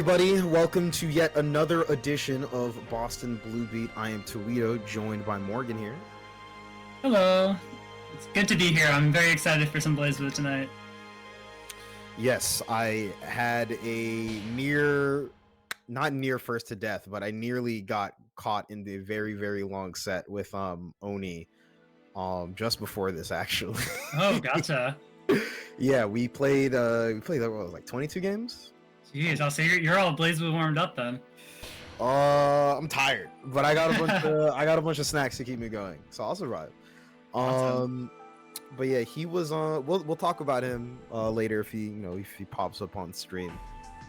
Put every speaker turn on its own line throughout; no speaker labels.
Everybody, welcome to yet another edition of Boston Blue Beat. I am Toledo, joined by Morgan here.
Hello. It's good to be here. I'm very excited for some BlazBlue tonight.
Yes, I had a not near first to death, but I nearly got caught in the very, very long set with Oni just before this, actually.
Oh, gotcha.
Yeah, we played what was it, like 22 games?
Jeez, I'll say you're all BlazBlue warmed up then.
I'm tired, but I got a bunch of snacks to keep me going, so I'll survive.
Awesome.
But yeah, he was on. We'll talk about him later if he pops up on stream.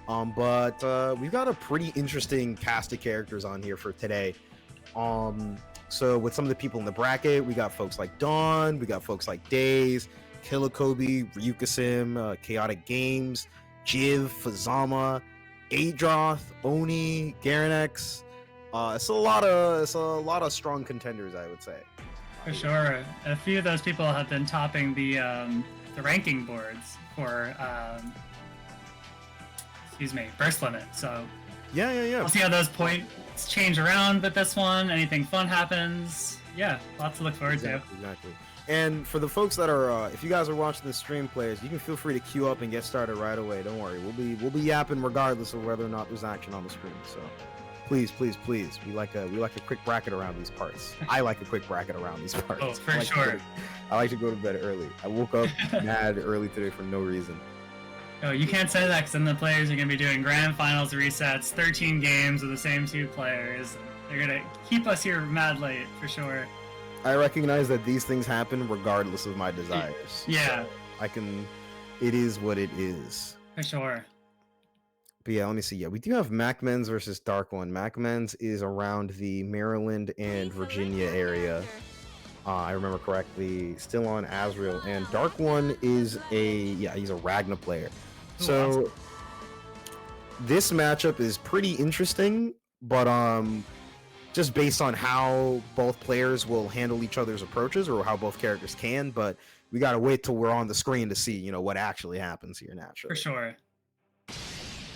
But we've got a pretty interesting cast of characters on here for today. So with some of the people in the bracket, we got folks like Dawn, we got folks like Daze, Killakobi, Ryukasim, ChaoticGamez, Jiv, Fuzzama, Adroth, Oni, Garanex. It's a lot of strong contenders, I would say.
For sure. A few of those people have been topping the ranking boards for Burst Limit. So
yeah.
We'll see how those points change around with this one. Anything fun happens. Yeah, lots to look forward to.
Exactly. And for the folks that are, if you guys are watching the stream, players, you can feel free to queue up and get started right away. Don't worry, we'll be yapping regardless of whether or not there's action on the screen. So, please, we like a quick bracket around these parts. I like a quick bracket around these parts.
Oh, for sure.
I like to go to bed early. I woke up mad early today for no reason.
Oh, you can't say that because then the players are going to be doing grand finals resets, 13 games with the same two players. They're going to keep us here mad late for sure.
I recognize that these things happen regardless of my desires.
Yeah.
So it is what it is.
For sure.
But yeah, let me see. Yeah, we do have MacMens versus DarkOne. MacMens is around the Maryland and Virginia area. I remember correctly, still on Azrael. And DarkOne is he's a Ragna player. So
awesome.
This matchup is pretty interesting, but just based on how both players will handle each other's approaches or how both characters can, but we gotta wait till we're on the screen to see, what actually happens here naturally.
For sure.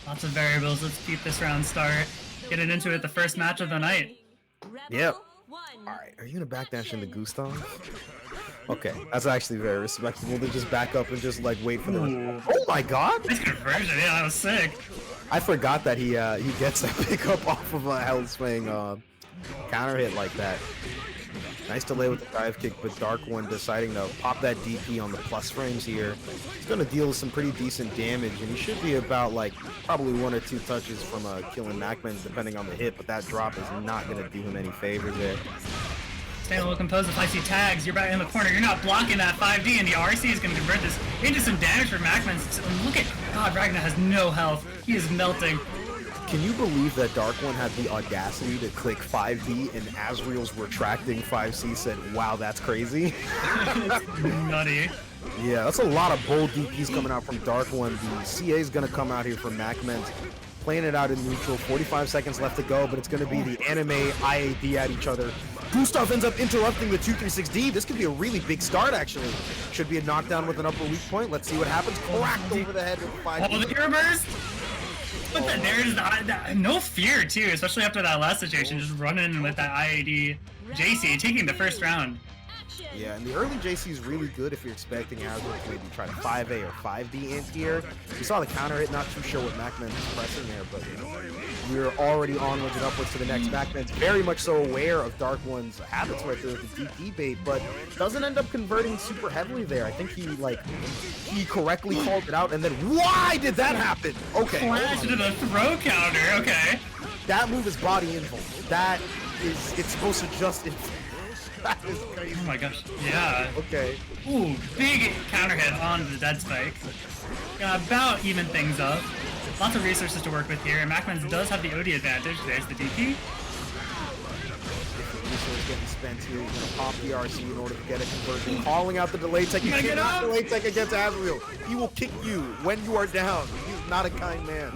Lots of variables. Let's keep this round start. Get it into it, the first match of the night.
Yep. Alright, are you gonna backdash into Gustav? Okay, that's actually very respectable to just back up and just wait for the... Oh my god!
Nice conversion, yeah, that was sick.
I forgot that he gets a pickup off of a Hellswing counter hit like that. Nice delay with the dive kick, but DarkOne deciding to pop that DP on the plus frames here. He's going to deal some pretty decent damage, and he should be about probably 1 or 2 touches from killing MacMens depending on the hit, but that drop is not going to do him any favors there.
Staying a little composed. If I see tags, you're back in the corner. You're not blocking that 5D, and the RC is going to convert this into some damage for MacMens. Look at God, Ragnar has no health. He is melting.
Can you believe that DarkOne had the audacity to click 5D and Azrael's retracting 5C said, wow, that's crazy?
Nutty.
Yeah, that's a lot of bold DPs coming out from DarkOne. The CA is going to come out here from MacMens, playing it out in neutral. 45 seconds left to go, but it's going to be the anime IAD at each other. Gustav ends up interrupting the 236D. This could be a really big start, actually. Should be a knockdown with an upper weak point. Let's see what happens. Cracked over the head with 5D.
Oh, the hero burst! But there's no fear, too, especially after that last situation. Just running with that IAD JC, taking the first round.
Yeah, and the early JC is really good if you're expecting Azrael to maybe try to 5A or 5D anti-air. We saw the counter hit, not too sure what MacMens is pressing there, but we're already onwards and upwards to the next. MacMens very much so aware of DarkOne's habits right there with the DP bait, but doesn't end up converting super heavily there. I think he correctly called it out, and then why did that happen? Okay.
Flash into the throw counter, okay.
That move is body invul. That is, it's supposed to just... That is crazy.
Oh my gosh. Yeah.
Okay.
Ooh, big counter hit on the dead spike. Gonna about even things up. Lots of resources to work with here, and MacMens does have the OD advantage. There's the DP.
Resource getting spent here. He's gonna pop the RC in order to get a conversion. Calling out the delay tech. You cannot delay tech against Azrael. He will kick you when you are down. He's not a kind man.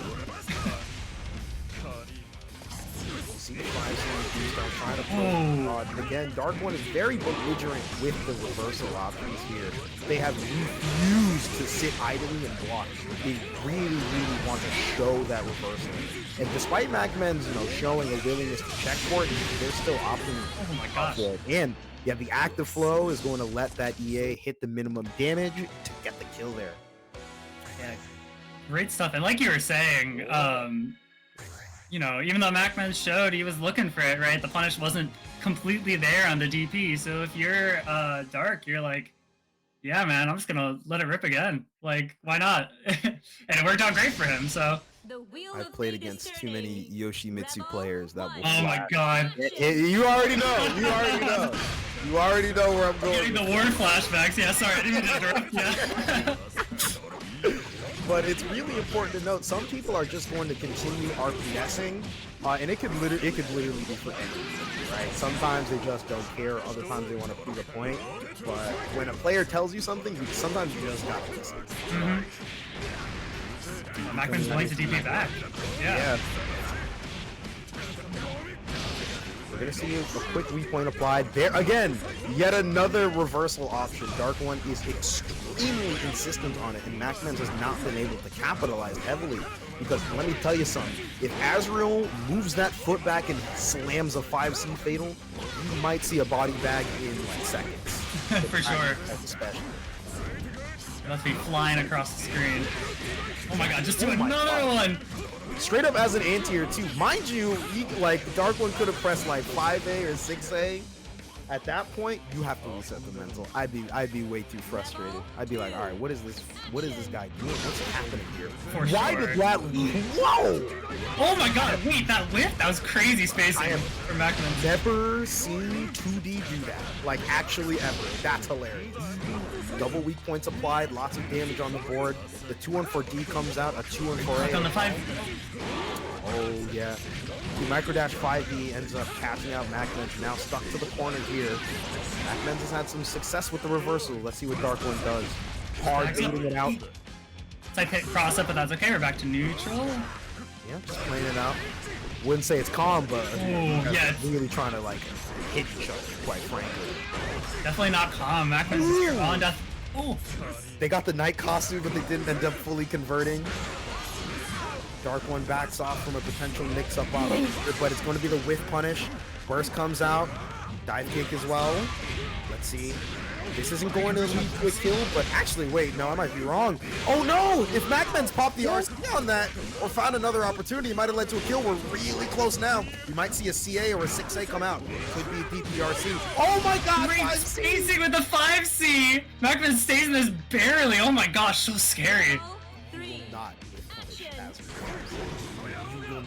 See the 5C start trying to pull. Again, DarkOne is very belligerent with the reversal options here. They have refused to sit idly and block. They really want to show that reversal. And despite MacMens, showing a willingness to check for it, they're still opting for it. And yeah, the active flow is going to let that EA hit the minimum damage to get the kill there.
Yeah, great stuff. And like you were saying, even though MacMens showed he was looking for it, right? The punish wasn't completely there on the DP. So if you're Dark, you're like, yeah, man, I'm just gonna let it rip again. Like, why not? And it worked out great for him. So
I've played against too many Yoshimitsu players that will.
Oh my god!
You already know. You already know. You already know where I'm going.
Getting the war flashbacks. Yeah, sorry, I didn't mean to interrupt. Yeah.
But it's really important to note some people are just going to continue RPSing, and it could literally be for anything, right? Sometimes they just don't care. Other times they want to prove a point. But when a player tells you something, sometimes you just gotta listen.
MacMens wanting to DP back. Yeah.
We're gonna see a quick weak point applied. There again, yet another reversal option. DarkOne is extremely insistent on it, and MacMens has not been able to capitalize heavily. Because let me tell you something, if Azrael moves that foot back and slams a 5C fatal, you might see a body bag in like seconds.
For sure.
Especially.
Must be flying across the screen. Oh my god, just do another one!
Straight up as an anti-tier too. Mind you, DarkOne could have pressed like 5A or 6A. At that point, you have to reset the mental. I'd be way too frustrated. I'd be like, all right, what is this guy doing? What's happening here? Why did that? Whoa!
Oh my god, wait, that whiff? That was crazy spacing. I have
never seen 2D do that. Like, actually ever. That's hilarious. Double weak points applied, lots of damage on the board. The 2-1-4D comes out, a 2-1-4A.
On the 5.
Oh, yeah. The microdash 5E ends up catching out MacMens, now stuck to the corner here. MacMens has had some success with the reversal. Let's see what DarkOne does. Hard beating it out.
It's like hit cross up, but that's okay. We're back to neutral.
Yeah, just playing it out. Wouldn't say it's calm, but
yeah,
really trying to like hit each other, quite frankly.
Definitely not calm. MacMens is here on death. Oh.
They got the night costume, but they didn't end up fully converting. DarkOne backs off from a potential mix-up option, but it's going to be the whiff punish. Burst comes out, dive kick as well. Let's see. This isn't going to lead to a kill, but actually, wait, no, I might be wrong. Oh no! If MacMens popped the RC on that, or found another opportunity, it might have led to a kill. We're really close now. We might see a CA or a 6A come out. Could be a DPRC. Oh my god!
Great spacing with the 5C! MacMens stays in this barely. Oh my gosh, so scary.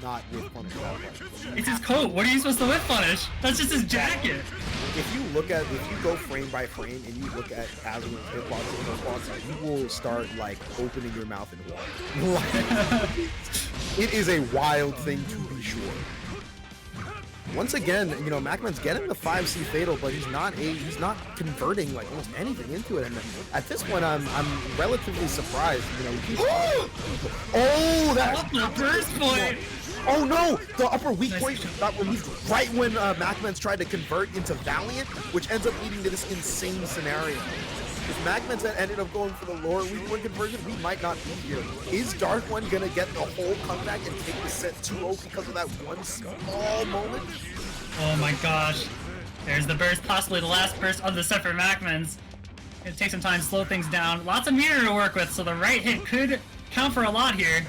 Not whiff punish that way.
It's his coat. What are you supposed to whiff punish? That's just his jacket.
If you go frame by frame and you look at Azrael's hitbox, you will start like opening your mouth in water. It is a wild thing to be sure. Once again, MacMen's getting the 5C fatal, but he's not converting like almost anything into it. And at this point, I'm relatively surprised. Oh, that's
the burst point.
Oh no! The upper weak point got removed right when MacMens tried to convert into Valiant, which ends up leading to this insane scenario. If MacMens had ended up going for the lower weak point conversion, we might not be here. Is DarkOne gonna get the whole comeback and take the set 2-0 because of that one small moment?
Oh my gosh. There's the burst, possibly the last burst of the set for MacMens. Gonna take some time to slow things down. Lots of meter to work with, so the right hit could count for a lot here.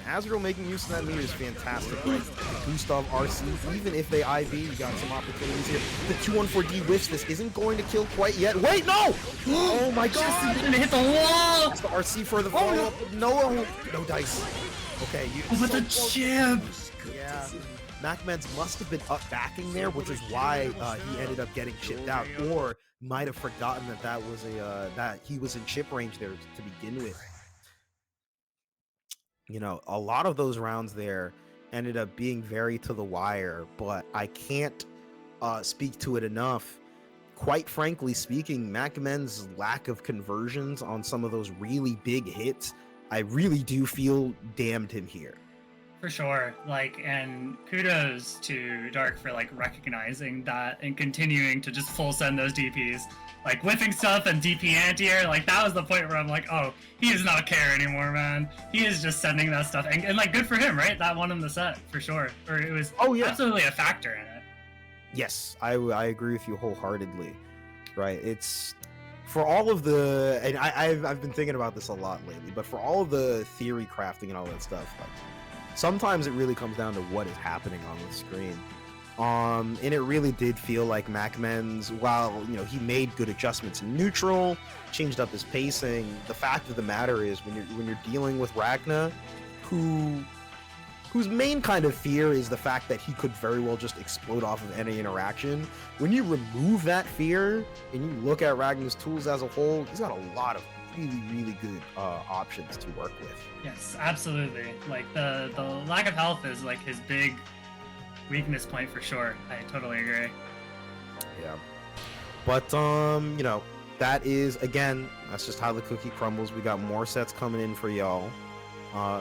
Azrael making use of that meter is fantastic. Like, Gustav RC, even if they IB, you got some opportunities here. The 2-1-4D whiffs, this isn't going to kill quite yet. Wait, no! Oh my god!
He's gonna hit the wall!
That's the RC for the follow-up. No dice. Okay,
with the chip!
Yeah. MacMens must have been up backing there, which is why he ended up getting chipped out, or might have forgotten that was that he was in chip range there to begin with. A lot of those rounds there ended up being very to the wire, but I can't speak to it enough. Quite frankly speaking, MacMen's lack of conversions on some of those really big hits, I really do feel damned him here.
For sure. Like, and kudos to Dark for like recognizing that and continuing to just full send those DPs. Like whipping stuff and DP anti-air, like that was the point where I'm like, oh, he does not care anymore, man. He is just sending that stuff, and like good for him, right? That won him the set for sure. Or it was absolutely a factor in it.
Yes, I agree with you wholeheartedly. Right, it's for all of the, and I've been thinking about this a lot lately, but for all of the theory crafting and all that stuff, like sometimes it really comes down to what is happening on the screen. And it really did feel like MacMens, while he made good adjustments in neutral, changed up his pacing. The fact of the matter is, when you're dealing with Ragna, whose main kind of fear is the fact that he could very well just explode off of any interaction. When you remove that fear and you look at Ragna's tools as a whole, he's got a lot of really good options to work with.
Yes, absolutely. Like the lack of health is like his big weakness point for sure. I totally agree.
Yeah, but that is, again, that's just how the cookie crumbles. We got more sets coming in for y'all.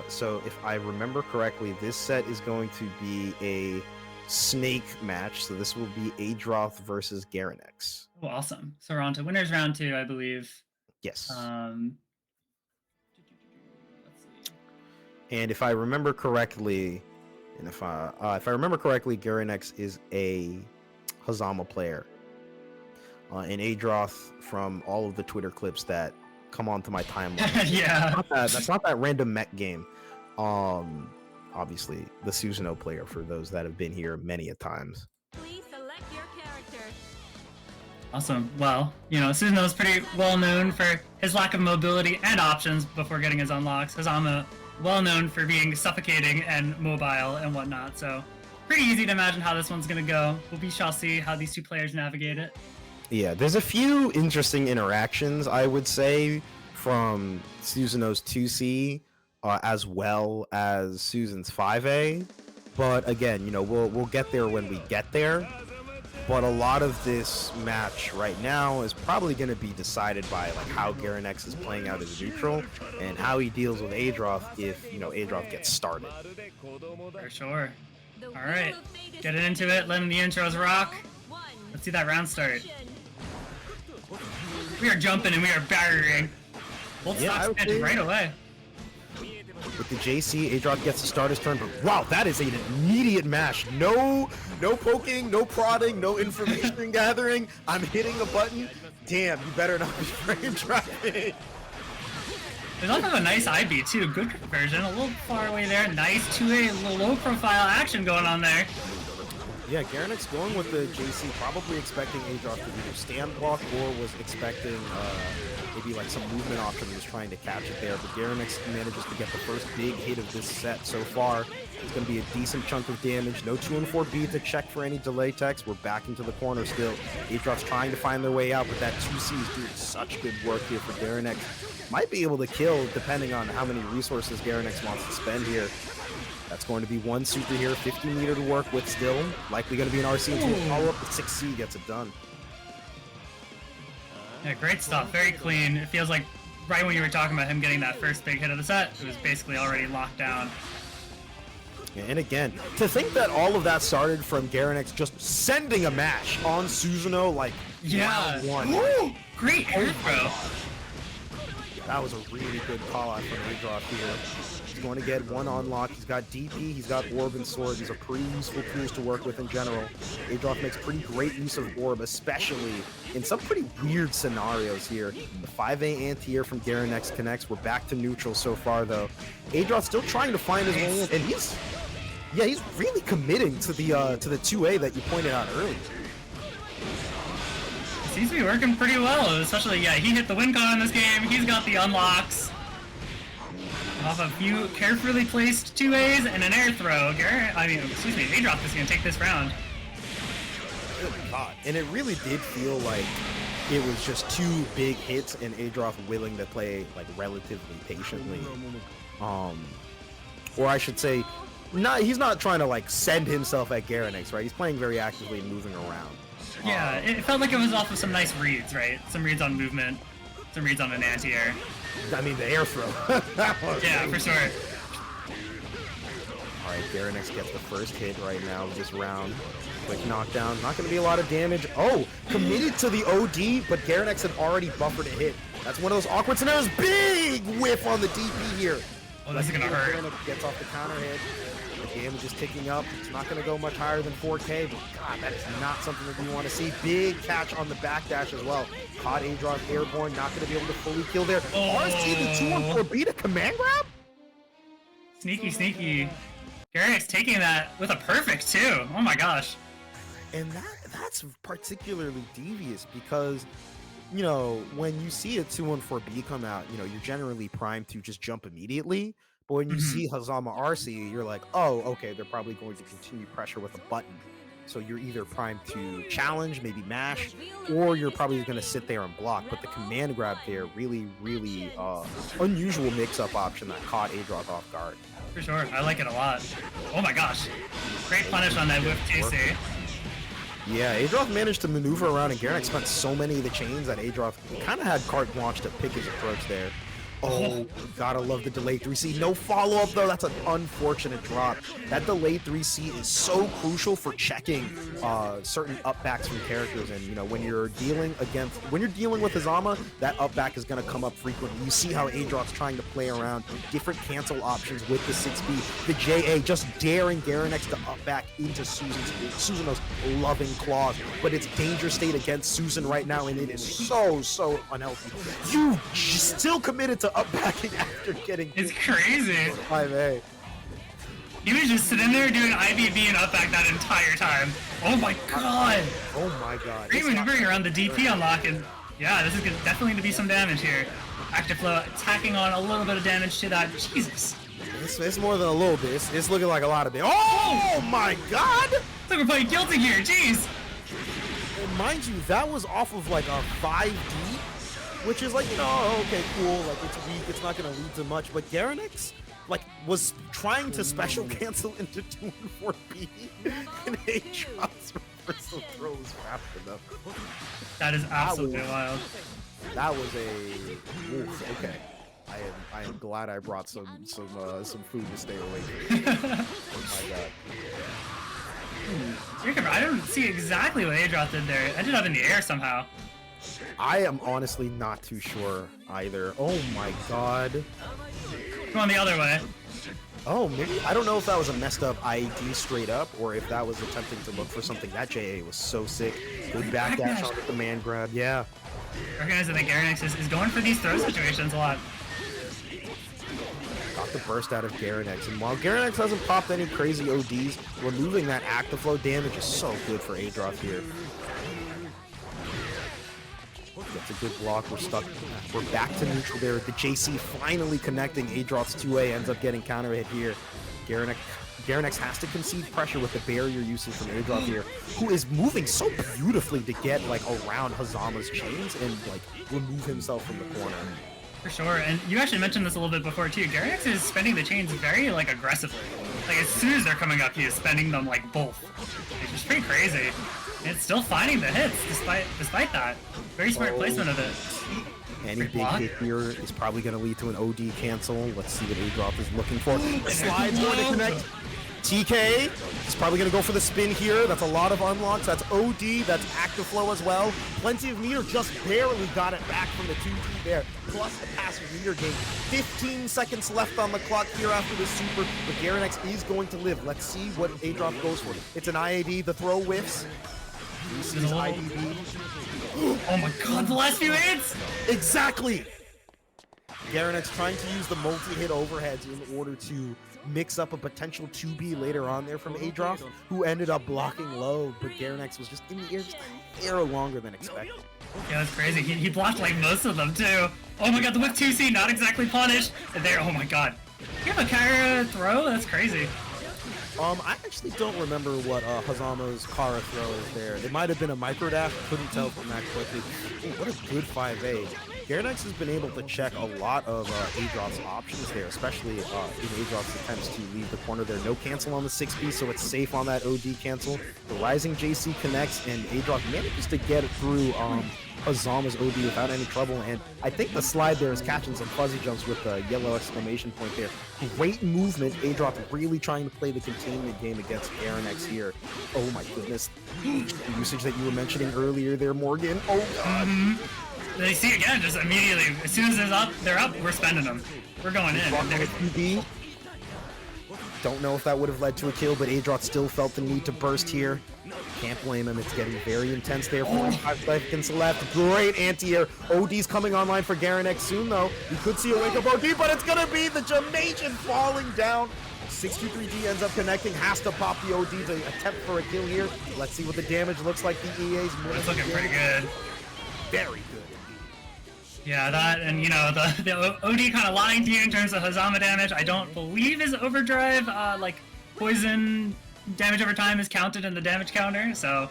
So if I remember correctly, this set is going to be a snake match. So this will be Adroth versus Garanex.
Oh, awesome. So we're on to winners round 2, I believe.
Yes.
Let's see.
And if I remember correctly, Garanex is a Fuzzama player. And Adroth, from all of the Twitter clips that come onto my timeline.
Yeah.
That's not that random mech game. Obviously, the Susanoo player, for those that have been here many a times.
Please select your character.
Awesome. Well, Susanoo is pretty well known for his lack of mobility and options before getting his unlocks. Fuzzama, well known for being suffocating and mobile and whatnot. So pretty easy to imagine how this one's gonna go. We shall see how these two players navigate it.
Yeah, there's a few interesting interactions, I would say, from Susanoo's 2C as well as Susan's 5A. But again, we'll get there when we get there. But a lot of this match right now is probably going to be decided by like how Garanex is playing out as neutral and how he deals with Adroth if Adroth gets started.
For sure. All right, getting into it, letting the intros rock. Let's see that round start. We are jumping and we are barriering. Both stocks ended right away.
With the JC, Adroth gets to start his turn, but wow, that is an immediate mash. No poking, no prodding, no information gathering. I'm hitting a button. Damn, you better not be frame trapping.
There's also a nice IB too. Good conversion, a little far away there. Nice 2A, little low profile action going on there.
Yeah, Garanex going with the JC, probably expecting Adroth to either stand block or was expecting maybe like some movement option. He was trying to catch it there, but Garanex manages to get the first big hit of this set so far. It's going to be a decent chunk of damage. No 2 and 4B to check for any delay techs. We're back into the corner still. Adroth's trying to find their way out, but that 2C is doing such good work here for Garanex. Might be able to kill depending on how many resources Garanex wants to spend here. That's going to be one super here, 50 meter to work with still. Likely going to be an RC until follow up. The 6C gets it done.
Yeah, great stuff. Very clean. It feels like right when you were talking about him getting that first big hit of the set, it was basically already locked down.
Yeah, and again, to think that all of that started from Garanex just sending a mash on Susanoo, like, round 1.
Woo! Great air throw.
That was a really good call out from Adroth here. He's going to get one unlock. He's got DP, he's got Orb and Sword. These are pretty useful tools to work with in general. Adroth makes pretty great use of Orb, especially in some pretty weird scenarios here. The 5A anti-air from Garanex connects. We're back to neutral so far, though. Adroth's still trying to find his way in, and he's really committing to the 2A that you pointed out earlier.
Seems to be working pretty well, especially, he hit the win con in this game. He's got the unlocks. Off a few carefully placed 2As and an air throw. Adroth is going to take this round.
Good God. And it really did feel like it was just 2 big hits and Adroth willing to play like relatively patiently. Or I should say, he's not trying to like send himself at Garanex, right? He's playing very actively and moving around.
Yeah, it felt like it was off of some nice reads, right? Some reads on movement, some reads on an anti-air.
I mean, the air throw.
Yeah, for sure.
All right, Garanex gets the first hit right now of this round. Quick knockdown. Not going to be a lot of damage. Oh, committed to the OD, but Garanex had already buffered a hit. That's one of those awkward scenarios. Big whiff on the DP here.
Oh, this is going to hurt.
Garanex gets off the counter hit. The damage is ticking up. It's not going to go much higher than 4K, but God, that is not something that you want to see. Big catch on the backdash as well. Caught Adroth airborne, not going to be able to fully kill there.
Oh.
RC the 2-1-4 beat a command grab?
Sneaky, sneaky. Garanex taking that with a perfect too. Oh my gosh.
And that's particularly devious because, you know, when you see a 2-1-4B come out, you know, you're generally primed to just jump immediately. But when you see Fuzzama RC, you're like, oh, okay, they're probably going to continue pressure with a button. So you're either primed to challenge, maybe mash, or you're probably going to sit there and block. But the command grab there, really, really unusual mix-up option that caught Adroth off guard.
For sure, I like it a lot. Oh my gosh. Great punish on that whip TC.
Yeah, Adroth managed to maneuver around, and Garanex spent so many of the chains that Adroth kind of had carte blanche to pick his approach there. Oh, gotta love the delayed 3C. No follow-up, though. That's an unfortunate drop. That delayed 3C is so crucial for checking certain upbacks from characters. And, you know, when you're dealing with Fuzzama, that upback is going to come up frequently. You see how Adroth's trying to play around different cancel options with the 6B. The JA just daring Garanex to upback into Susanoo's loving claws. But it's danger state against Susan right now, and it is so unhealthy. You still committed to upbacking after getting
it's crazy.
5A.
He was just sitting there doing IBB and upback that entire time. Oh my god.
Oh my god.
Great maneuvering around the DP unlock, and yeah, this is definitely going to be some damage here. Active flow attacking on a little bit of damage to that. Jesus.
It's more than a little bit. It's looking like a lot of damage. Oh my god!
It's like we're playing guilty here. Jeez.
And mind you, that was off of like a 5D. Which is like, you know, oh, okay, cool, like it's weak, it's not gonna lead to much, but Garanex, like, was trying to special cancel into 2-4B, and Adroth's reversal throw was fast enough.
That is absolutely wild.
That was a, oof, okay. I am glad I brought some food to stay awake. Oh my god.
I don't see exactly what Adroth did there. It ended up in the air somehow.
I am honestly not too sure either. Oh my god.
Going the other way.
Oh, maybe. I don't know if that was a messed up ID straight up or if that was attempting to look for something. That JA was so sick. Good backdash on the command grab. Yeah.
Recognizing that Garanex is going for these throw situations a lot.
Got the burst out of Garanex. And while Garanex hasn't popped any crazy ODs, removing that active flow damage is so good for Adroth here. That's a good block. We're back to neutral there. The JC finally connecting. Adroth's 2A ends up getting counter hit here. Garanex has to concede pressure with the barrier usage from Adroth here, who is moving so beautifully to get like around Fuzzama's chains and like remove himself from the corner.
For sure, and you actually mentioned this a little bit before too. Garanex is spending the chains very like aggressively. Like as soon as they're coming up, he is spending them like both. It's just pretty crazy. And it's still finding the hits despite that. Very smart placement of it.
Any big hit here is probably going to lead to an OD cancel. Let's see what Adroth is looking for. Slides going to connect. TK is probably going to go for the spin here. That's a lot of unlocks. That's OD. That's active flow as well. Plenty of meter. Just barely got it back from the 2D there. Plus the passive meter gain. 15 seconds left on the clock here after the super. But Garanex is going to live. Let's see what Adroth goes for. It's an IAD. The throw whiffs. IDB.
Oh my god, the last few hits!
Exactly! Garanex trying to use the multi-hit overheads in order to mix up a potential 2B later on there from Adroth, who ended up blocking low, but Garanex was just in the air just a hair longer than expected.
Yeah, that's crazy. He blocked like most of them too. Oh my god, the whip 2C not exactly punished. And there, oh my god. You have a Kara throw? That's crazy.
I actually don't remember what Fuzzama's Kara throw is there. It might have been a micro dash, couldn't tell from that quickly. Ooh, what a good 5A. Garanex has been able to check a lot of Adroth's options there, especially in Adroth's attempts to leave the corner there. No cancel on the 6B, so it's safe on that OD cancel. The Rising JC connects, and Adroth manages to get it through Fuzzama's OD without any trouble, and I think the slide there is catching some fuzzy jumps with the yellow exclamation point there. Great movement. Adroth really trying to play the containment game against Garanex here. Oh my goodness. The usage that you were mentioning earlier there, Morgan. Oh god.
They see again, just immediately, as soon as they're up, we're spending them. We're going in.
QB. Don't know if that would have led to a kill, but Adroth still felt the need to burst here. Can't blame him. It's getting very intense there. 45 seconds left. Great anti-air. OD's coming online for Garanex soon, though. You could see a wake-up OD, but it's going to be the Jamaican falling down. 623G ends up connecting, has to pop the OD to attempt for a kill here. Let's see what the damage looks like. The EA's
it's looking pretty good.
Very good.
Yeah, that, and you know, the OD kind of lying to you in terms of Fuzzama damage. I don't believe his overdrive, like, poison damage over time is counted in the damage counter, so...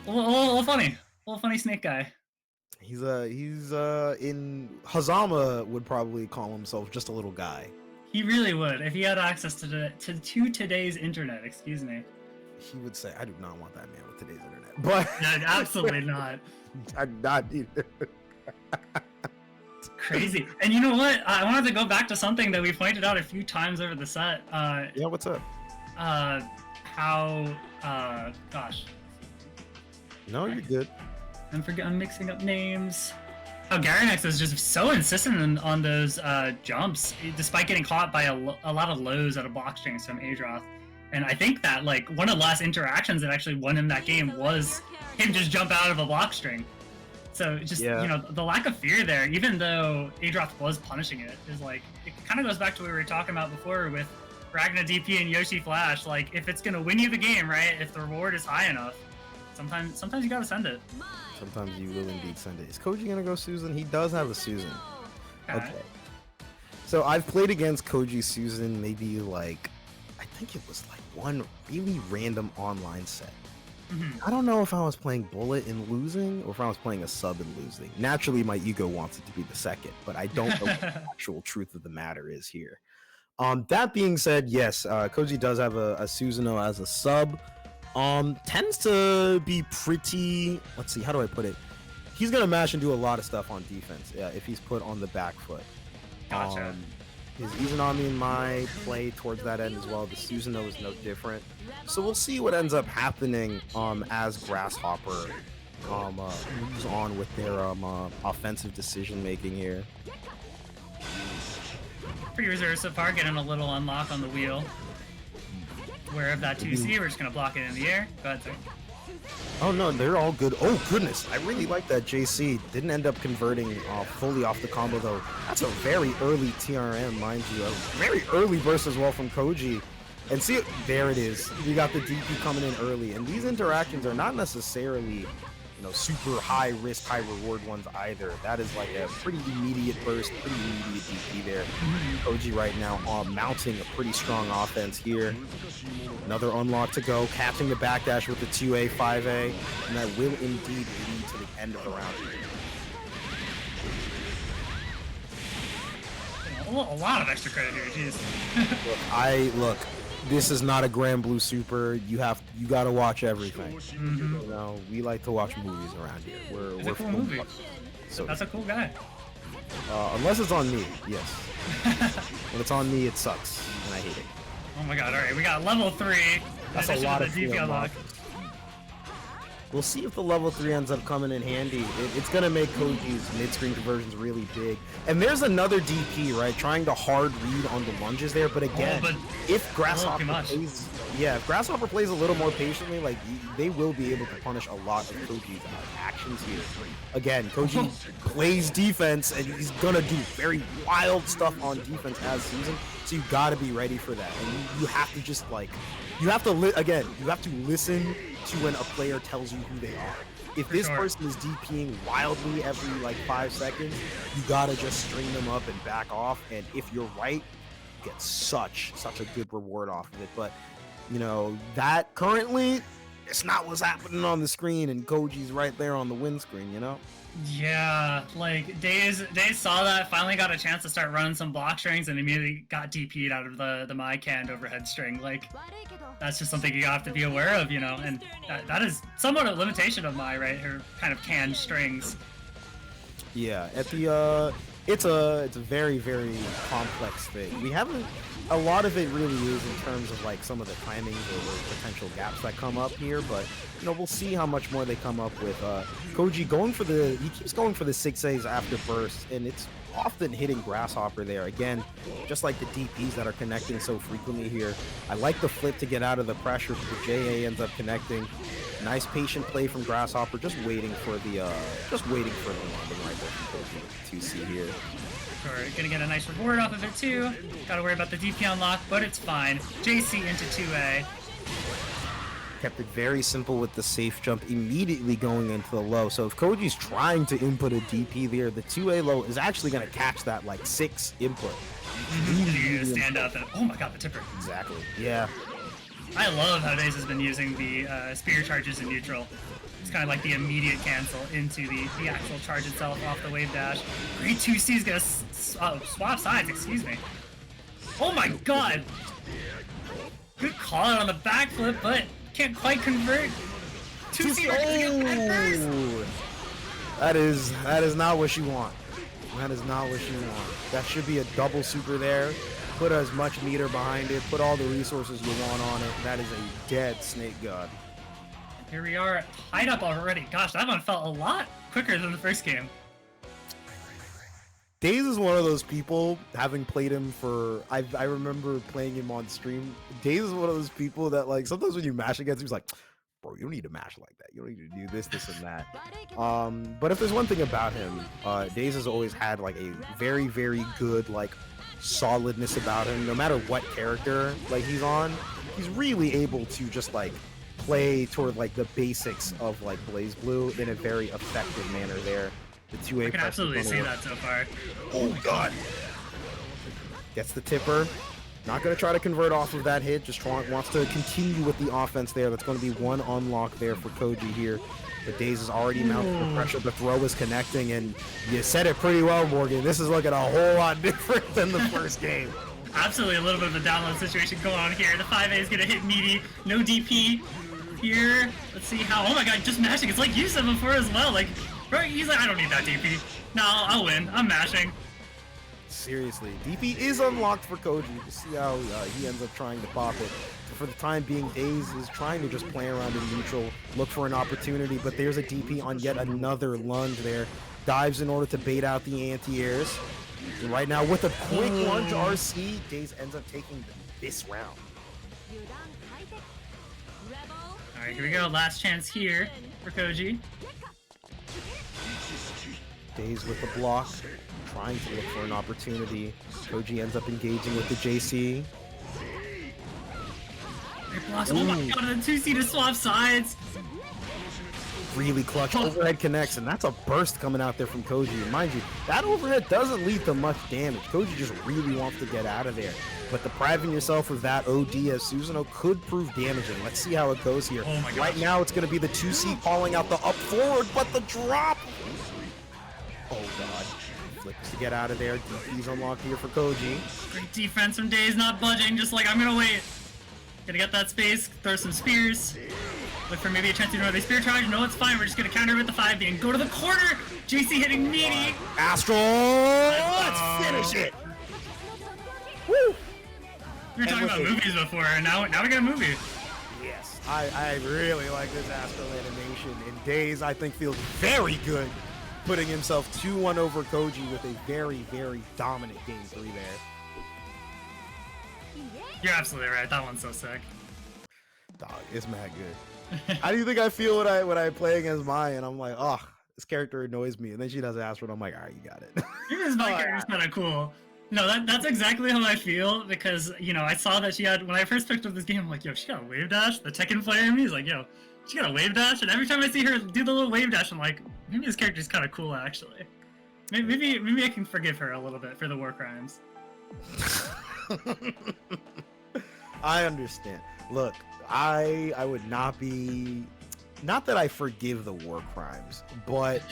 A little funny. A little funny snake guy.
He's in... Fuzzama would probably call himself just a little guy.
He really would, if he had access to today's internet, excuse me.
He would say, I do not want that man with today's internet, but...
No, absolutely not.
I'm not either.
It's crazy. And you know what? I wanted to go back to something that we pointed out a few times over the set.
Yeah, what's up?
Gosh.
No, you're good.
I'm mixing up names. How Garanex is just so insistent on those jumps, despite getting caught by a lot of lows out of block strings from Adroth. And I think that, like, one of the last interactions that actually won him that game was him just jump out of a block string. So just, you know, the lack of fear there, even though Adroth was punishing it, is like, it kind of goes back to what we were talking about before with Ragna DP and Yoshi Flash. Like, if it's going to win you the game, right, if the reward is high enough, sometimes you got to send it.
Sometimes you will indeed send it. Is Koji going to go Susan? He does have a Susan. Okay. So I've played against Koji Susan maybe like, I think it was like one really random online set. I don't know if I was playing Bullet and losing or if I was playing a sub and losing. Naturally, my ego wants it to be the second, but I don't know what the actual truth of the matter is here. That being said, yes, Koji does have a Susanoo as a sub. Tends to be pretty, let's see, how do I put it? He's going to mash and do a lot of stuff on defense if he's put on the back foot.
Gotcha.
His Izanami and my play towards that end as well. The Susanoo is no different. So we'll see what ends up happening as Grasshopper moves on with their offensive decision making here.
Pretty reserved so far, getting a little unlock on the wheel. Aware of that 2C, we're just going to block it in the air. Go ahead, sir.
Oh no, they're all good. Oh goodness, I really like that JC. Didn't end up converting fully off the combo though. That's a very early TRM, mind you. A very early burst as well from Koji. And see, there it is. You got the DP coming in early. And these interactions are not necessarily, you know, super high risk, high reward ones either. That is like a pretty immediate burst, pretty immediate DP there. Koji right now mounting a pretty strong offense here. Another unlock to go, catching the backdash with the 2A, 5A, and that will indeed lead to the end of the round.
A lot of extra credit here, jeez.
Look, this is not a Grand Blue Super. You gotta watch everything. You know, we like to watch movies around here.
It's a cool movie.
So
that's a cool guy.
Unless it's on me, yes. When it's on me, it sucks, and I hate it.
Oh my god, alright, we got level 3.
That's a lot of
DP unlock.
We'll see if the level 3 ends up coming in handy. It's going to make Koji's mid-screen conversions really big. And there's another DP, right? Trying to hard read on the lunges there. But again, if Grasshopper plays... Yeah, if Grasshopper plays a little more patiently, like, they will be able to punish a lot of Koji's actions here. Again, Koji plays defense, and he's going to do very wild stuff on defense as Susan. So you got to be ready for that. And you have to just, like... You have to, you have to listen to when a player tells you who they are. If this person is DPing wildly every, like, 5 seconds, you gotta just string them up and back off. And if you're right, you get such a good reward off of it. But, you know, that currently, it's not what's happening on the screen, and Koji's right there on the windscreen, you know?
Yeah, like daze saw that, finally got a chance to start running some block strings, and immediately got DP'd out of the my canned overhead string. Like, that's just something you have to be aware of, you know, and that is somewhat a limitation of my, right, her kind of canned strings.
Yeah, at the it's a very, very complex thing. We haven't, a lot of it really is in terms of like some of the timings or potential gaps that come up here, but you know, we'll see how much more they come up with. Koji going for he keeps going for the 6As after burst, and it's often hitting Grasshopper there. Again, just like the DPs that are connecting so frequently here. I like the flip to get out of the pressure, but the JA ends up connecting. Nice patient play from Grasshopper, just waiting for the landing right there from Koji with 2C here.
We're gonna get a nice reward off of it too. Gotta worry about the DP unlock, but it's fine. JC into 2A.
Kept it very simple with the safe jump immediately going into the low. So if Koji's trying to input a DP there, the 2A low is actually going to catch that like 6 input.
You're gonna stand up and oh my god, the tipper.
Exactly. Yeah.
I love how daze has been using the spear charges in neutral. It's kind of like the immediate cancel into the actual charge itself off the wave dash. Great 2C is gonna swap sides, excuse me. Oh my god! Good call out on the backflip, but can't quite convert. 2C
oh! That is not what you want. That is not what you want. That should be a double super there. Put as much meter behind it. Put all the resources you want on it. That is a dead Snake God.
Here we are, tied up already. Gosh, that one felt a lot quicker than the first game.
daze is one of those people, having played him for, I remember playing him on stream. daze is one of those people that, like, sometimes when you mash against him, he's like, bro, you don't need to mash like that. You don't need to do this, this, and that. But if there's one thing about him, daze has always had, like, a very, very good, like, solidness about him. No matter what character, like, he's on, he's really able to just, like, play toward like the basics of like BlazBlue in a very effective manner there. The 2A
I can absolutely see that so far.
Oh god! Gets the tipper. Not going to try to convert off of that hit. Just wants to continue with the offense there. That's going to be one unlock there for Koji here. But daze is already mounting the pressure. The throw is connecting, and you said it pretty well, Morgan. This is looking a whole lot different than the first game.
Absolutely a little bit of a download situation going on here. The 5A is going to hit meaty. No DP. Here, let's see how. Oh my god, just mashing. It's like you said before as well. Like, bro, he's like, I don't need that DP. No, I'll win. I'm mashing.
Seriously, DP is unlocked for Koji. You see how he ends up trying to pop it. But for the time being, daze is trying to just play around in neutral, look for an opportunity. But there's a DP on yet another lunge there. Dives in order to bait out the anti-airs. And right now, with a quick lunge RC, daze ends up taking this round.
Alright, here we go. Last chance here for Koji.
daze with the block, trying to look for an opportunity. Koji ends up engaging with the JC.
Oh my god, the 2C to swap sides!
Really clutch overhead connects, and that's a burst coming out there from Koji. And mind you, that overhead doesn't lead to much damage. Koji just really wants to get out of there. But depriving yourself of that OD as Susanoo could prove damaging. Let's see how it goes here.
Oh my
right now, it's going to be the 2C calling out the up forward, but the drop! Oh god. Flips to get out of there. DP's unlocked here for Koji.
Great defense from daze, not budging, just like, I'm gonna wait. Gonna get that space, throw some spears. Look for maybe a chance to do another spear charge. No, it's fine. We're just gonna counter with the 5B and go to the corner. JC hitting meaty.
Astral! Let's finish it! Woo!
We were talking about movies before, and now we got a movie.
Yes, I really like this Astral animation. And daze, I think, feels very good, putting himself 2-1 over Koji with a very, very dominant game 3 there.
You're absolutely right. That one's so sick.
Dog, it's mad good. How do you think I feel when I play against Maya and I'm like, oh, this character annoys me, and then she does Astral and I'm like, all right, you got it.
This my character's kind of cool. No, that's exactly how I feel, because, you know, I saw that she had, when I first picked up this game, I'm like, yo, she got a wave dash? The Tekken player in me is like, yo, she got a wave dash? And every time I see her do the little wave dash, I'm like, maybe this character's kind of cool, actually. Maybe I can forgive her a little bit for the war crimes.
I understand. Look, I would not be, not that I forgive the war crimes, but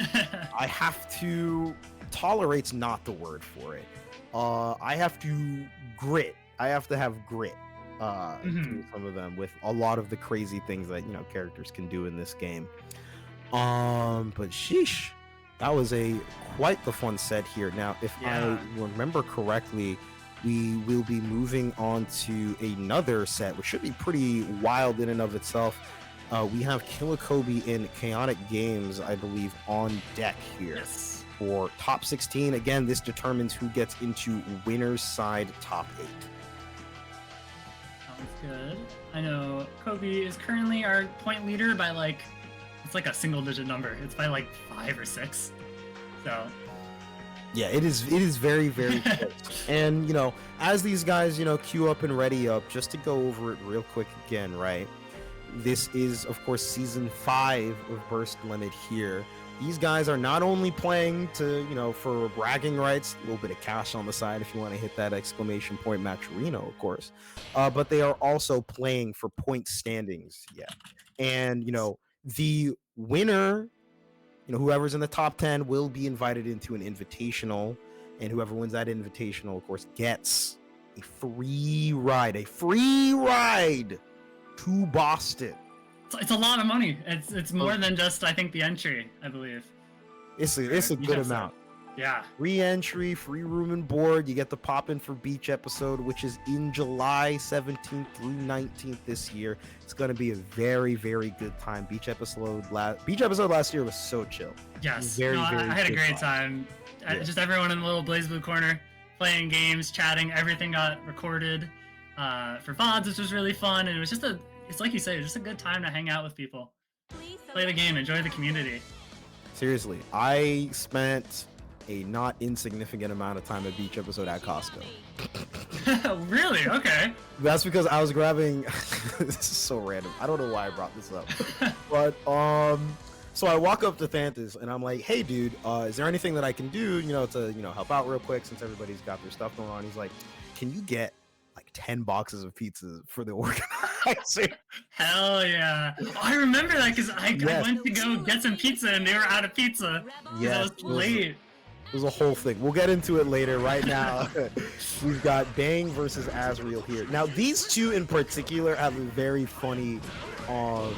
I have to, tolerate's not the word for it. I have to grit. I have to have grit through some of them with a lot of the crazy things that, you know, characters can do in this game. But sheesh, that was quite the fun set here. Now, if I remember correctly, we will be moving on to another set, which should be pretty wild in and of itself. We have KojiKoji and ChaoticGamez, I believe, on deck here.
Yes.
For top 16. Again, this determines who gets into winner's side top 8.
Sounds good. I know Kobe is currently our point leader by like, it's like a single digit number. It's by like 5 or 6. So
yeah, it is very, very close. And, you know, as these guys, you know, queue up and ready up, just to go over it real quick again, right? This is, of course, season 5 of Burst Limit here. These guys are not only playing to, you know, for bragging rights, a little bit of cash on the side if you want to hit that exclamation point Matcherino, of course, but they are also playing for point standings. Yeah. And, you know, the winner, you know, whoever's in the top 10 will be invited into an invitational, and whoever wins that invitational, of course, gets a free ride to Boston.
it's a lot of money. It's more than just, I think, the entry, I believe.
It's a good amount.
Yeah.
Free entry, free room and board. You get the pop in for beach episode, which is in July 17th through 19th this year. It's going to be a very, very good time. Beach episode last year was so chill.
Yes.
Very,
no,
very
I had a
good
great time.
Yeah.
Just everyone in the little BlazBlue corner playing games, chatting. Everything got recorded for VODs, which was really fun. And it was just it's like you say, just a good time to hang out with people. Play the game, enjoy the community.
Seriously, I spent a not insignificant amount of time at beach episode at Costco.
Really? Okay.
That's because I was grabbing this is so random. I don't know why I brought this up. But so I walk up to Thantis and I'm like, hey dude, is there anything that I can do, you know, to, you know, help out real quick since everybody's got their stuff going on? He's like, can you get like 10 boxes of pizzas for the organizer?
Hell yeah. Oh, I remember that because I went to go get some pizza and they were out of pizza. Yeah, it was late.
It was a whole thing. We'll get into it later. Right now, we've got Bang versus Azrael here. Now, these two in particular have a very funny opinions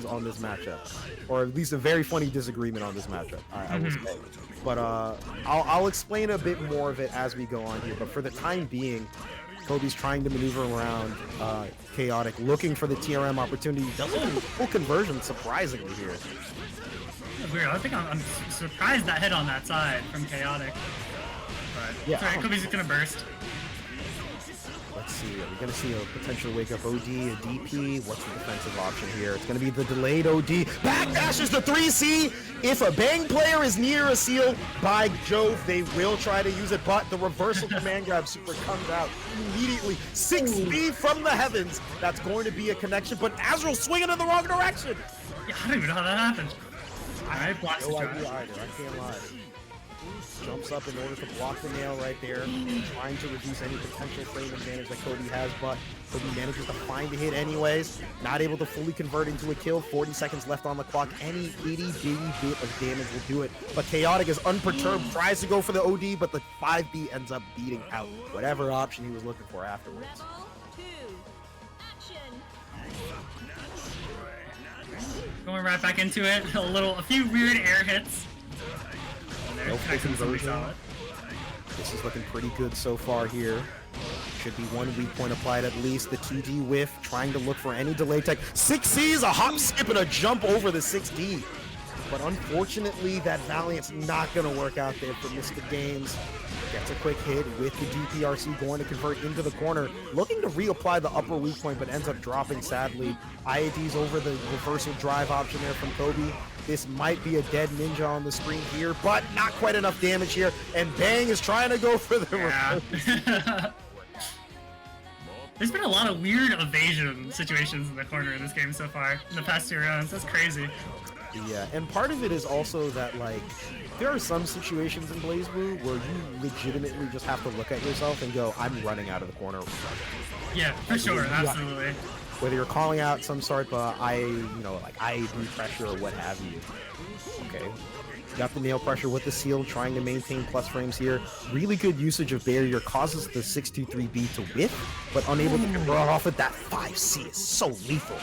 on this matchup, or at least a very funny disagreement on this matchup. I will say. But I'll explain a bit more of it as we go on here. But for the time being, Kobe's trying to maneuver around Chaotic, looking for the TRM opportunity. Doesn't get a full conversion, surprisingly here.
Weird. I think I'm surprised that hit on that side from Chaotic. But
yeah,
sorry, Kobe's gonna burst.
Let's see. Are we gonna see a potential wake up OD, a DP? What's the defensive option here? It's gonna be the delayed OD. Backdashes the 3C. If a Bang player is near a seal, by Jove, they will try to use it. But the reversal command grab super comes out immediately. 6B from the heavens. That's going to be a connection. But Azrael swinging in the wrong direction.
Yeah, I don't even know how that happened. Alright, blocks
no
the
idea either. I can't lie. Jumps up in order to block the nail right there, trying to reduce any potential frame advantage that Cody has, but Cody manages to find a hit anyways. Not able to fully convert into a kill. 40 seconds left on the clock. Any itty bitty bit of damage will do it. But Chaotic is unperturbed, tries to go for the OD, but the 5B ends up beating out whatever option he was looking for afterwards.
Going right back into it. A few weird air hits.
No full conversion. This is looking pretty good so far here. Should be one weak point applied at least. The 2D whiff, trying to look for any delay tech. 6C is a hop, skip, and a jump over the 6D. But unfortunately, that Valiant's not going to work out there for Mr. Games. Gets a quick hit with the DPRC going to convert into the corner. Looking to reapply the upper weak point, but ends up dropping sadly. IAD's over the reversal drive option there from Kobe. This might be a dead ninja on the screen here, but not quite enough damage here. And Bang is trying to go for the reversal.
There's been a lot of weird evasion situations in the corner in this game so far in the past 2 rounds. That's crazy.
Yeah, and part of it is also that, like, there are some situations in BlazBlue where you legitimately just have to look at yourself and go, I'm running out of the corner.
Yeah, for sure, absolutely.
Whether you're calling out some sort of, like IAB pressure or what have you. Okay. Got the nail pressure with the seal, trying to maintain plus frames here. Really good usage of barrier, causes the 623B to whiff, but unable to convert off of that 5C is so lethal.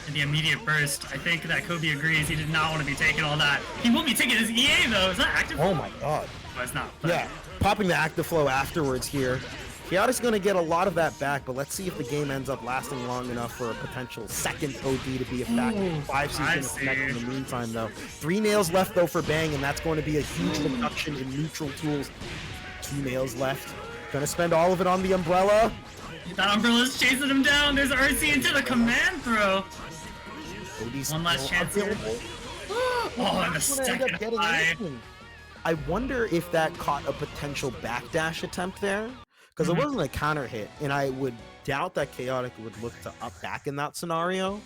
In the immediate burst, I think that Kobe agrees he did not want to be taking all that. He will be taking his EA though, is that active?
Oh my god.
No, it's not. But...
yeah, popping the active flow afterwards here. Chaotic's going to get a lot of that back, but let's see if the game ends up lasting long enough for a potential second OD to be a factor. 5C's going to connect in the meantime, though. 3 nails left, though, for Bang, and that's going to be a huge reduction in neutral tools. 2 nails left. Going to spend all of it on the umbrella.
That umbrella's chasing him down. There's RC into the command throw.
OD's
one last chance here. Oh, and the second high.
I wonder if that caught a potential backdash attempt there. Because it wasn't a counter hit, and I would doubt that Chaotic would look to up back in that scenario.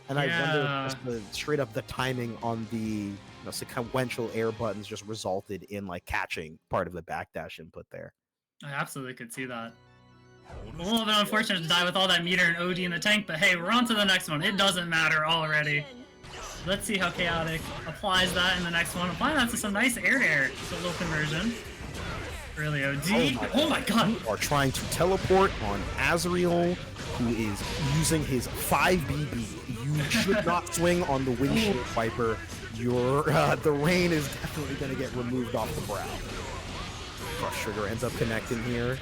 And I wonder if just straight up the timing on the sequential air buttons just resulted in like catching part of the backdash input there.
I absolutely could see that. A little bit unfortunate to die with all that meter and OD in the tank, but hey, we're on to the next one. It doesn't matter already. Let's see how Chaotic applies that in the next one. Applying that to some nice air-to-air solo conversion. Really OD. Oh my god.
You are trying to teleport on Azrael, who is using his 5BB. You should not swing on the windshield wiper. Your the rain is definitely going to get removed off the brow. Crush Trigger ends up connecting here.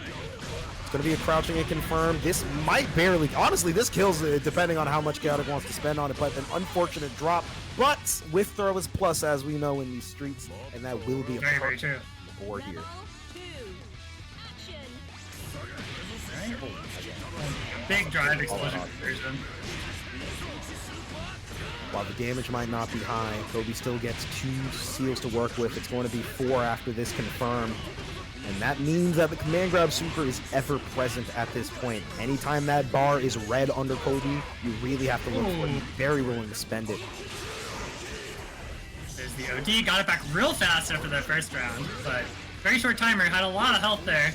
It's going to be a crouching and confirm. This might barely... honestly, this kills it depending on how much Chaotic wants to spend on it, but an unfortunate drop. But with throw is plus, as we know in these streets, and that will be a
very true
board here.
Big drive explosion conversion.
While the damage might not be high, Kobe still gets 2 seals to work with. It's going to be 4 after this confirm. And that means that the command grab super is ever present at this point. Anytime that bar is red under Kobe, you really have to look for it. Very willing to spend it.
There's the OD, got it back real fast after that first round, but very short timer, had a lot of health there.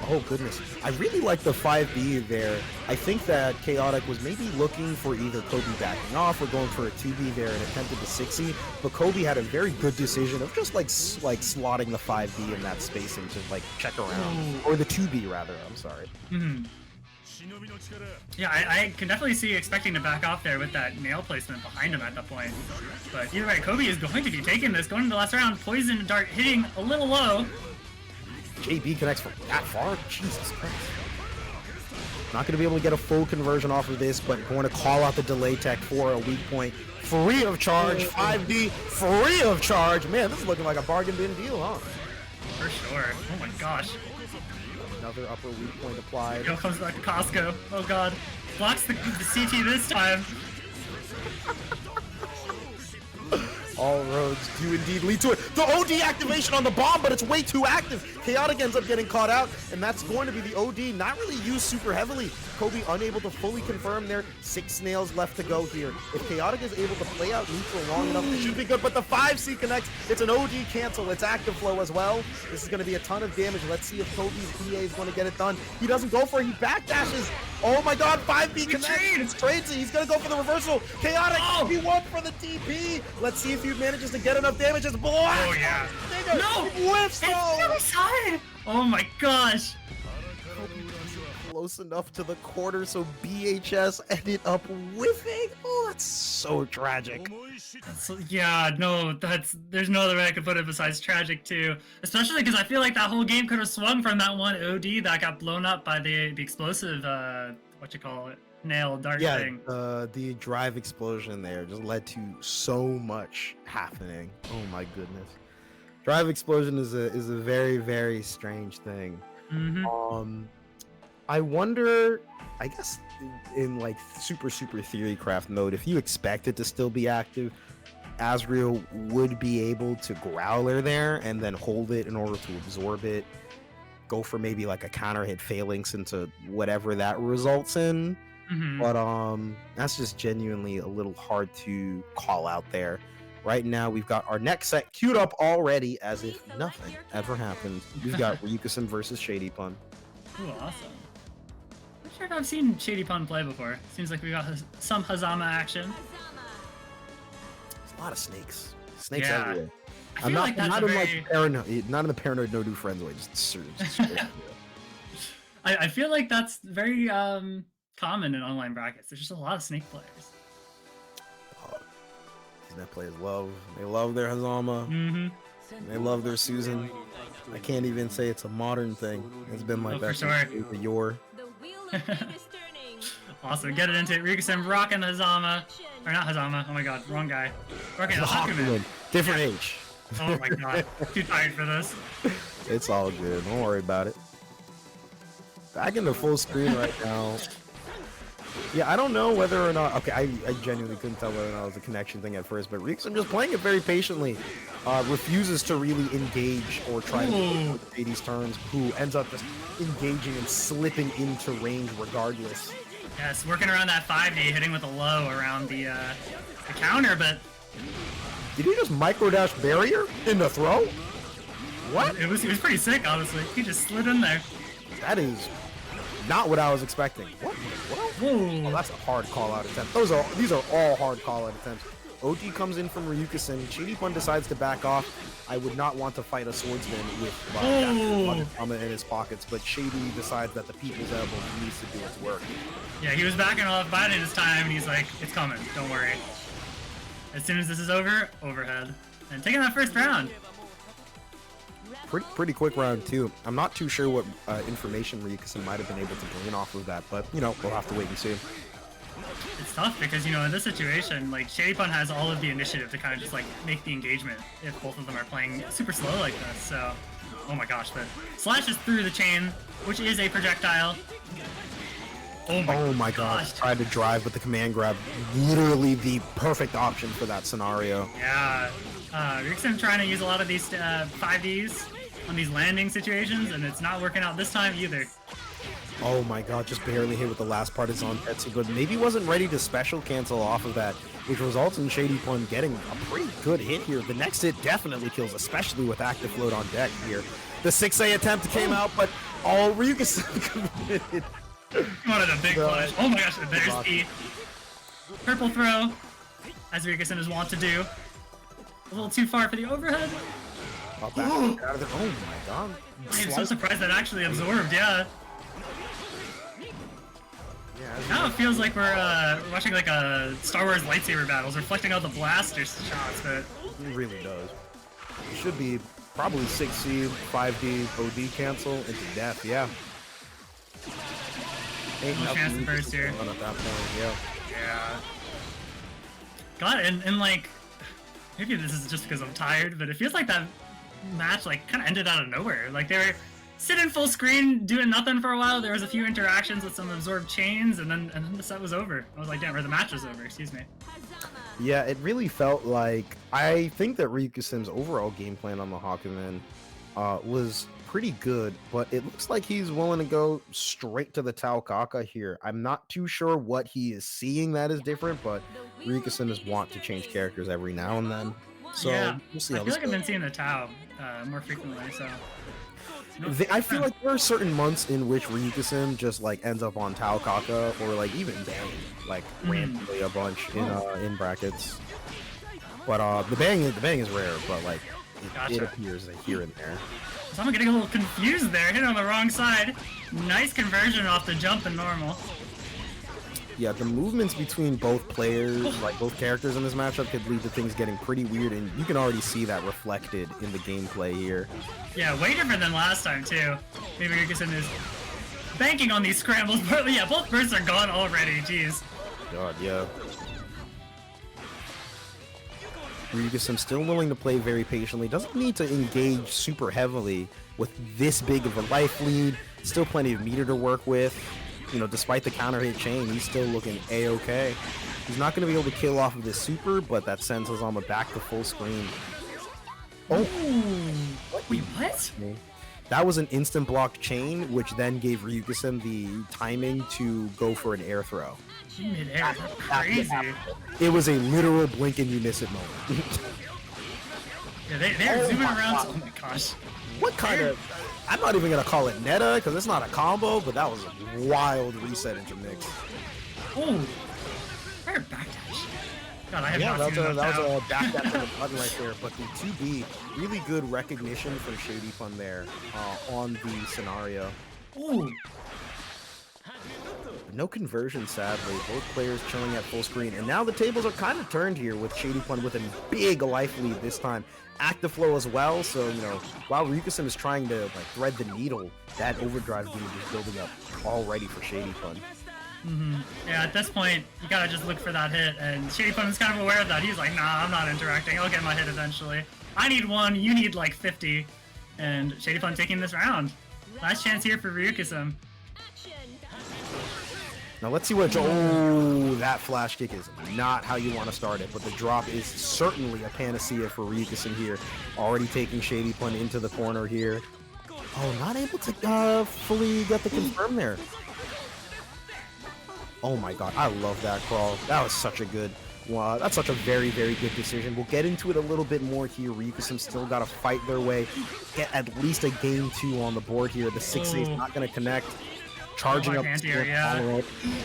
Oh goodness, I really like the 5B there. I think that Chaotic was maybe looking for either Kobe backing off or going for a 2B there and attempted the 6E, but Kobe had a very good decision of just like slotting the 5B in that spacing to like check around, or the 2B rather, I'm sorry.
Yeah, I can definitely see expecting to back off there with that nail placement behind him at that point. But either way, Kobe is going to be taking this, going into the last round, Poison Dart hitting a little low.
JB connects from that far? Jesus Christ. Not going to be able to get a full conversion off of this, but going to call out the delay tech for a weak point. Free of charge, 5D, free of charge. Man, this is looking like a bargain bin deal, huh?
For sure. Oh my gosh.
Another upper weak point applied.
Yo comes back to Costco. Oh god. Blocks the CT this time.
All roads do indeed lead to it. The OD activation on the bomb, but it's way too active. Chaotic ends up getting caught out, and that's going to be the OD. Not really used super heavily. Kobe unable to fully confirm there. 6 snails left to go here. If Chaotic is able to play out neutral long enough, it should be good, but the 5C connects. It's an OD cancel. It's active flow as well. This is going to be a ton of damage. Let's see if Kobe's EA is going to get it done. He doesn't go for it. He backdashes. Oh my god, 5B connects. It's crazy. He's going to go for the reversal. Chaotic, he won for the DP. Let's see if he manages to get enough damage. It's blocked.
Oh yeah.
No! Whiffs!
Oh my gosh.
Close enough to the quarter, so BHS ended up whiffing. Oh, that's so tragic.
Yeah, no, there's no other way I could put it besides tragic too. Especially because I feel like that whole game could have swung from that one OD that got blown up by the explosive, nail dart thing.
Yeah, the drive explosion there just led to so much happening. Oh my goodness. Drive explosion is a very, very strange thing. I wonder, I guess in like super theorycraft mode, if you expect it to still be active, Azrael would be able to growler there and then hold it in order to absorb it. go for maybe like a counter hit phalanx into whatever that results in. But that's just genuinely a little hard to call out there. Right now, we've got our next set queued up already as if nothing ever happened. We've got Ryukusen versus ShadyPun.
Ooh, awesome. Not sure if I've seen ShadyPun play before. Seems like we got some Fuzzama action.
There's a lot of snakes. Snakes
Yeah.
everywhere.
I feel like that's
not
a
in
very...
like paranoid, not in the paranoid no do friends way. Just straight everywhere.
I feel like that's very common in online brackets. There's just a lot of snake players.
These net players they love their Fuzzama. They love their Susan. I can't even say it's a modern thing. It's been like that
for sure.
since the yore.
The wheel of fate is turning.
Awesome, get it into it. Ryukusen rocking the Fuzzama. Or not Fuzzama, oh my god, wrong guy. Rocking the Hakumen.
Different age.
Oh my god, too tired for this.
It's all good. Don't worry about it. Back into full screen right now. Yeah, I don't know whether or not... Okay, I genuinely couldn't tell whether or not it was a connection thing at first, but Ryukusen just playing it very patiently. Refuses to really engage or try to make Shady's turns, who ends up just engaging and slipping into range regardless.
Yes, working around that 5D, hitting with a low around the counter, but...
Did he just micro dash barrier in the throw? What?
It was pretty sick, honestly. He just slid in there.
That is not what I was expecting. What?
Whoa.
Oh, that's a hard call-out attempt. These are all hard call-out attempts. OT comes in from Ryukusen. ShadyPun decides to back off. I would not want to fight a swordsman with Fuzzama in his pockets, but Shady decides that the people's elbow needs to do its work.
Yeah, he was backing off, biding his time, and he's like, it's coming, don't worry. As soon as this is over, overhead. And taking that first round.
Pretty quick round, too. I'm not too sure what information Ryukusen might have been able to glean off of that, but, you know, we'll have to wait and see.
It's tough because, you know, in this situation, like, ShadyPun has all of the initiative to kind of just, like, make the engagement if both of them are playing super slow like this, so... Oh my gosh, the slash is through the chain, which is a projectile. Oh my gosh.
Tried to drive, but the command grab, literally the perfect option for that scenario.
Yeah. Ryukusen trying to use a lot of these 5Ds on these landing situations, and it's not working out this time either.
Oh my god, just barely hit with the last partisan Tetsu, but maybe wasn't ready to special cancel off of that, which results in ShadyPun getting a pretty good hit here. The next hit definitely kills, especially with active float on deck here. The 6A attempt came out, but all Ryukusen committed.
He wanted a big flash. Oh my gosh, there's the purple throw, as Ryukusen is wont to do. A little too far for the overhead.
Out of there. Oh my god.
I'm so surprised that actually absorbed, yeah. Now it feels like we're watching like a Star Wars lightsaber battles, reflecting all the blaster shots, but...
It really does. It should be probably 6C, 5D, OD cancel into death, yeah. Ain't
No chance to burst here.
At that point, yeah.
Yeah. God, and like, maybe this is just because I'm tired, but it feels like that match like kind of ended out of nowhere. Like they were sitting full screen doing nothing for a while. There was a few interactions with some absorbed chains, and then the set was over. I was like, damn, or the match was over. Excuse me.
Yeah, it really felt like, I think that Ryukusen's overall game plan on the Hakumen was pretty good, but it looks like he's willing to go straight to the Taokaka here. I'm not too sure what he is seeing that is different, but Ryukusen is wont to change characters every now and then. So
yeah,
we'll see
I
how
feel
this
like I've been seeing the Tao more frequently, so...
I feel like there are certain months in which Ryukusen just like ends up on Taokaka or like even Bang, like randomly a bunch in brackets. But the bang is rare, but like it appears here and there.
So I'm getting a little confused there, hit on the wrong side. Nice conversion off the jump and normal.
Yeah, the movements between both players, like both characters in this matchup, could lead to things getting pretty weird, and you can already see that reflected in the gameplay here.
Yeah, way different than last time too. Maybe Ryukusen is banking on these scrambles, but yeah, both bursts are gone already, jeez.
God, yeah. Ryukusen still willing to play very patiently, doesn't need to engage super heavily with this big of a life lead, still plenty of meter to work with. You know, despite the counter hit chain, he's still looking a-okay. He's not going to be able to kill off of this super, but that sends Fuzzama back to full screen. Oh!
Wait, what?
That was an instant block chain, which then gave Ryukasim the timing to go for an air throw.
Mid-air, that's crazy.
It was a literal blink and you miss it moment.
Yeah, they're zooming around. Oh my gosh.
What kind of... I'm not even going to call it meta, because it's not a combo, but that was a wild reset into mix.
Oh, fair backdash. God, I have
Yeah,
not seen
that was a backdash from the button right there, but the 2B, really good recognition from ShadyPun there on the scenario.
Ooh.
No conversion, sadly. Both players chilling at full screen, and now the tables are kind of turned here with ShadyPun with a big life lead this time. Active flow as well, so you know, while Ryukasim is trying to like thread the needle, that overdrive gauge is building up already for ShadyPun.
Yeah, at this point, you gotta just look for that hit, and ShadyPun is kind of aware of that. He's like, nah, I'm not interacting. I'll get my hit eventually. I need one, you need like 50. And ShadyPun taking this round. Last chance here for Ryukasim.
Now let's see what... Oh, that flash kick is not how you want to start it, but the drop is certainly a panacea for Ryukasim here. Already taking ShadyPun into the corner here. Oh, not able to fully get the confirm there. Oh my god, I love that crawl. That was such a good... that's such a very, very good decision. We'll get into it a little bit more here. Ryukasim still got to fight their way. Get at least a game 2 on the board here. The 6A is not going to connect. Charging up
here, yeah.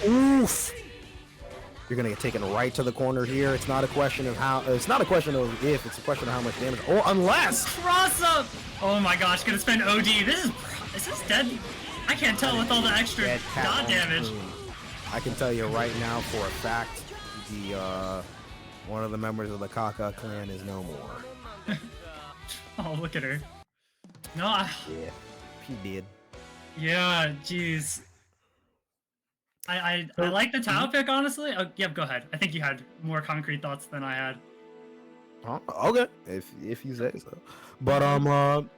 Oof! You're gonna get taken right to the corner here. It's not a question of how. It's not a question of if. It's a question of how much damage. Or unless
cross up. Oh my gosh, gonna spend OD. Is this dead? I can't tell with all the extra dot damage.
I can tell you right now for a fact, the one of the members of the Kaka clan is no more.
Oh, look at her. No.
Yeah, he did.
Yeah, jeez. I like the Tao pick, honestly. Oh, yeah, go ahead. I think you had more concrete thoughts than I had.
Okay, if you say so. But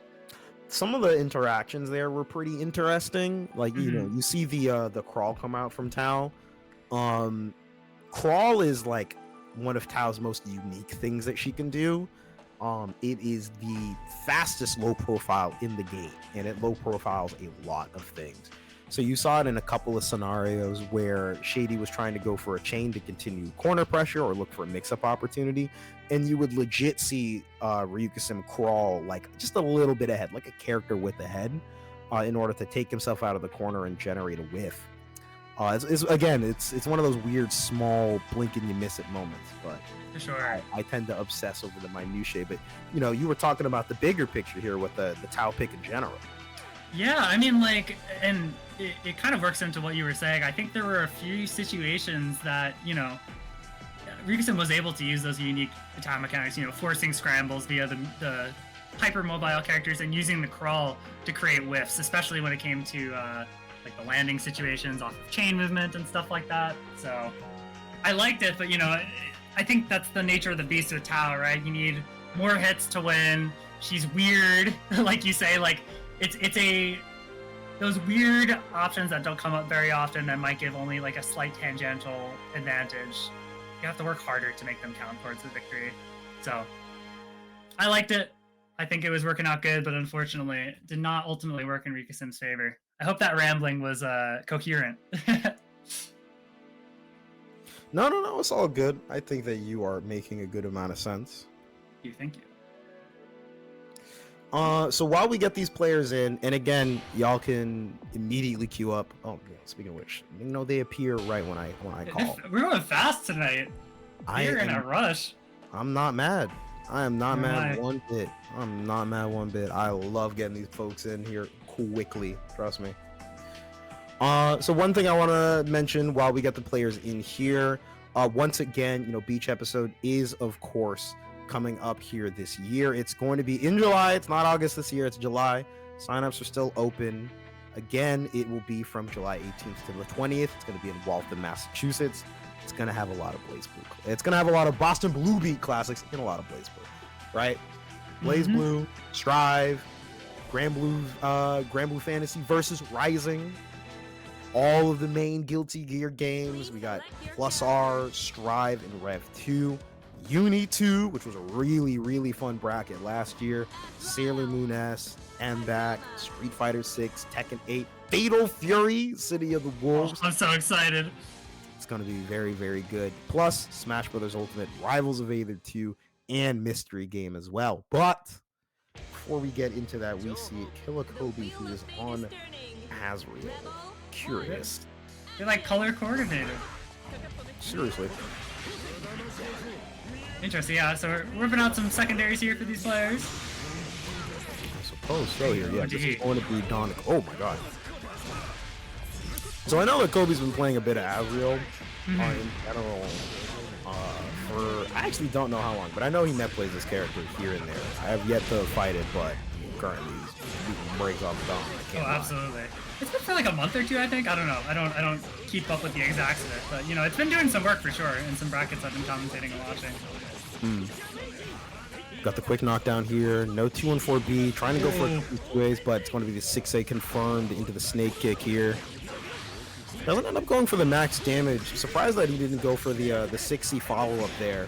some of the interactions there were pretty interesting. Like you know, you see the crawl come out from Tao. Crawl is like one of Tao's most unique things that she can do. It is the fastest low profile in the game, and it low profiles a lot of things. So you saw it in a couple of scenarios where Shady was trying to go for a chain to continue corner pressure or look for a mix-up opportunity, and you would legit see Ryukasim crawl like just a little bit ahead, like a character width ahead, in order to take himself out of the corner and generate a whiff. It's one of those weird small blink and you miss it moments, but
for sure.
I tend to obsess over the minutiae. But you know, you were talking about the bigger picture here with the Tao pick in general.
Yeah, I mean, like, and it kind of works into what you were saying. I think there were a few situations that, you know, Ryukasim was able to use those unique attack mechanics, you know, forcing scrambles via the hyper-mobile characters and using the crawl to create whiffs, especially when it came to like the landing situations off of chain movement and stuff like that. So I liked it, but, you know, I think that's the nature of the beast with Tao, right? You need more hits to win. She's weird, like you say, like, it's those weird options that don't come up very often that might give only like a slight tangential advantage. You have to work harder to make them count towards the victory. So I liked it. I think it was working out good, but unfortunately it did not ultimately work in Ryukasim's favor. I hope that rambling was coherent.
No, it's all good. I think that you are making a good amount of sense.
Thank you.
So while we get these players in, and again, y'all can immediately queue up. Oh, yeah, speaking of which, you know, they appear right when I call.
We're going fast tonight. We're in a rush.
I'm not mad. I am not mad one bit. I'm not mad one bit. I love getting these folks in here quickly. Trust me. So one thing I want to mention while we get the players in here, once again, you know, Beach episode is of course coming up here this year. It's going to be in July. It's not August this year, it's July. Signups are still open. Again, it will be from July 18th to the 20th. It's going to be in Waltham, Massachusetts. It's going to have a lot of BlazBlue. It's going to have a lot of Boston Blue Beat classics and a lot of BlazBlue, right? BlazBlue, Strive, Grand Blue Fantasy versus Rising. All of the main Guilty Gear games. We got Plus R, Strive, and Rev 2. Uni 2, which was a really fun bracket last year. Sailor Moon S, MBAC, Street Fighter 6, Tekken 8, Fatal Fury, City of the Wolves.
Oh, I'm so excited.
It's going to be very good. Plus, Smash Brothers Ultimate, Rivals of Aether 2, and Mystery Game as well. But before we get into that, we see KojiKoji, who is on Azrael. Curious.
They're like color coordinated.
Seriously.
Interesting, yeah. So we're whipping out some secondaries here for these players.
I suppose so here. Yeah, this is going to be Don. Oh my god. So I know that Kobe's been playing a bit of Azrael in general. I actually don't know how long, but I know he net plays this character here and there. I have yet to fight it, but currently he breaks off the dome.
Oh, absolutely. It's been for like a month or two, I think. I don't know. I don't keep up with the exacts of it, but you know, it's been doing some work for sure in some brackets I've been commentating and watching.
Got the quick knockdown here. No 2-1-4B. Trying to go for it 2 ways, but it's going to be the 6A confirmed into the snake kick here. Doesn't end up going for the max damage. Surprised that he didn't go for the 6C follow-up there.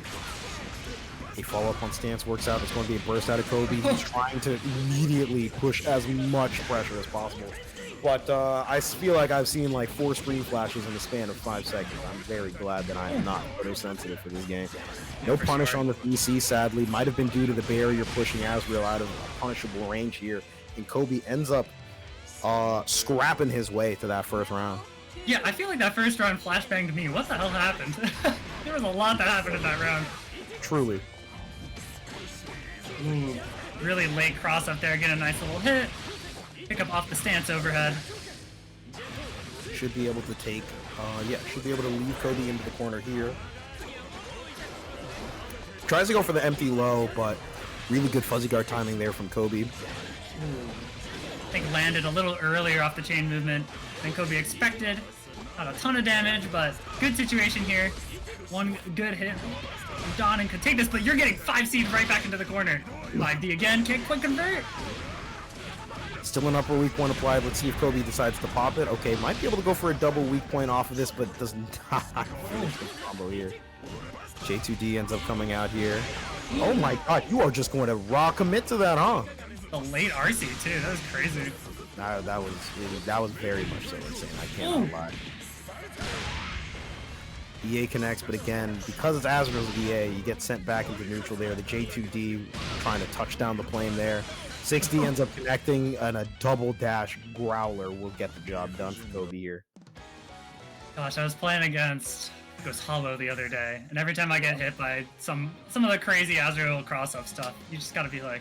A follow-up on stance works out. It's going to be a burst out of Kobe. He's trying to immediately push as much pressure as possible. But I feel like I've seen like 4 screen flashes in the span of 5 seconds. I'm very glad that I am not photosensitive for this game. No punish on the VC, sadly. Might have been due to the barrier pushing Azrael out of punishable range here. And Kobe ends up scrapping his way to that first round.
Yeah, I feel like that first round flashbanged me. What the hell happened? There was a lot that happened in that round.
Truly.
Ooh, really late cross up there, get a nice little hit. Pick up off the stance overhead.
Should be able to take, should be able to leave Kobe into the corner here. Tries to go for the empty low, but really good fuzzy guard timing there from Kobe.
I think landed a little earlier off the chain movement than Kobe expected. Not a ton of damage, but good situation here. One good hit. Don and could take this, but you're getting 5 seeds right back into the corner. 5D again, can't quite convert.
Still an upper weak point applied. Let's see if Kobe decides to pop it. Okay, might be able to go for a double weak point off of this, but does not finish the combo here. J2D ends up coming out here. Oh my god, you are just going to raw commit to that, huh?
The late RC too, that was crazy.
That was very much so insane. I can't lie. EA connects, but again, because it's Azrael's EA, you get sent back into neutral there. The J2D trying to touch down the plane there. 6D ends up connecting, and a double dash growler will get the job done for Kobe here.
Gosh, I was playing against Goes Hollow the other day, and every time I get hit by some of the crazy Azrael cross-up stuff, you just gotta be like,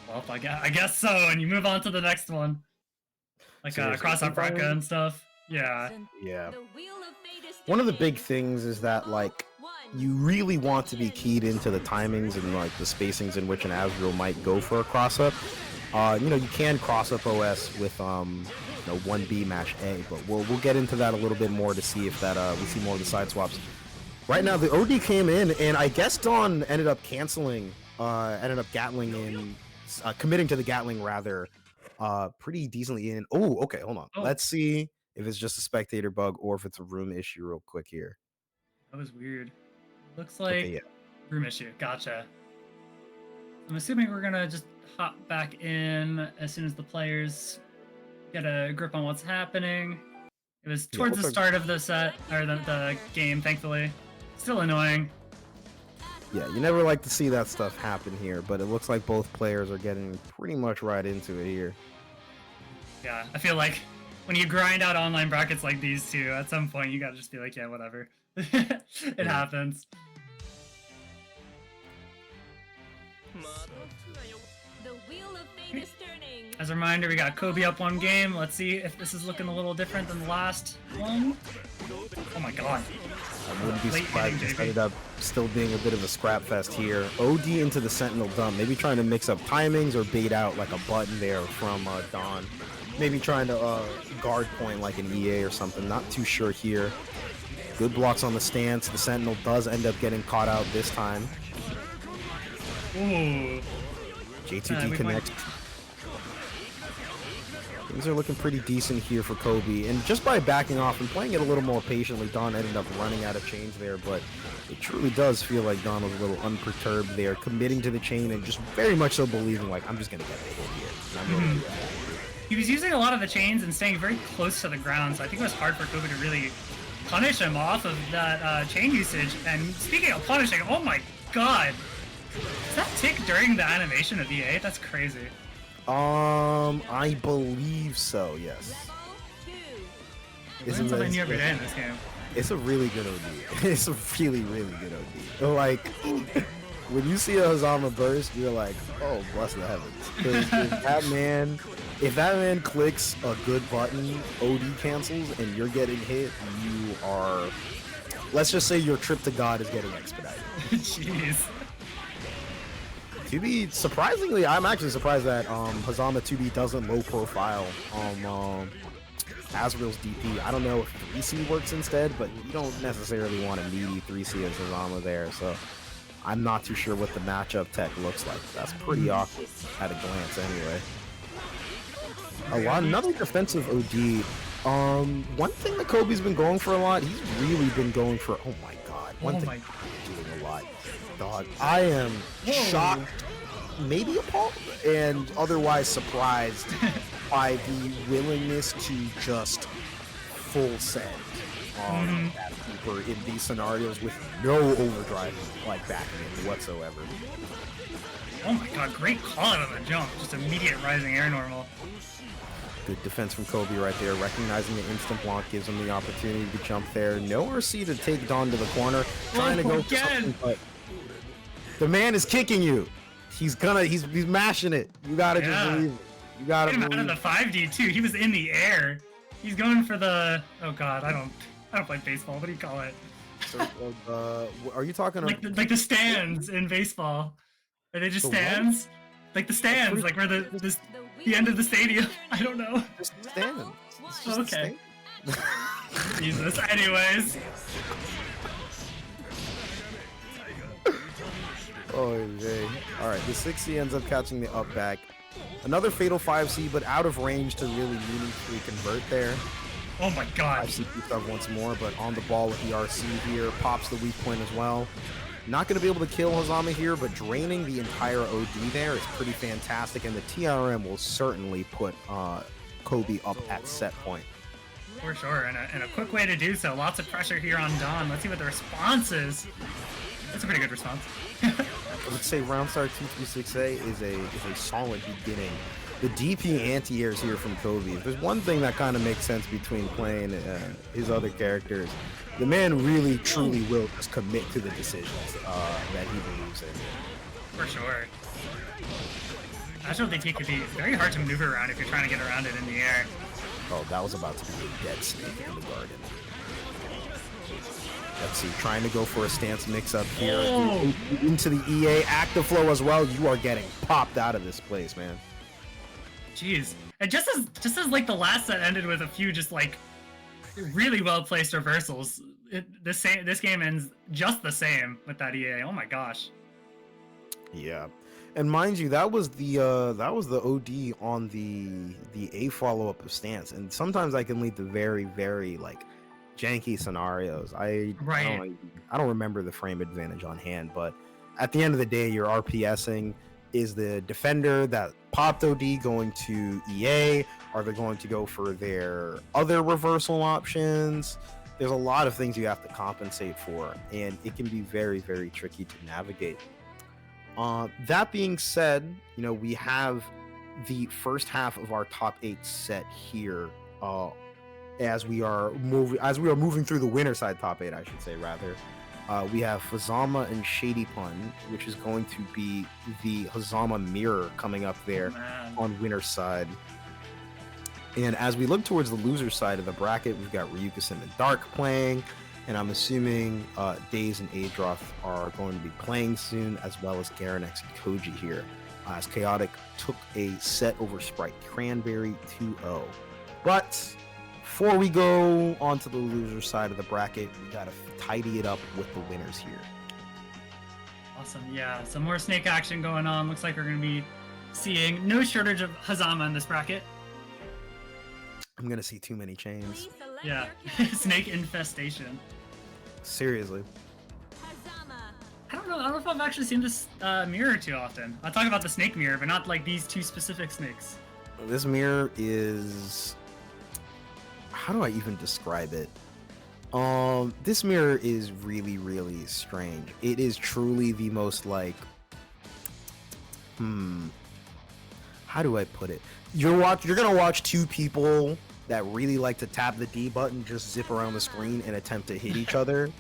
well, I guess so, and you move on to the next one. Like cross-up Raka and stuff. Yeah.
Yeah. One of the big things is that, like, you really want to be keyed into the timings and, like, the spacings in which an Azrael might go for a cross-up. You know, you can cross-up OS with, 1B mash A, but we'll get into that a little bit more to see if that, we see more of the side swaps. Right now, the OD came in, and I guess Dawn ended up canceling, ended up Gatling in, committing to the Gatling, rather, pretty decently in. Oh, okay, hold on. Let's see if it's just a spectator bug or if it's a room issue real quick here.
That was weird. Looks like room issue. Gotcha. I'm assuming we're gonna just hop back in as soon as the players get a grip on what's happening. It was towards the start of the set, or the game, thankfully. Still annoying.
Yeah, you never like to see that stuff happen here, but it looks like both players are getting pretty much right into it here.
Yeah, I feel like when you grind out online brackets like these two, at some point you gotta just be like, yeah, whatever. It happens.
The wheel of fate is turning.
As a reminder, we got Kobe up 1 game. Let's see if this is looking a little different than the last one. Oh my god.
I wouldn't be surprised if this ended up still being a bit of a scrap fest here. OD into the Sentinel dump. Maybe trying to mix up timings or bait out like a button there from Dawn. Maybe trying to guard point like an EA or something. Not too sure here. Good blocks on the stance. The Sentinel does end up getting caught out this time.
Ooh.
J2D connects. Things are looking pretty decent here for Kobe, and just by backing off and playing it a little more patiently, Don ended up running out of chains there, but it truly does feel like Don was a little unperturbed there, committing to the chain and just very much so believing, like, I'm just going to get the hit here. And I'm going to do that.
He was using a lot of the chains and staying very close to the ground, so I think it was hard for Kobe to really punish him off of that chain usage. And speaking of punishing, oh my god! Is that tick during the animation of EA? That's crazy.
I believe so, yes.
Isn't something new every day in this game.
It's a really good OD. It's a really, really good OD. Like, when you see a Fuzzama burst, you're like, oh, bless the heavens. Because if that man clicks a good button, OD cancels, and you're getting hit, you are, let's just say your trip to God is getting expedited.
Jeez.
2B, surprisingly, I'm actually surprised that Fuzzama 2B doesn't low profile Azrael's DP. I don't know if 3C works instead, but you don't necessarily want a meaty 3C as Fuzzama there, so I'm not too sure what the matchup tech looks like. That's pretty awkward at a glance anyway. Another defensive OD. One thing that Kobe's been going for a lot, he's really been going for, oh my god, one thing he's doing a lot. Dog, I am shocked, maybe appalled, and otherwise surprised by the willingness to just full send on that keeper in these scenarios with no overdrive like backing it whatsoever.
Oh my god, great call out on the jump, just immediate rising air normal.
Good defense from Kobe right there, recognizing the instant block gives him the opportunity to jump there. No RC to take Don to the corner, trying to go for something, but the man is kicking you. He's mashing it. You gotta just believe it. You gotta believe it.
Out of the 5D too. He was in the air. He's going for the, oh god, I don't play baseball. What do you call it?
So, are you talking
like the stands in baseball? Are they just stands?
What?
Like the stands, like where the end of the stadium. I don't know.
Just stand.
Okay. Jesus. Anyways.
Oh, Jay. Alright, the 6C ends up catching the up back. Another fatal 5C, but out of range to really meaningfully convert there.
Oh my god.
5C beefed up once more, but on the ball with the RC here. Pops the weak point as well. Not going to be able to kill Fuzzama here, but draining the entire OD there is pretty fantastic, and the TRM will certainly put Kobe up at set point.
For sure, and a quick way to do so. Lots of pressure here on Don. Let's see what the response is. That's a pretty good response.
I would say Roundstar 236A is a solid beginning. The DP anti-airs here from Kobe. If there's one thing that kind of makes sense between playing his other characters, the man really, truly will just commit to the decisions that he believes in.
For sure. AdrothJP could be very hard to maneuver around if you're trying to get around it in the air.
Oh, that was about to be a dead snake in the garden. Let's see, trying to go for a stance mix-up here. Into the EA active flow as well. You are getting popped out of this place, man.
Jeez. And just as like the last set ended with a few just like really well placed reversals, this game ends just the same with that EA. Oh my gosh.
Yeah, and mind you, that was the OD on the A follow-up of stance, and sometimes I can lead to very, very like janky scenarios. I don't remember the frame advantage on hand, but at the end of the day, you're RPSing. Is the defender that popped OD going to EA? Are they going to go for their other reversal options? There's a lot of things you have to compensate for, and it can be very, very tricky to navigate. That being said, you know, we have the first half of our top 8 set here. As we are moving through the winner side top 8, I should say, rather. We have Fuzzama and ShadyPun, which is going to be the Fuzzama mirror coming up there on winner side. And as we look towards the loser side of the bracket, we've got Ryukasim and Dark playing, and I'm assuming daze and Adroth are going to be playing soon, as well as Garanex and Koji here, as Chaotic took a set over Sprite Cranberry 2-0. But before we go on to the loser side of the bracket, we gotta tidy it up with the winners here.
Awesome, yeah. Some more snake action going on. Looks like we're gonna be seeing no shortage of Fuzzama in this bracket.
I'm gonna see too many chains.
Please select
Yeah,
your
snake infestation.
Seriously.
Fuzzama.
I don't know if I've actually seen this mirror too often. I talk about the snake mirror, but not like these two specific snakes.
This mirror is, how do I even describe it? This mirror is really, really strange. It is truly the most like, how do I put it? You're gonna watch two people that really like to tap the D button, just zip around the screen and attempt to hit each other.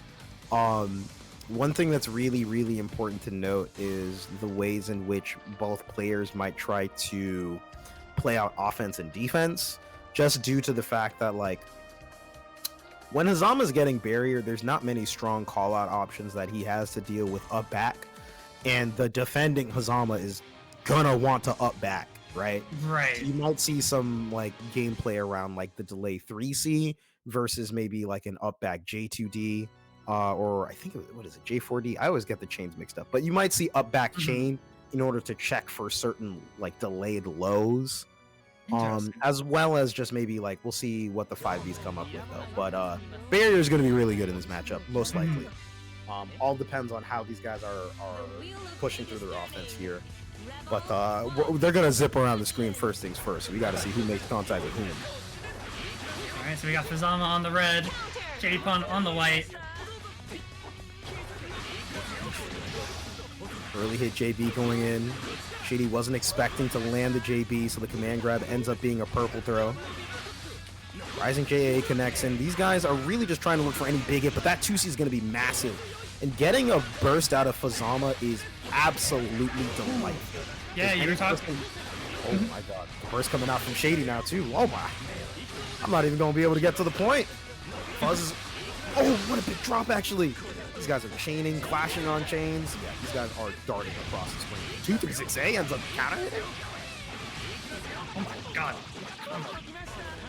One thing that's really, really important to note is the ways in which both players might try to play out offense and defense, just due to the fact that, like, when Fuzzama's getting barrier, there's not many strong call-out options that he has to deal with up back, and the defending Fuzzama is gonna want to up back, right?
Right.
You might see some like gameplay around like the delay 3C versus maybe like an up back J2D, or I think what is it, J4D? I always get the chains mixed up, but you might see up back chain in order to check for certain like delayed lows. As well as just maybe like we'll see what the 5Bs come up with though. But barrier is going to be really good in this matchup, most likely. All depends on how these guys are pushing through their offense here. But they're going to zip around the screen first things first. So we got to see who makes contact with whom.
All right, so we got Fuzzama on the red, ShadyPun on the white.
Early hit JB going in. Shady wasn't expecting to land the JB, so the command grab ends up being a purple throw. Rising JA connects in. These guys are really just trying to look for any big hit, but that 2C is going to be massive. And getting a burst out of Fuzzama is absolutely delightful.
Yeah, you were talking.
Oh my god. The burst coming out from Shady now, too. Oh my. I'm not even going to be able to get to the point. Fuzz is... Oh, what a big drop, actually. These guys are chaining, clashing on chains. Yeah, these guys are darting across the screen. 236A ends up counter hitting.
Oh my god.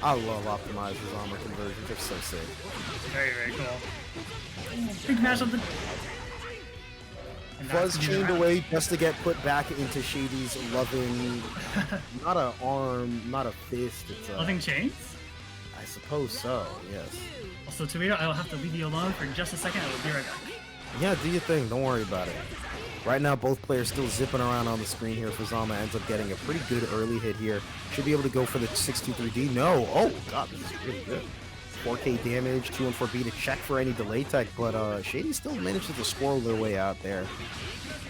I love optimized Fuzzama conversions. They're so sick.
Very, very cool. Big match on the...
Fuzz chained away just to get put back into Shady's loving, not an arm, not a fist. It's a,
Loving chains?
I suppose so, yes.
Also, Tomato, I will have to leave you alone for just a second. I will be right back.
Yeah, do your thing. Don't worry about it. Right now, both players still zipping around on the screen here. Fuzzama ends up getting a pretty good early hit here. Should be able to go for the 623D. No. Oh, God, this is really good. 4K damage, 214B to check for any delay tech, but Shady still manages to squirrel their way out there.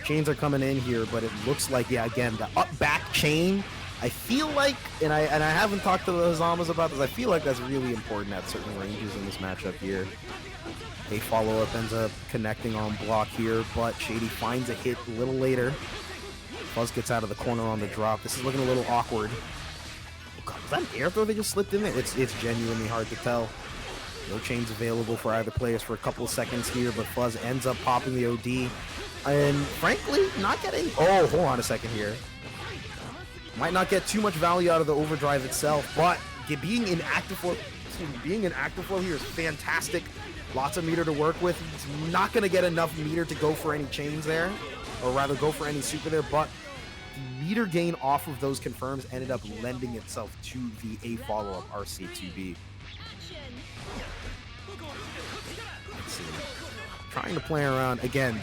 Chains are coming in here, but it looks like, yeah, again, the up-back chain, I feel like, and I haven't talked to the Fuzzamas about this, I feel like that's really important at certain ranges in this matchup here. A follow-up ends up connecting on block here, but Shady finds a hit a little later. Fuzz gets out of the corner on the drop. This is looking a little awkward. Oh God, was that an air throw they just slipped in there? It's genuinely hard to tell. No chains available for either players for a couple of seconds here, but Fuzz ends up popping the OD. And frankly, not getting... Oh, hold on a second here. Might not get too much value out of the overdrive itself, but being in active flow here is fantastic. Lots of meter to work with. It's not going to get enough meter to go for any chains there, or rather go for any super there, but the meter gain off of those confirms ended up lending itself to the A follow-up RC2B. Let's see. Trying to play around again.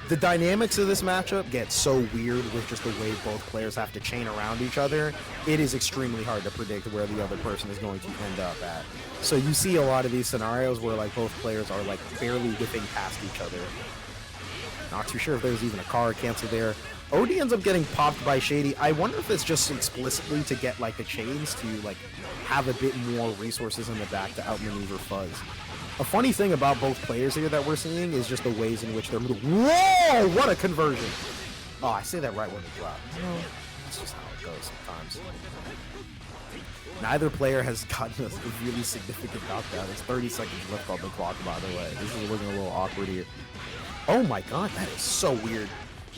The dynamics of this matchup get so weird with just the way both players have to chain around each other. It is extremely hard to predict where the other person is going to end up at. So you see a lot of these scenarios where like both players are like barely whipping past each other. Not too sure if there's even a car cancel there. OD ends up getting popped by Shady. I wonder if it's just explicitly to get like the chains to like have a bit more resources in the back to outmaneuver Fuzz. A funny thing about both players here that we're seeing is just the ways in which they're moving. Whoa! What a conversion! Oh, I say that right when they drop. That's just how it goes sometimes. Neither player has gotten a really significant knockdown. It's 30 seconds left on the clock, by the way. This is looking a little awkward here. Oh my god, that is so weird.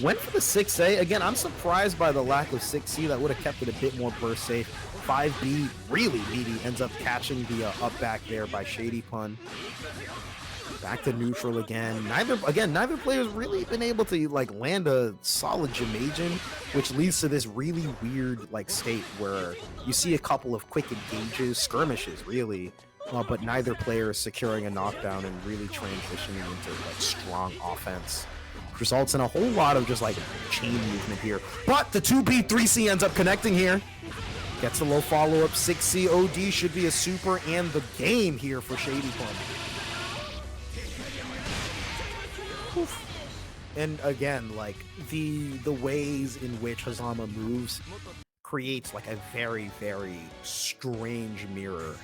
Went for the 6A. Again, I'm surprised by the lack of 6C. That would have kept it a bit more burst safe. 5B, really meaty, ends up catching the up back there by ShadyPun. Back to neutral again. Neither player's really been able to like land a solid Jamajan, which leads to this really weird like state where you see a couple of quick engages, skirmishes really, but neither player is securing a knockdown and really transitioning into like strong offense. Results in a whole lot of just like chain movement here. But the 2B 3C ends up connecting here. Gets a low follow-up. 6C OD should be a super and the game here for ShadyPun. And again, like the ways in which Fuzzama moves creates like a very, very strange mirror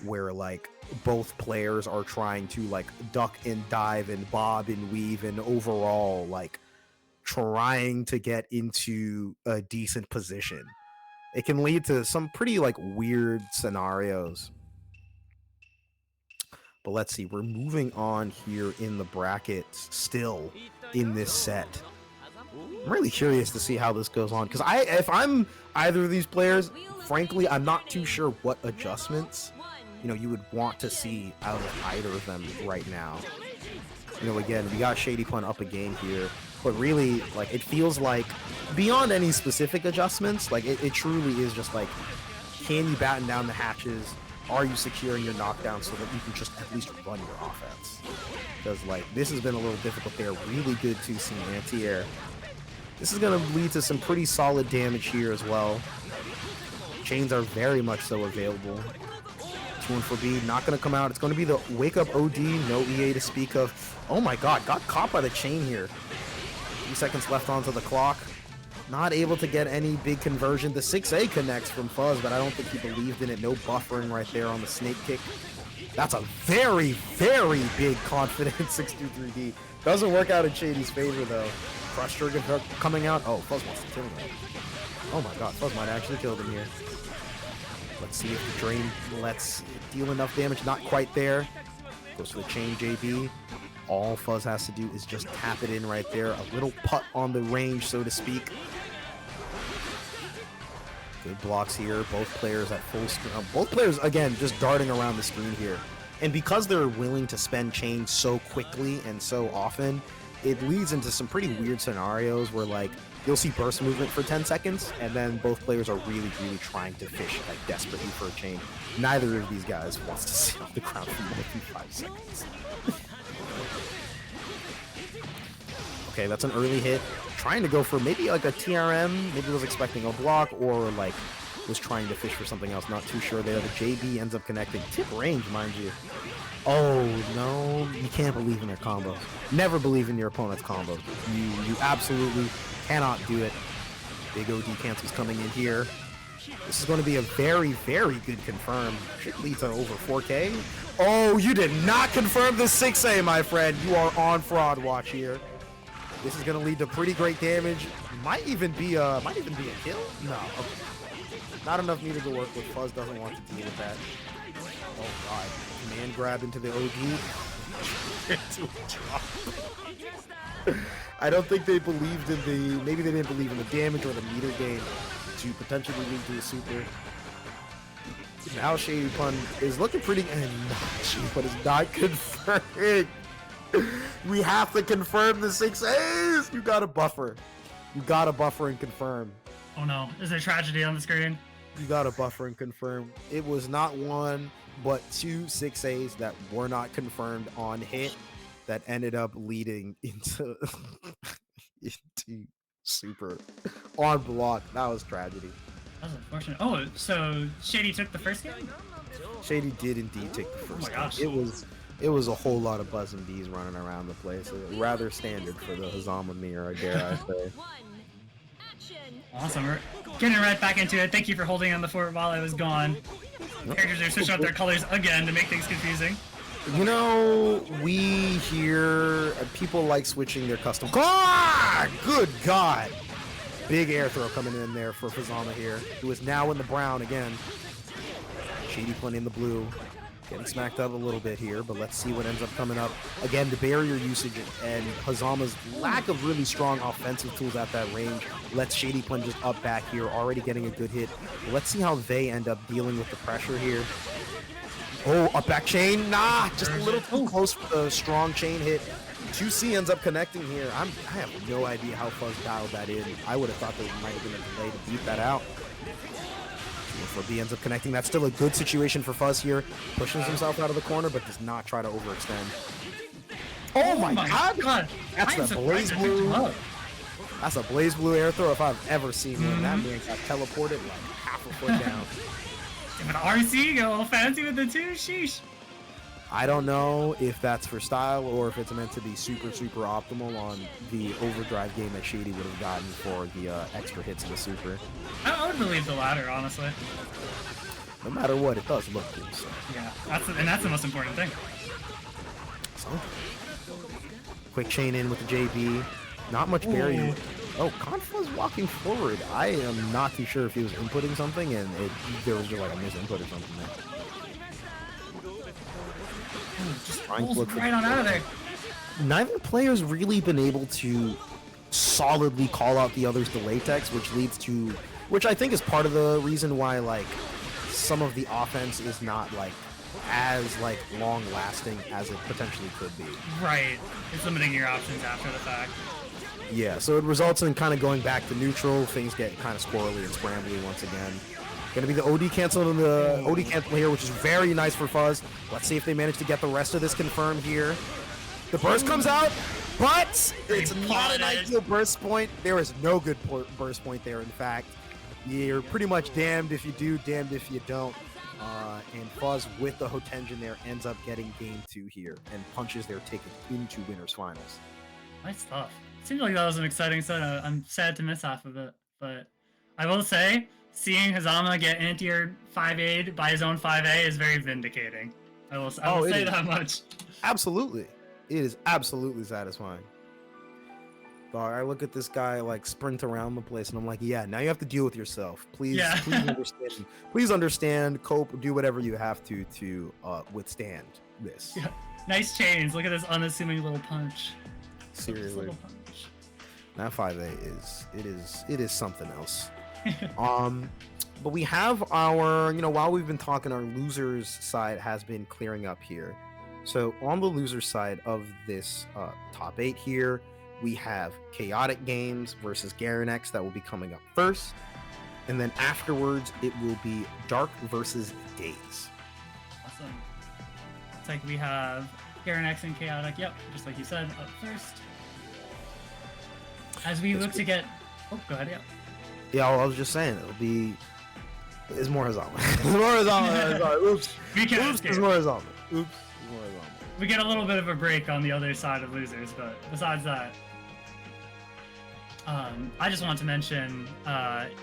where like both players are trying to like duck and dive and bob and weave and overall like trying to get into a decent position. It can lead to some pretty like weird scenarios. But let's see, we're moving on here in the brackets still in this set. I'm really curious to see how this goes on because if I'm either of these players, frankly, I'm not too sure what adjustments you would want to see out of either of them right now. Again, we got ShadyPun up a game here, but really, like, it feels like beyond any specific adjustments, like it truly is just like, can you batten down the hatches? Are you securing your knockdown so that you can just at least run your offense? Because like this has been a little difficult there. Really good 2C anti-air. This is going to lead to some pretty solid damage here as well. Chains are very much so available. 2-1 for B, not going to come out. It's going to be the wake up OD, no EA to speak of. Oh my god, got caught by the chain here. 3 seconds left onto the clock. Not able to get any big conversion. The 6A connects from Fuzz, but I don't think he believed in it. No buffering right there on the snake kick. That's a very, very big confident 6-2-3D. Doesn't work out in Shady's favor though. Crush Trigger coming out. Oh, Fuzz wants to kill him. Oh my god, Fuzz might actually kill him here. Let's see if the Drain lets deal enough damage. Not quite there. Goes for the chain JB. All Fuzz has to do is just tap it in right there. A little putt on the range, so to speak. Good blocks here. Both players at full screen. Both players, again, just darting around the screen here. And because they're willing to spend chains so quickly and so often, it leads into some pretty weird scenarios where, like, you'll see burst movement for 10 seconds, and then both players are really, really trying to fish, like, desperately for a chain. Neither of these guys wants to sit on the ground for more than 5 seconds. Okay, that's an early hit. Trying to go for maybe like a TRM, maybe was expecting a block, or like was trying to fish for something else. Not too sure there. The JB ends up connecting. Tip range, mind you. Oh, no. You can't believe in your combos. Never believe in your opponent's combos. You absolutely cannot do it. Big OD cancels coming in here. This is going to be a very, very good confirm. Should lead to over 4K. Oh, you did not confirm the 6A, my friend. You are on fraud watch here. This is going to lead to pretty great damage. Might even be a kill? No. Okay. Not enough meter to work with. Fuzz doesn't want to deal with that. Oh god. Man grab into the OD. I don't think they believed in the, maybe they didn't believe in the damage or the meter gain to potentially lead to a super. Now ShadyPun is looking pretty, and ShadyPun is not confirming. We have to confirm the 6As. You gotta buffer. You gotta buffer and confirm.
Oh no, is there tragedy on the screen?
You gotta buffer and confirm. It was not one, but 2 6As that were not confirmed on hit that ended up leading into into super on block. That was tragedy.
That was unfortunate. Oh, so Shady took the first game?
Shady did indeed take the first game. It was a whole lot of buzz and bees running around the place. Rather standard for the Fuzzama mirror, dare I say.
Awesome. We're getting right back into it. Thank you for holding on the fort while I was gone. Characters are switching up their colors again to make things confusing.
You know, we hear people like switching their custom. Ah, good God! Big air throw coming in there for Fuzzama here, who is now in the brown again. ShadyPun in the blue. Getting smacked up a little bit here, but let's see what ends up coming up. Again, the barrier usage and Fuzzama's lack of really strong offensive tools at that range lets ShadyPun just up back here, already getting a good hit. Let's see how they end up dealing with the pressure here. Oh, up back chain. Nah, just a little too close for the strong chain hit. 2C ends up connecting here. I have no idea how Fuzz dialed that in. I would have thought there might have been a delay to beat that out. 4B ends up connecting. That's still a good situation for Fuzz here. Pushes himself out of the corner, but does not try to overextend. Oh my god! That's a BlazBlue. That's a BlazBlue air throw if I've ever seen one. That man got teleported like half a foot down.
An RC go all fancy with the 2, sheesh.
I don't know if that's for style or if it's meant to be super optimal on the overdrive game that Shady would have gotten for the extra hits of the super.
I would believe the latter, honestly.
No matter what, it does look cool. So.
Yeah, that's the most important thing.
So, quick chain in with the JB. Not much barrier. Oh, Conf was walking forward. I am not too sure if he was inputting something and there was just like a misinput or something there.
Just pulls right on out of there.
Neither player's really been able to solidly call out the other's delay text, which I think is part of the reason why like some of the offense is not like as like long lasting as it potentially could be.
Right. It's limiting your options after the fact.
Yeah, so it results in kind of going back to neutral. Things get kind of squirrely and scrambly once again. Gonna be the OD cancel and the OD cancel here, which is very nice for Fuzz. Let's see if they manage to get the rest of this confirmed here. The burst comes out, but it's not an ideal burst point. There is no good burst point there, in fact. You're pretty much damned if you do, damned if you don't. And Fuzz, with the Hotenjin there, ends up getting game 2 here and punches their ticket into winners finals.
Nice stuff. Seems like that was an exciting set. I'm sad to miss half of it, but I will say, seeing Fuzzama get anti-aired 5A'd by his own 5A is very vindicating. I will say that much.
Absolutely. It is absolutely satisfying. Dog, I look at this guy like sprint around the place and I'm like, yeah, now you have to deal with yourself. Please understand. Please understand, cope, do whatever you have to withstand this.
Yeah. Nice chains. Look at this unassuming little punch.
Seriously.
Little punch.
That 5A is something else. But we have our, while we've been talking, our losers side has been clearing up here. So on the loser side of this top 8 here, we have ChaoticGamez versus Garanex that will be coming up first. And then afterwards, it will be Dark versus daze.
Awesome. It's like we have Garanex and Chaotic, yep, just like you said, up first. As we look to get... Oh, go ahead, yeah.
Yeah, I was just saying, it's more Fuzzama. It's more Fuzzama. Oops. It's more Fuzzama. Oops.
We get a little bit of a break on the other side of losers, but besides that, I just want to mention,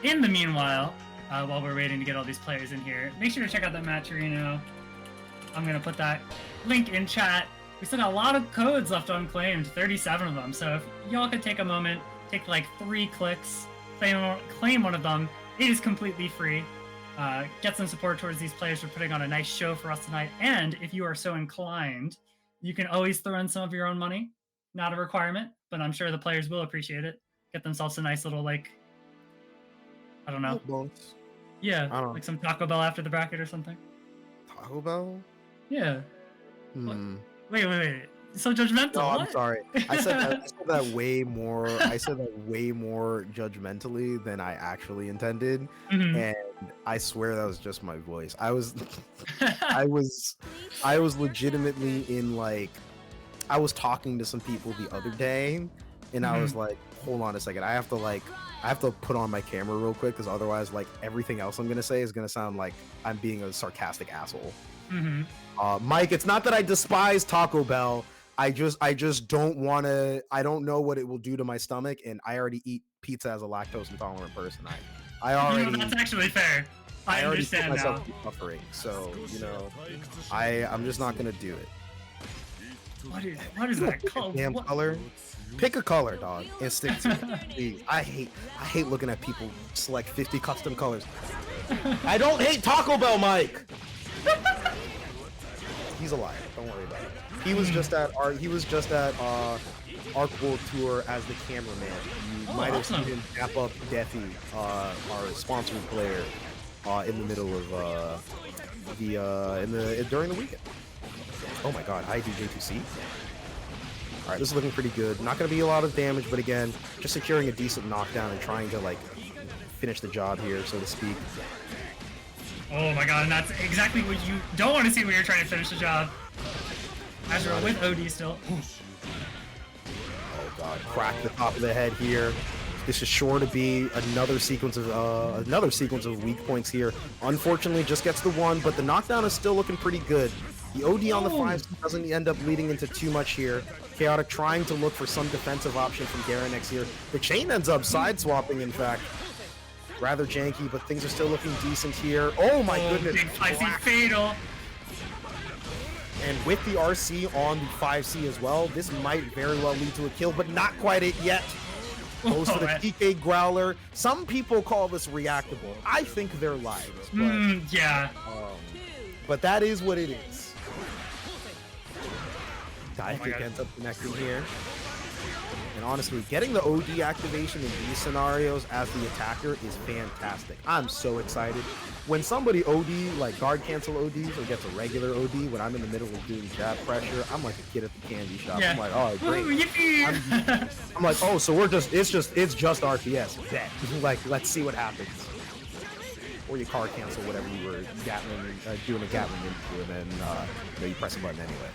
in the meanwhile, while we're waiting to get all these players in here, make sure to check out that Matcherino. I'm going to put that link in chat. We still got a lot of codes left unclaimed, 37 of them, so if y'all could take a moment, take like 3 clicks, claim one of them. It is completely free. Get some support towards these players for putting on a nice show for us tonight. And if you are so inclined, you can always throw in some of your own money. Not a requirement, but I'm sure the players will appreciate it. Get themselves a nice little, like, I don't know.
Bonus.
Yeah, like some Taco Bell after the bracket or something.
Taco Bell?
Yeah. Wait. So judgmental.
No,
what?
I'm sorry. I said that way more. I said that way more judgmentally than I actually intended, and I swear that was just my voice. I was legitimately in like, I was talking to some people the other day, and I was like, hold on a second. I have to put on my camera real quick because otherwise, like everything else I'm gonna say is gonna sound like I'm being a sarcastic asshole. Mike, it's not that I despise Taco Bell. I just don't want to. I don't know what it will do to my stomach, and I already eat pizza as a lactose intolerant person. I already.
That's actually fair. I understand
already put
now.
myself buffering, so I'm just not gonna do it.
What is that called?
Damn color. Pick a color, dog, and stick to it. Please. I hate looking at people select 50 custom colors. I don't hate Taco Bell, Mike. He's a liar. Don't worry about it. He was just at Arc World Tour as the cameraman. You might have seen him tap up Deathy, our sponsored player, in the middle of during the weekend. Oh my god, IDJ2C. Alright, this is looking pretty good. Not going to be a lot of damage, but again, just securing a decent knockdown and trying to, like, finish the job here, so to speak.
Oh my god, and that's exactly what you don't want to see when you're trying to finish the job. Azure with OD still.
Oh god, crack the top of the head here. This is sure to be another sequence of weak points here. Unfortunately, just gets the one, but the knockdown is still looking pretty good. The OD on the 5 doesn't end up leading into too much here. Chaotic trying to look for some defensive option from Garanex here. The chain ends up side swapping, in fact. Rather janky, but things are still looking decent here. Oh my goodness.
Big spicy fatal.
And with the RC on the 5C as well, this might very well lead to a kill, but not quite it yet. Goes to the PK Growler. Some people call this reactable. I think they're lives. But,
yeah.
But that is what it is. Dive kick ends up connecting here. And honestly, getting the OD activation in these scenarios as the attacker is fantastic. I'm so excited. When somebody OD, like guard cancel ODs or gets a regular OD, when I'm in the middle of doing jab pressure, I'm like a kid at the candy shop.
Yeah.
I'm like, oh, great.
Yippee!
I'm like, oh, so it's just RPS. Bet. Like, let's see what happens. Or you card cancel whatever you were doing a Gatling into, and then you press a button anyway.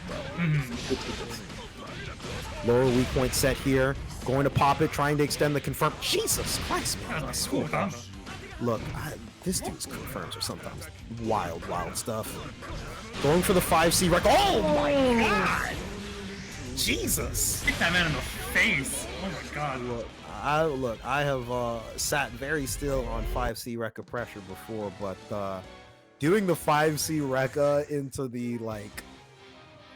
Lower weak point set here. Going to pop it, trying to extend the confirm. Jesus Christ, man. I swear. Look, this dude's confirms are sometimes wild stuff. Going for the 5C wreck. Oh my god! Jesus!
Kick that man in the face. Oh my god.
Look, I have sat very still on 5C Rekka pressure before, but doing the 5C Rekka into the like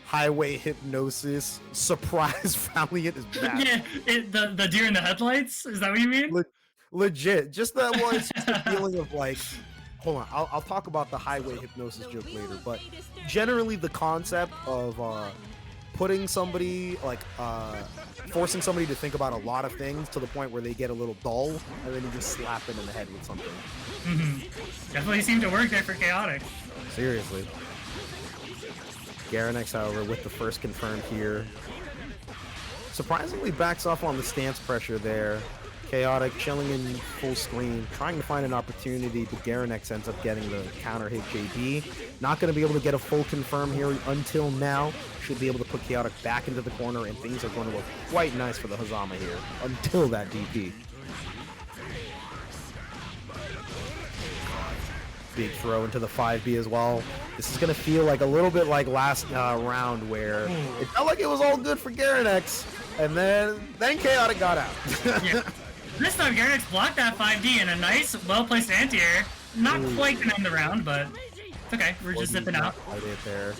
highway hypnosis surprise Valiant is bad.
Yeah, the deer in the headlights. Is that what you mean?
Legit, just that one. It's just a feeling of like, hold on, I'll talk about the highway hypnosis joke later, but generally the concept of putting somebody like forcing somebody to think about a lot of things to the point where they get a little dull, and then you just slap them in the head with something.
Definitely seemed to work there for Chaotic.
Seriously. Garanex, however, with the first confirmed here, surprisingly backs off on the stance pressure there. Chaotic chilling in full screen, trying to find an opportunity, but Garanex ends up getting the counter hit JB. Not going to be able to get a full confirm here until now. Should be able to put Chaotic back into the corner, and things are going to look quite nice for the Fuzzama here until that DP. Big throw into the 5B as well. This is going to feel like a little bit like last round where it felt like it was all good for Garanex, and then Chaotic got out.
Yeah. This time Garanex blocked that 5D in a nice, well-placed anti-air. Not quite gonna end the round, but it's okay. We're just zipping out.
Quite it there.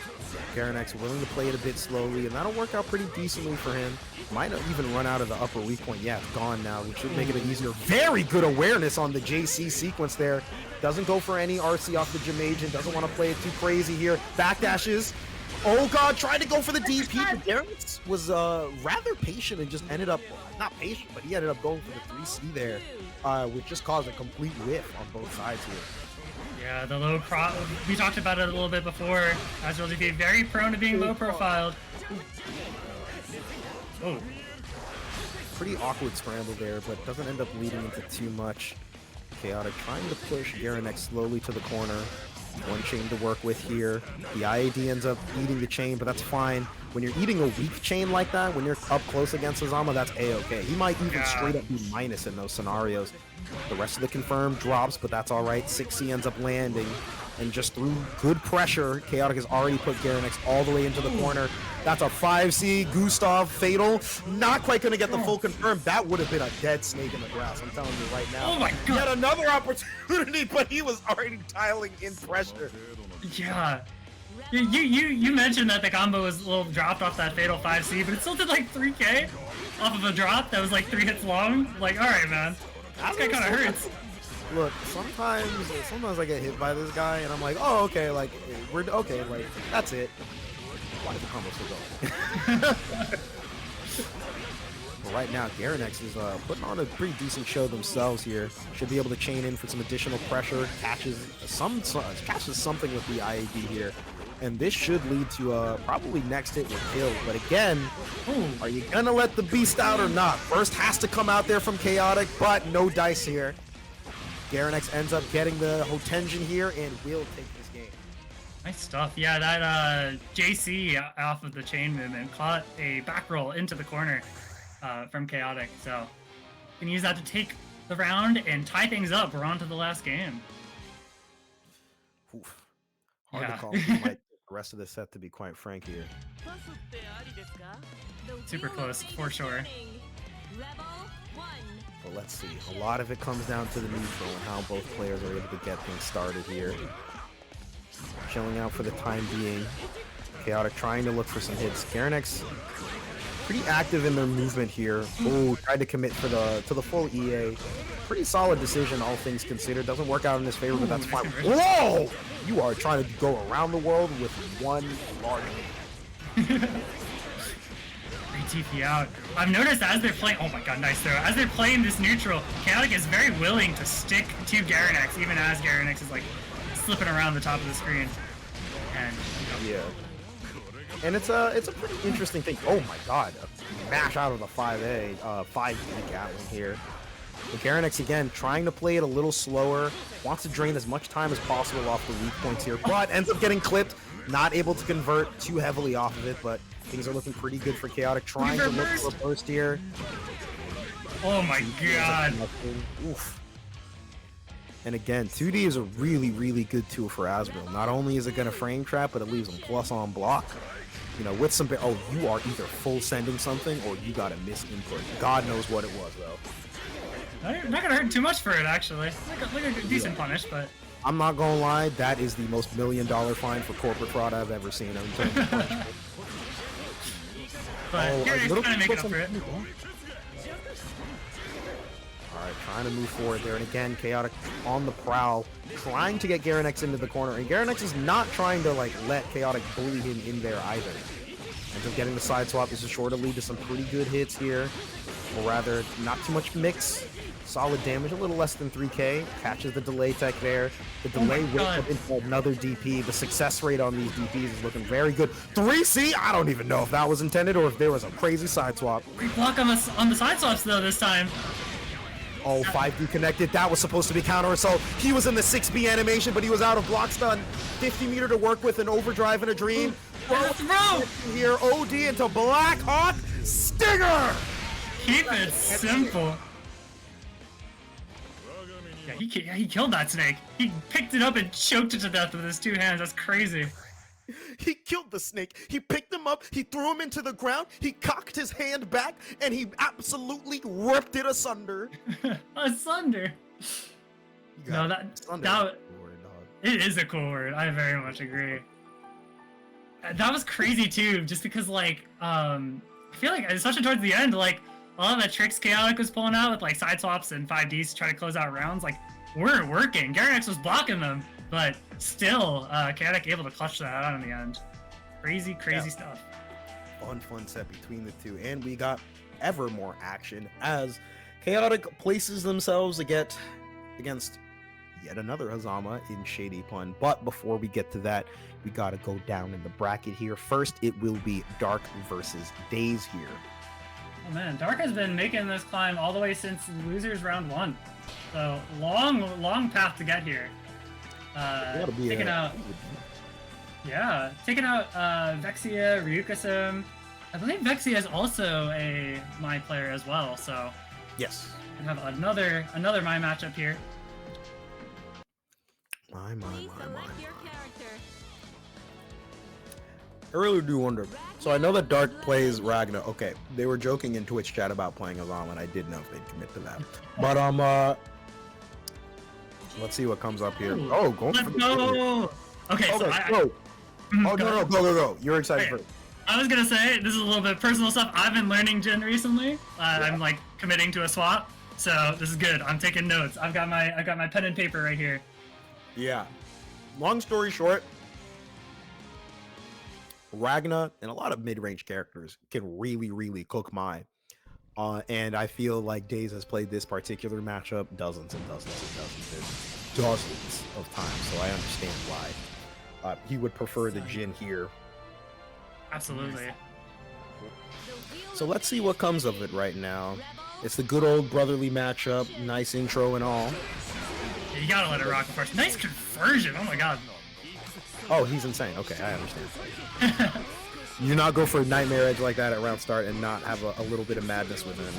Garanex willing to play it a bit slowly, and that'll work out pretty decently for him. Might not even run out of the upper weak point. Yeah, it's gone now, which should make it easier. Very good awareness on the JC sequence there. Doesn't go for any RC off the Jamaican. Doesn't want to play it too crazy here. Backdashes. Oh god, tried to go for the DP, but Garanex was rather patient and just ended up, not patient, but he ended up going for the 3C there, which just caused a complete whiff on both sides here.
Yeah, the low pro, we talked about it a little bit before. AdrothJP very prone to being low profiled. Oh.
Pretty awkward scramble there, but doesn't end up leading into too much. Chaotic trying to push Garanex slowly to the corner. One chain to work with here. The IAD ends up eating the chain, but that's fine. When you're eating a weak chain like that, when you're up close against Fuzzama, that's A-okay. He might even straight up be minus in those scenarios. The rest of the confirm drops, but that's alright. 6C ends up landing. And just through good pressure, Chaotic has already put Garanex all the way into the corner. That's a 5C, Gustav, fatal. Not quite going to get the full confirm. That would have been a dead snake in the grass, I'm telling you right now.
Oh my god.
Yet another opportunity, but he was already dialing in pressure.
Yeah. You mentioned that the combo was a little dropped off that fatal 5C, but it still did like 3k off of a drop that was like 3 hits long. Like, alright, man. This guy kind of hurts.
Look, sometimes I get hit by this guy, and I'm like, oh, okay, like, we're okay, like, that's it. Why did the combo still go? right now, Garanex is putting on a pretty decent show themselves here. Should be able to chain in for some additional pressure. Catches something with the IAD here. And this should lead to probably next hit with kill. But again, are you going to let the beast out or not? First has to come out there from Chaotic, but no dice here. Garanex ends up getting the Hotenjin here and will take this game.
Nice stuff. Yeah, that JC off of the chain movement caught a back roll into the corner from Chaotic. So can use that to take the round and tie things up. We're on to the last game.
Oof. Hard to call. The rest of the set, to be quite frank here.
Super close, for sure.
But let's see. A lot of it comes down to the neutral and how both players are able to get things started here. Chilling out for the time being. Chaotic trying to look for some hits. Garanex pretty active in their movement here. Oh, tried to commit for to the full EA. Pretty solid decision, all things considered. Doesn't work out in his favor, but that's fine. Whoa! You are trying to go around the world with one large hit.
TP out. I've noticed as they're playing, oh my god, nice throw. As they're playing this neutral, Chaotic is very willing to stick to Garanex, even as Garanex is like slipping around the top of the screen. And
yeah. And it's a pretty interesting thing. Oh my god, a mash out of the 5A, 5B Gatling here. But Garanex again trying to play it a little slower, wants to drain as much time as possible off the weak points here, but ends up getting clipped, not able to convert too heavily off of it, but things are looking pretty good for Chaotic, trying to look for a burst here.
Oh my god.
Oof. And again, 2D is a really, really good tool for Asbro. Not only is it going to frame trap, but it leaves him plus on block. You know, with some, oh, you are either full sending something or you got a miss input. God knows what it was, though.
Not gonna hurt too much for it, actually. Like a decent punish, but...
I'm not gonna lie, that is the most $1 million fine for corporate fraud I've ever seen.
But Garanex trying to make it up for it.
Alright, trying to move forward there. And again, Chaotic on the prowl, trying to get Garanex into the corner. And Garanex is not trying to like let Chaotic bully him in there either. Ends up getting the side swap. This is sure to lead to some pretty good hits here. Or rather, not too much mix. Solid damage, a little less than 3k. Catches the delay tech there. The delay will put into another DP. The success rate on these DPs is looking very good. 3C? I don't even know if that was intended or if there was a crazy side swap.
Great block on the side swaps though this time.
Oh, 5D connected. That was supposed to be counter assault. He was in the 6B animation, but he was out of block stun. 50 meter to work with, an overdrive and a dream.
Throw!
Here, OD into Black Hawk Stinger!
Keep it simple. Yeah, he killed that snake. He picked it up and choked it to death with his two hands. That's crazy.
He killed the snake. He picked him up. He threw him into the ground. He cocked his hand back, and he absolutely ripped it asunder.
Asunder. No, that it is a cool word. I very much agree. That was crazy too, just because like I feel like especially towards the end, like a lot of the tricks Chaotic was pulling out with like side swaps and 5Ds to try to close out rounds, like weren't working. Garanex was blocking them, but still, Chaotic able to clutch that out in the end. Crazy stuff.
Fun set between the two, and we got ever more action as Chaotic places themselves against yet another Fuzzama in ShadyPun. But before we get to that, we gotta go down in the bracket here. First, it will be Dark versus daze here.
Oh man, Dark has been making this climb all the way since losers round 1. So long path to get here. Taking out Vexia, Ryukasim. I believe Vexia is also a my player as well, so
yes.
We have another my matchup here.
My. I really do wonder. So I know that Dark plays Ragnar. Okay, they were joking in Twitch chat about playing Azam, and I did know if they'd commit to that. But let's see what comes up here. Oh, going for the
go! Okay, so
go. Oh no, go. You're excited for it.
I was gonna say this is a little bit personal stuff. I've been learning Jin recently. I'm like committing to a swap, so this is good. I'm taking notes. I've got my pen and paper right here.
Yeah. Long story short, Ragnar and a lot of mid-range characters can really cook my. And I feel like daze has played this particular matchup dozens and dozens and dozens and dozens of times, so I understand why he would prefer the Jhin here.
Absolutely.
So let's see what comes of it right now. It's the good old brotherly matchup, nice intro and all.
Yeah, you gotta let it rock first. Nice conversion, oh my god.
Oh, he's insane. Okay, I understand. You do not go for a Nightmare Edge like that at round start and not have a little bit of madness within.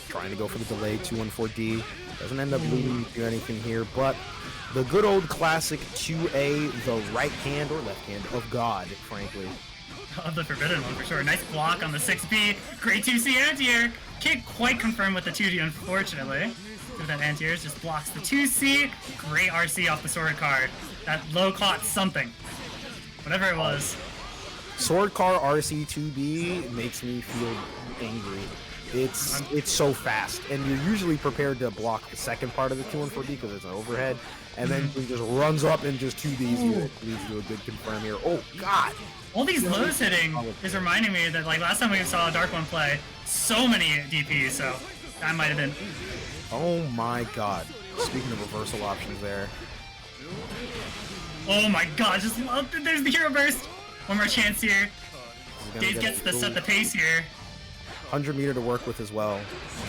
Trying to go for the delay 2-1-4D. Doesn't end up leading to anything here, but the good old classic 2A, the right hand or left hand of God, frankly.
Of the forbidden one for sure. Nice block on the 6B. Great 2C anti-air. Can't quite confirm with the 2D, unfortunately. So that anti-air just blocks the 2C. Great RC off the sword card. That low caught something. Whatever it was.
Sword car RC 2B makes me feel angry. It's so fast, and you're usually prepared to block the second part of the 2-1-4D because it's an overhead, and then he just runs up and just 2Ds you. It leads to a good confirm here. Oh god!
All these lows hitting is reminding me that like last time we saw DarkOne play, so many DPs, so that might have been.
Oh my god! Speaking of reversal options there.
Oh my god! Just love that there's the hero burst. One more chance here. daze gets to set the pace here.
100 meter to work with as well.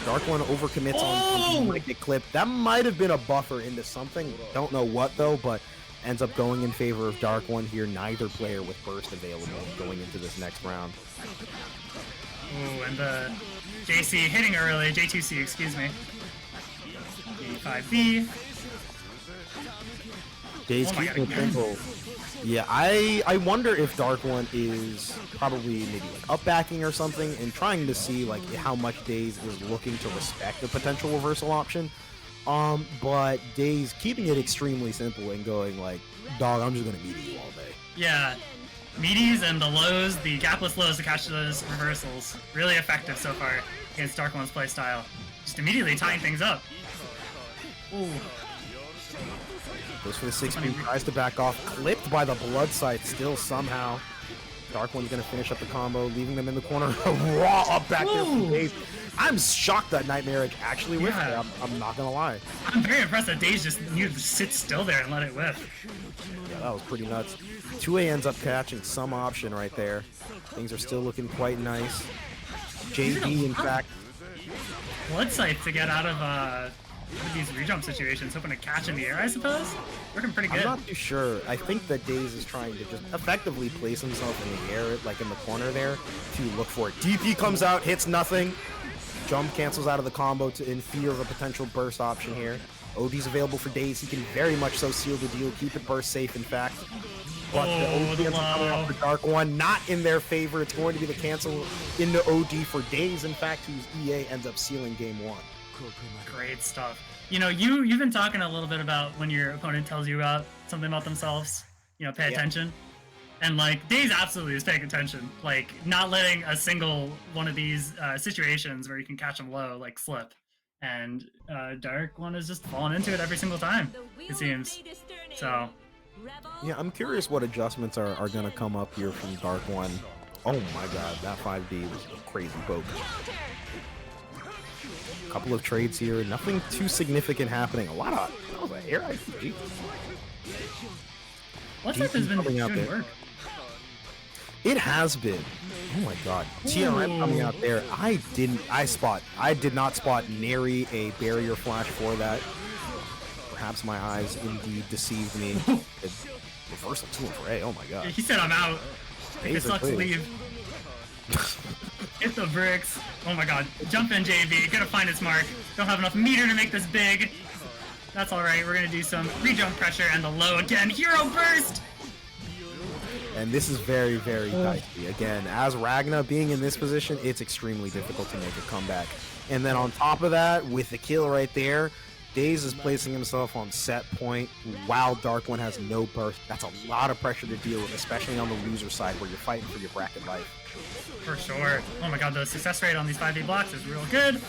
DarkOne overcommits on might get clipped. That might have been a buffer into something. Don't know what though, but ends up going in favor of DarkOne here. Neither player with burst available going into this next round.
Ooh, and the JC hitting early. J2C, excuse me. D5B.
daze keeping it simple. Yeah, I wonder if DarkOne is probably maybe like up backing or something and trying to see like how much daze is looking to respect a potential reversal option. But daze keeping it extremely simple and going like, dog, I'm just gonna meet you all day.
Yeah, meaties and the lows, the gapless lows to catch those reversals. Really effective so far against DarkOne's playstyle. Just immediately tying things up. Ooh.
Goes for the 6B, tries to back off, clipped by the blood sight still somehow. DarkOne's gonna finish up the combo, leaving them in the corner. Raw up back there from daze. I'm shocked that Nightmare Edge actually whiffed it. I'm not gonna lie.
I'm very impressed that daze just knew to sit still there and let it whiff.
Yeah, that was pretty nuts. 2A ends up catching some option right there. Things are still looking quite nice. JD, in fact.
Blood sight to get out of these rejump situations, hoping to catch in the air, I suppose. Working pretty good.
I'm not too sure. I think that daze is trying to just effectively place himself in the air, like in the corner there, to look for it. DP comes out, hits nothing. Jump cancels out of the combo in fear of a potential burst option here. OD's available for daze. He can very much so seal the deal, keep it burst safe, in fact. But the OD ends up coming out for DarkOne, not in their favor. It's going to be the cancel into OD for daze, in fact, whose EA ends up sealing game 1.
Great stuff. You know, you've been talking a little bit about when your opponent tells you about something about themselves, you know, pay attention. And like daze absolutely is paying attention, like not letting a single one of these situations where you can catch them low like slip. And DarkOne is just falling into it every single time, it seems. So
yeah, I'm curious what adjustments are gonna come up here from DarkOne. Oh my god, that 5D was a crazy poke. Couple of trades here, nothing too significant happening. A lot of air IPG.
What's up has been doing work?
It has been. Oh my god. TRM coming out there. I did not spot nary a barrier flash for that. Perhaps my eyes indeed deceived me. Reversal 2-4A. Oh my god.
He said I'm out. It sucks to leave. Hit the bricks. Oh my god. Jump in, JV. Gotta find its mark. Don't have enough meter to make this big. That's alright. We're gonna do some re-jump pressure and the low again. Hero burst!
And this is very, very dicey. Again, as Ragna being in this position, it's extremely difficult to make a comeback. And then on top of that, with the kill right there, daze is placing himself on set point while DarkOne has no burst. That's a lot of pressure to deal with, especially on the loser side where you're fighting for your bracket life.
For sure. Oh my god, the success rate on these 5D blocks is real good.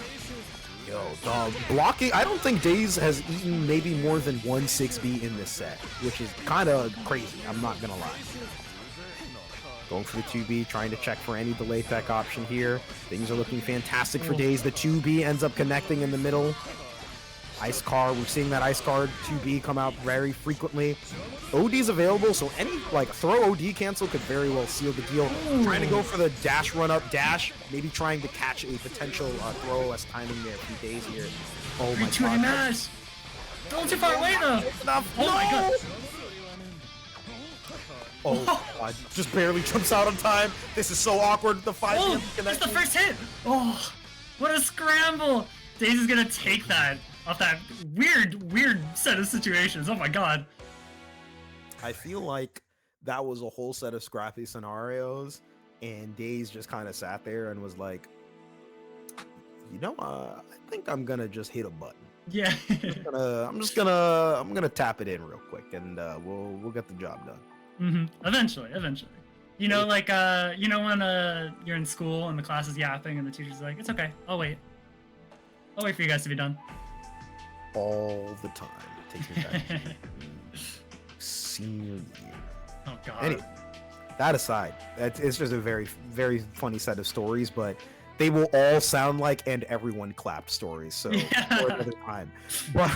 Yo, dog. Blocking, I don't think daze has eaten maybe more than 1 6B in this set, which is kind of crazy. I'm not gonna lie. Going for the 2B, trying to check for any delay tech option here. Things are looking fantastic for daze. The 2B ends up connecting in the middle. Ice car, we're seeing that ice car 2B come out very frequently. OD's available, so any like throw OD cancel could very well seal the deal. Trying to go for the dash run up dash, maybe trying to catch a potential throw as timing there for daze here. Oh my god.
Mash. Don't too far away though. Oh my god.
Oh god, just barely jumps out on time. This is so awkward. The 5
Oh, that's the first hit. Oh, what a scramble. daze is gonna take that off that weird set of situations. Oh my god.
I feel like that was a whole set of scrappy scenarios, and daze just kind of sat there and was like, you know, I think I'm gonna just hit a button.
Yeah.
I'm gonna tap it in real quick, and we'll get the job done.
Eventually. You know, like you know when you're in school and the class is yapping and the teacher's like, it's okay, I'll wait for you guys to be done.
All the time. It takes me back to senior year.
Oh god.
Anyway, that aside, it's just a very, very funny set of stories, but they will all sound like and everyone clapped stories. So for another time. But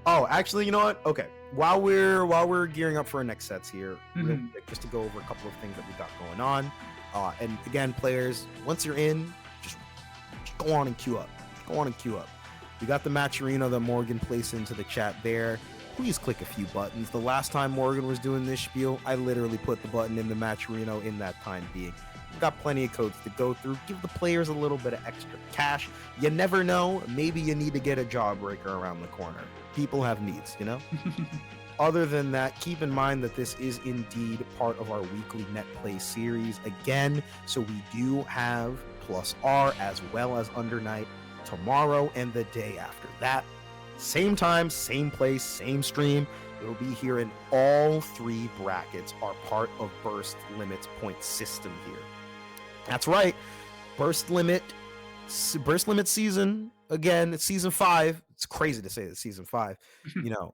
oh, actually, you know what? Okay. While we're gearing up for our next sets here, real quick, just to go over a couple of things that we got going on. And again, players, once you're in, just go on and queue up. We got the match arena that Morgan placed into the chat there. Please click a few buttons. The last time Morgan was doing this spiel, I literally put the button in the match arena in that time being. We've got plenty of codes to go through. Give the players a little bit of extra cash. You never know. Maybe you need to get a jawbreaker around the corner. People have needs, you know? Other than that, keep in mind that this is indeed part of our weekly net play series again. So we do have Plus R as well as Under Night tomorrow and the day after that. Same time, same place, same stream. It'll be here, and all 3 brackets are part of Burst Limit's point system here. That's right. Burst Limit season, again, it's season 5. It's crazy to say it's season 5. You know,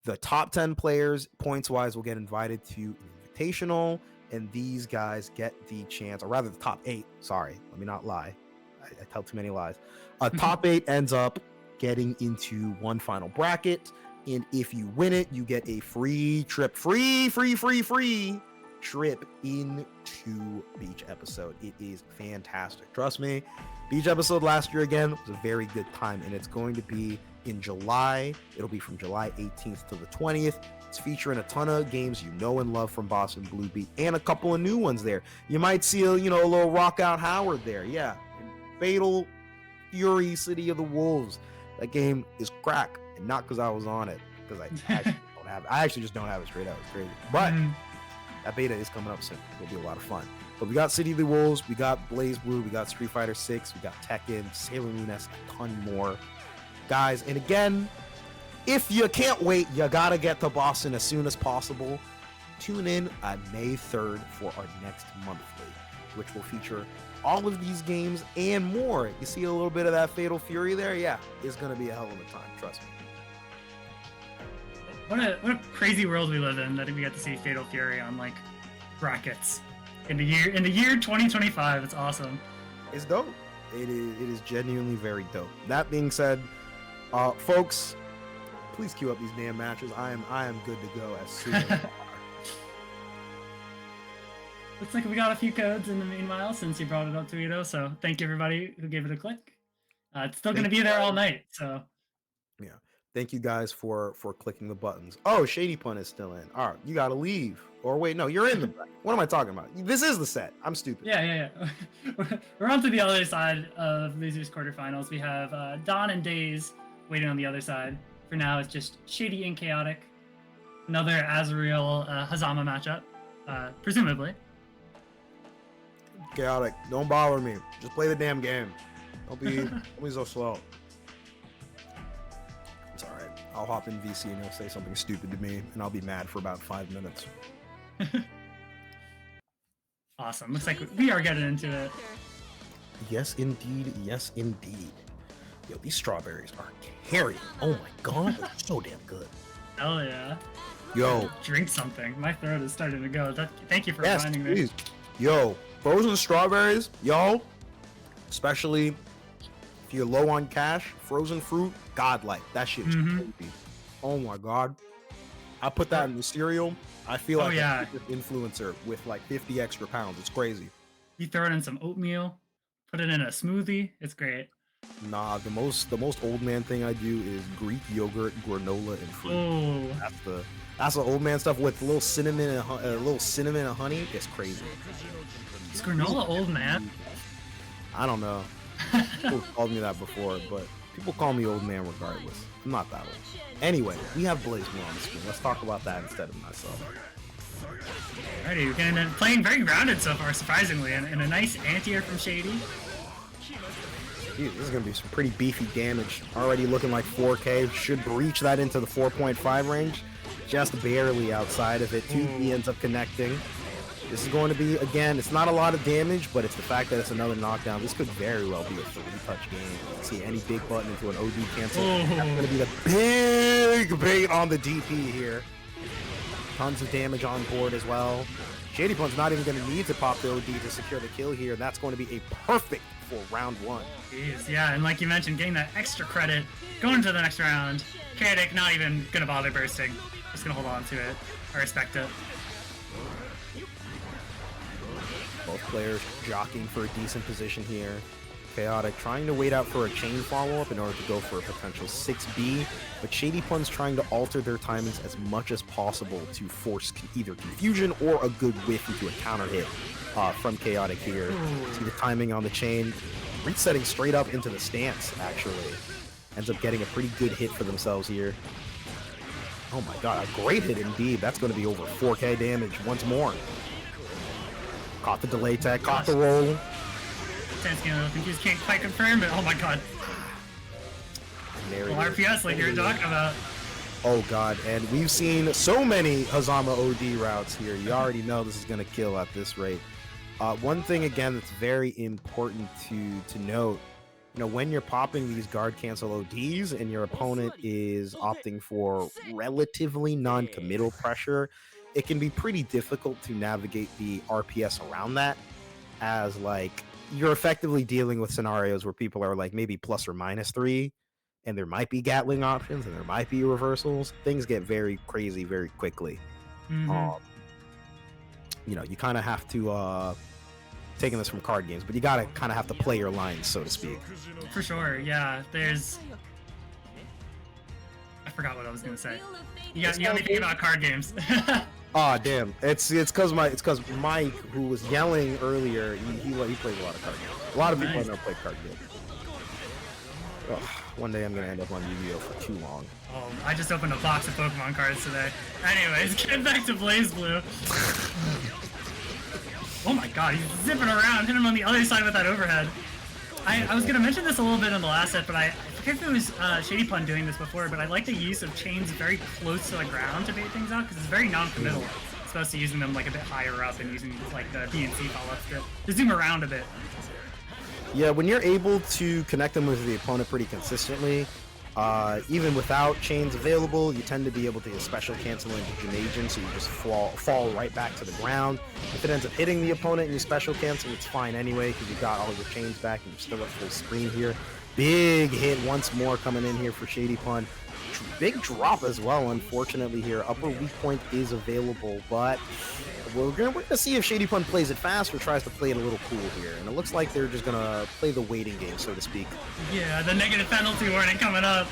the top 10 players, points-wise, will get invited to Invitational, and these guys get the chance, or rather the top 8, sorry, let me not lie. I tell too many lies. Top 8 ends up getting into one final bracket, and if you win it, you get a free trip, free trip into Beach Episode. It is fantastic. Trust me, Beach Episode last year again was a very good time, and it's going to be in July. It'll be from July 18th to the 20th. It's featuring a ton of games you know and love from Boston Blue Beat, and a couple of new ones there. You might see a little Rock Out Howard there, yeah. Fatal Fury City of the Wolves. That game is crack, and not because I was on it, because I actually don't have it. I actually just don't have it straight out. It's crazy. But that beta is coming up soon. It'll be a lot of fun. But we got City of the Wolves, we got BlazBlue, we got Street Fighter 6, we got Tekken, Sailor Moon S, a ton more. Guys, and again, if you can't wait, you gotta get to Boston as soon as possible. Tune in on May 3rd for our next monthly, which will feature all of these games and more. You see a little bit of that Fatal Fury there? Yeah, it's gonna be a hell of a time, trust me.
What a crazy world we live in that we get to see Fatal Fury on like brackets in the year 2025. It's awesome.
It's dope. It is genuinely very dope. That being said, folks, please queue up these damn matches. I am good to go as soon as
Looks like we got a few codes in the meanwhile since you brought it up, Toledo. So thank you everybody who gave it a click. It's still going to be there all night. So
yeah, thank you guys for clicking the buttons. Oh, ShadyPun is still in. All right, you got to leave. Or wait, no, you're in the bracket. What am I talking about? This is the set. I'm stupid.
Yeah. We're on to the other side of losers quarterfinals. We have Don and daze waiting on the other side. For now, it's just Shady and Chaotic. Another Azrael Fuzzama matchup, presumably.
Chaotic, don't bother me. Just play the damn game. Don't be so slow. It's all right. I'll hop in VC and he'll say something stupid to me, and I'll be mad for about 5 minutes.
Awesome. Looks like we are getting into it.
Yes, indeed. Yes, indeed. Yo, these strawberries are carrying. Oh my god, they're so damn good.
Hell yeah.
Yo.
Drink something. My throat is starting to go. Thank you for
Yes,
reminding me.
please. Yo, frozen strawberries, yo. Especially if you're low on cash, frozen fruit, godlike. That shit's crazy. Oh my god. I put that in the cereal. I feel like
yeah.
an influencer with like 50 extra pounds. It's crazy.
You throw it in some oatmeal, put it in a smoothie. It's great.
Nah, the most old man thing I do is Greek yogurt, granola, and fruit.
Oh.
That's the old man stuff with a little cinnamon and honey. It's crazy.
Is granola old man?
I don't know. People called me that before, but people call me old man regardless. I'm not that old. Anyway, we have BlazBlue on the screen. Let's talk about that instead of myself.
Alrighty, we're getting playing very grounded so far, surprisingly, and a nice anti-air from Shady.
Dude, this is gonna be some pretty beefy damage. Already looking like 4K. Should breach that into the 4.5 range. Just barely outside of it. 2B ends up connecting. This is going to be, again, it's not a lot of damage, but it's the fact that it's another knockdown. This could very well be a 3-touch game. Let's see any big button into an OD cancel. That's going to be the big bait on the DP here. Tons of damage on board as well. ShadyPun's not even going to need to pop the OD to secure the kill here, and that's going to be a perfect for round 1.
Jeez, yeah, and like you mentioned, getting that extra credit, going to the next round. Chaotic not even going to bother bursting. Just going to hold on to it. I respect it.
Both players jockeying for a decent position here. Chaotic trying to wait out for a chain follow-up in order to go for a potential 6B, but ShadyPun's trying to alter their timings as much as possible to force either confusion or a good whiff into a counter hit from Chaotic here. See the timing on the chain, resetting straight up into the stance, actually. Ends up getting a pretty good hit for themselves here. Oh my god, a great hit indeed. That's going to be over 4K damage once more. Caught the delay tech, caught the roll.
I think you can't quite confirm it. Oh my god. Well, RPS like you're talking about.
Oh god, and we've seen so many Fuzzama OD routes here. You already know this is going to kill at this rate. One thing again that's very important to note, you know, when you're popping these guard cancel ODs and your opponent is opting for relatively non-committal pressure, it can be pretty difficult to navigate the RPS around that, as like you're effectively dealing with scenarios where people are like maybe plus or minus 3, and there might be Gatling options and there might be reversals. Things get very crazy very quickly. You know, you kind of have to taking this from card games, but you gotta kind of have to play your lines, so to speak.
For sure, yeah. There's, I forgot what I was gonna say. You got me thinking about card games.
Oh damn! It's because Mike, who was yelling earlier, he plays a lot of card games. A lot of people don't play card games. Ugh, one day I'm gonna end up on Yu-Gi-Oh for too long.
Oh, I just opened a box of Pokemon cards today. Anyways, getting back to BlazBlue. Oh my god, he's zipping around, hitting him on the other side with that overhead. I was gonna mention this a little bit in the last set, but I forget if it was ShadyPun doing this before, but I like the use of chains very close to the ground to bait things out, because it's very non-committal. It's supposed to using them like a bit higher up and using like the DNC follow-ups to zoom around a bit.
Yeah, when you're able to connect them with the opponent pretty consistently, even without chains available, you tend to be able to special cancel into Jamagian, so you just fall right back to the ground. If it ends up hitting the opponent and you special cancel, it's fine anyway, because you got all your chains back and you're still at full screen here. Big hit once more coming in here for ShadyPun. Big drop as well, unfortunately here. Upper weak point is available, but we're gonna see if ShadyPun plays it fast or tries to play it a little cool here. And it looks like they're just gonna play the waiting game, so to speak.
Yeah, the negative penalty warning coming up.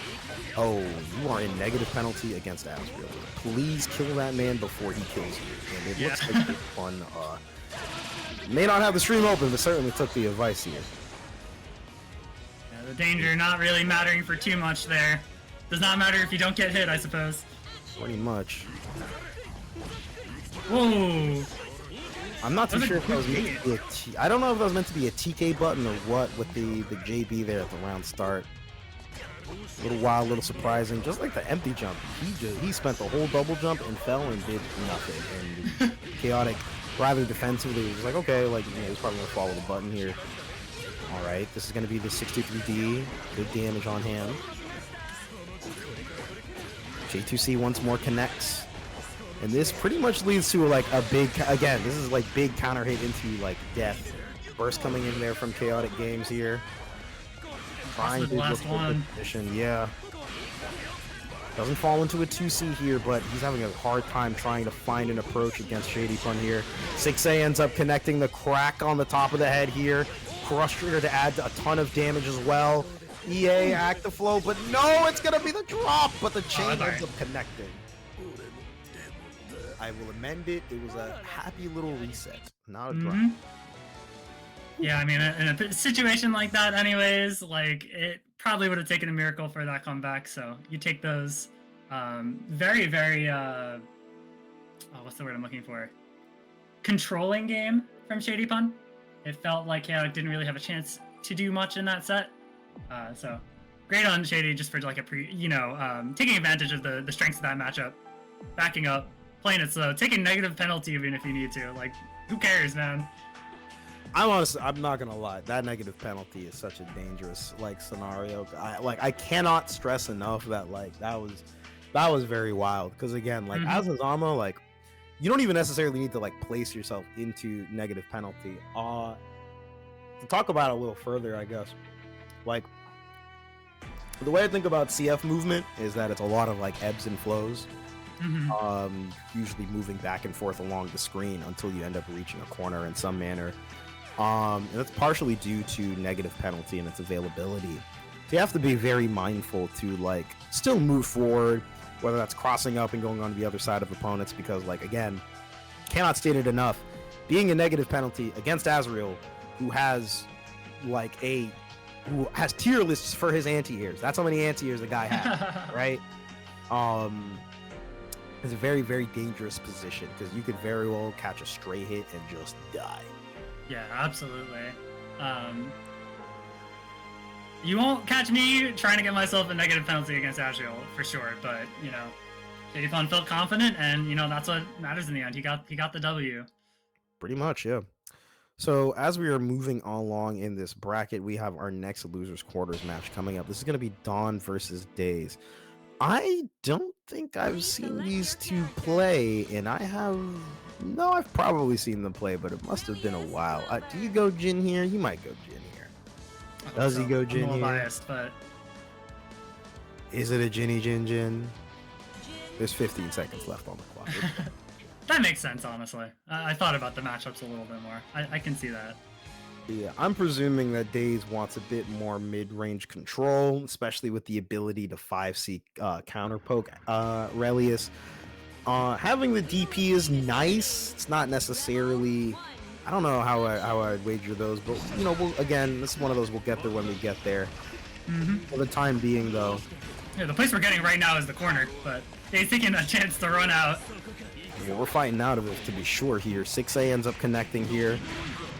Oh, you are in negative penalty against Asriel. Please kill that man before he kills you. And it looks like fun. May not have the stream open, but certainly took the advice here.
Yeah, the danger not really mattering for too much there. Does not matter if you don't get hit, I suppose.
Pretty much.
Whoa!
I'm not too sure if that was meant to be I don't know if that was meant to be a TK button or what with the JB there at the round start. A little wild, a little surprising. Just like the empty jump, he spent the whole double jump and fell and did nothing. And Chaotic, rather defensively, was like, okay, like, you know, he's probably gonna follow the button here. All right, this is gonna be the 63D. Good damage on hand. J2C once more connects. And this pretty much leads to like a big, again, this is like big counter hit into like death. Burst coming in there from ChaoticGamez here. Trying to
last one.
Position, yeah. Doesn't fall into a 2C here, but he's having a hard time trying to find an approach against ShadyPun here. 6A ends up connecting the crack on the top of the head here. Crush Trigger to add a ton of damage as well. EA active flow, but no, it's gonna be the drop, but the chain ends up connecting. I will amend it. It was a happy little reset, not a drop.
Yeah, I mean, in a situation like that anyways, like, it probably would have taken a miracle for that comeback, so you take those very, very, what's the word I'm looking for? Controlling game from ShadyPun. It felt like Chaotic didn't really have a chance to do much in that set. So, great on Shady just for like a taking advantage of the strengths of that matchup, backing up, playing it slow, taking negative penalty even if you need to. Like, who cares, man?
I'm not gonna lie, that negative penalty is such a dangerous like scenario. I cannot stress enough that like that was very wild, because again, like as Fuzzama, like you don't even necessarily need to like place yourself into negative penalty. To talk about it a little further, I guess, like the way I think about CF movement is that it's a lot of like ebbs and flows. Usually moving back and forth along the screen until you end up reaching a corner in some manner. And that's partially due to negative penalty and its availability. So you have to be very mindful to like still move forward, whether that's crossing up and going on to the other side of opponents, because like again, cannot state it enough, being a negative penalty against Azrael, who has tier lists for his anti-airs. That's how many anti-airs the guy has, right? It's a very, very dangerous position, because you could very well catch a stray hit and just die.
Yeah, absolutely. You won't catch me trying to get myself a negative penalty against Azrael for sure, but you know, ShadyPun felt confident, and you know that's what matters in the end. He got the W.
Pretty much, yeah. So as we are moving along in this bracket, we have our next losers quarters match coming up. This is going to be Dawn versus daze. I don't think I've seen these two play, and I've probably seen them play, but it must have been a while. Do you go Jin here? You might go Jin here. Does he go Jin here?
I'm a little biased, but
is it a Jinny Jin? There's 15 seconds left on the clock.
That makes sense, honestly. I thought about the matchups a little bit more. I can see that.
Yeah, I'm presuming that daze wants a bit more mid-range control, especially with the ability to 5C counter poke Relius. Having the DP is nice. It's not necessarily, I don't know how I'd wager those, but you know, again, this is one of those we'll get there when we get there. For the time being, though.
Yeah, the place we're getting right now is the corner, but daze taking a chance to run out.
Yeah, we're fighting out of it to be sure here. 6A ends up connecting here,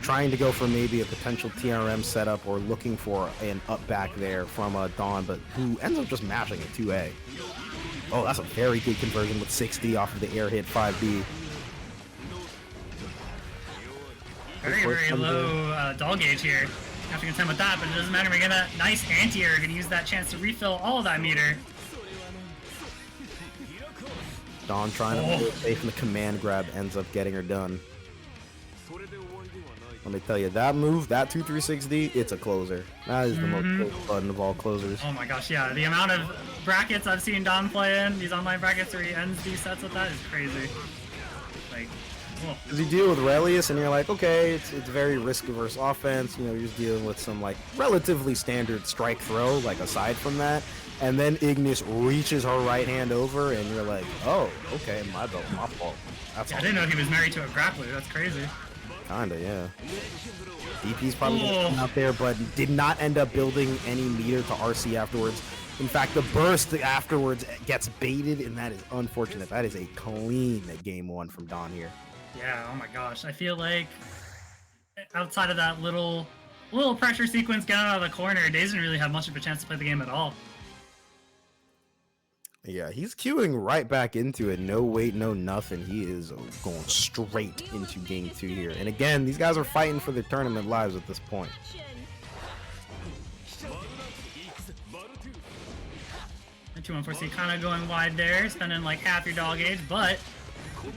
trying to go for maybe a potential TRM setup or looking for an up back there from Dawn, but who ends up just mashing at 2A. Oh, that's a very good conversion with 60 off of the air hit 5B.
Very, very low doll gauge here. Have to contend with that, but it doesn't matter. We get a nice anti-air. We're going to use that chance to refill all of that meter.
Dawn trying to play it safe, and the command grab ends up getting her done. Let me tell you, that move, that 2-3-6D, it's a closer. That is the most close button of all closers.
Oh my gosh, yeah. The amount of brackets I've seen Dawn play in, these online brackets where he ends these sets with that is crazy. Like, whoa.
Because you deal with Relius, and you're like, okay, it's very risk-averse offense. You know, you're just dealing with some, like, relatively standard strike throw, like, aside from that. And then Ignis reaches her right hand over, and you're like, oh, okay, my fault. That's
I didn't know he was married to a grappler. That's crazy.
Kinda, yeah. DP's probably out there, but did not end up building any meter to RC afterwards. In fact, the burst afterwards gets baited, and that is unfortunate. That is a clean game one from Dawn here.
Yeah, oh my gosh. I feel like outside of that little pressure sequence getting out of the corner, daze didn't really have much of a chance to play the game at all.
Yeah, he's queuing right back into it. No wait, no nothing. He is going straight into game 2 here. And again, these guys are fighting for their tournament lives at this point.
2-1-4C kind of going wide there, spending like half your dog gauge, but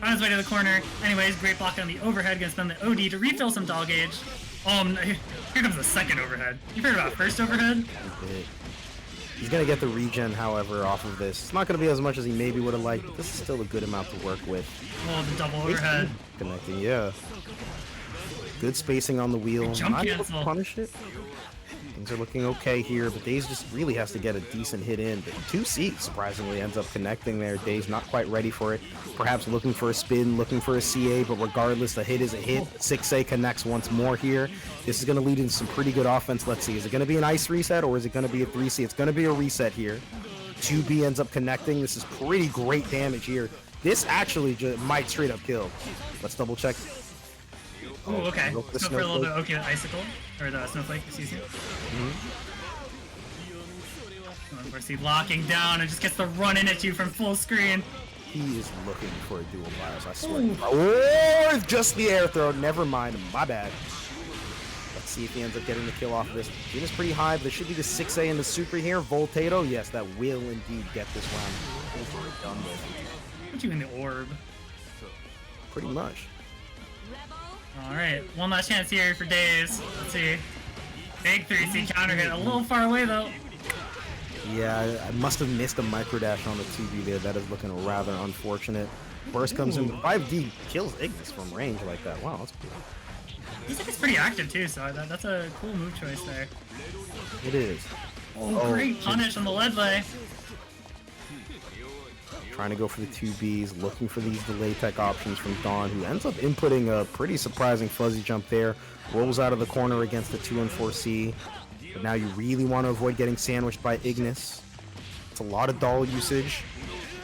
On his way to the corner. Anyways, great block on the overhead. Gonna spend the OD to refill some doll gauge. Here comes the second overhead. You've heard about first overhead?
He's gonna get the regen, however, off of this. It's not gonna be as much as he maybe would have liked, but this is still a good amount to work with.
Oh, the double overhead.
Connecting, yeah. Good spacing on the wheel.
Jump
Not able to
cancel.
punish it. Things are looking okay here, but daze just really has to get a decent hit in. But 2C surprisingly ends up connecting there. Daze not quite ready for it. Perhaps looking for a spin, looking for a CA, but regardless, the hit is a hit. 6A connects once more here. This is going to lead into some pretty good offense. Let's see. Is it going to be an ice reset or is it going to be a 3C? It's going to be a reset here. 2B ends up connecting. This is pretty great damage here. This actually might straight up kill. Let's double check.
Oh, okay.
The
Go for a
snowflake.
little bit. Okay, the icicle. Or the snowflake, excuse me. Of course, he's locking down and just gets the run in at you from full screen.
He is looking for a dual bias, I swear. Oh, it's just the air throw. Never mind. My bad. Let's see if he ends up getting the kill off of this. It is pretty high, but there should be the 6A and the super here. Voltato, yes, that will indeed get this round over and done with.
Put you in the orb.
Pretty much.
Alright, one last chance here for daze. Let's see. Big 3C counter hit. A little far away though.
Yeah, I must have missed a micro dash on the 2B there. That is looking rather unfortunate. Burst comes in. 5D kills Ignis from range like that. Wow, that's cool.
He's like it's pretty active too, so that's a cool move choice there.
It is.
Oh, great punish on the lead lay.
Trying to go for the 2Bs, looking for these delay tech options from Dawn, who ends up inputting a pretty surprising fuzzy jump there. Rolls out of the corner against the 2 and 4C. But now you really want to avoid getting sandwiched by Ignis. It's a lot of doll usage.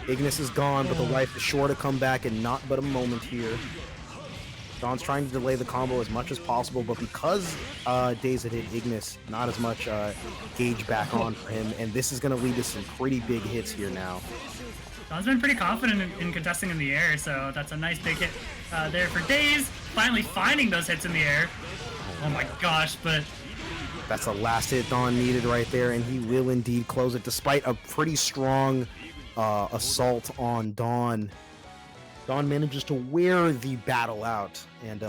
Ignis is gone, but the life is sure to come back in not but a moment here. Dawn's trying to delay the combo as much as possible, but because daze had hit Ignis, not as much gauge back on for him, and this is going to lead to some pretty big hits here now.
Dawn's been pretty confident in contesting in the air, so that's a nice big hit there for daze. Finally finding those hits in the air. Oh my gosh, but...
That's the last hit Dawn needed right there, and he will indeed close it, despite a pretty strong assault on Dawn. Dawn manages to wear the battle out, and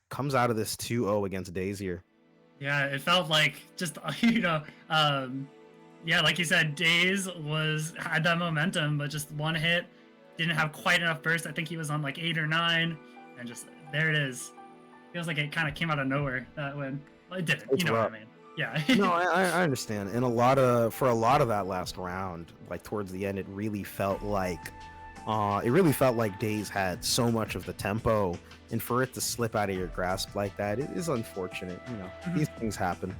comes out of this 2-0 against daze here.
Yeah, it felt like just, you know, yeah, like you said, daze had that momentum, but just one hit, didn't have quite enough burst. I think he was on like 8 or 9, and just there it is. Feels like it kind of came out of nowhere that win. Well, it didn't.
It's
You know
rough.
what I mean? Yeah.
No, I understand. And for a lot of that last round, like towards the end, it really felt like daze had so much of the tempo, and for it to slip out of your grasp like that, it is unfortunate. You know, these things happen.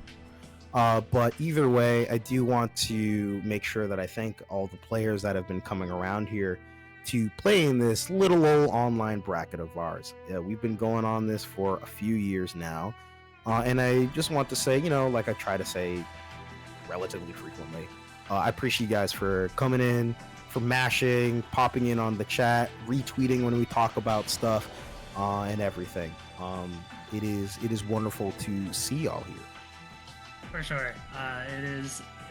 But either way, I do want to make sure that I thank all the players that have been coming around here to play in this little old online bracket of ours. Yeah, we've been going on this for a few years now. And I just want to say, you know, like I try to say relatively frequently, I appreciate you guys for coming in, for mashing, popping in on the chat, retweeting when we talk about stuff, and everything. It is wonderful to see y'all here.
For sure.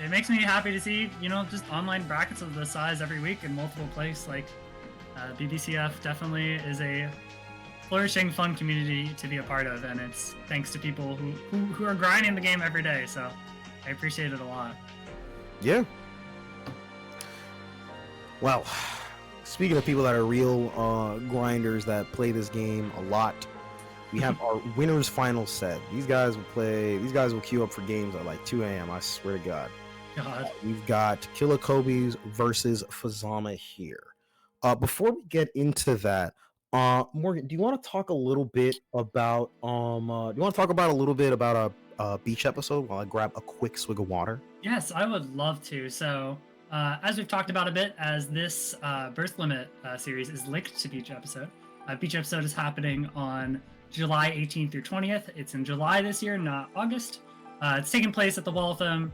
It makes me happy to see, you know, just online brackets of this size every week in multiple places. Like, BBCF definitely is a flourishing, fun community to be a part of, and it's thanks to people who are grinding the game every day, so I appreciate it a lot.
Yeah. Well, speaking of people that are real grinders that play this game a lot, we have our winners final set. These guys will queue up for games at like 2 a.m. I swear to God. We've got Koji's versus Fuzzama here. Before we get into that, Morgan, do you want to talk a little bit about a beach episode while I grab a quick swig of water?
Yes, I would love to. So, as we've talked about a bit, as this Burst Limit series is linked to Beach Episode, Beach Episode is happening on July 18th through 20th. It's in July this year, not August. It's taking place at the Waltham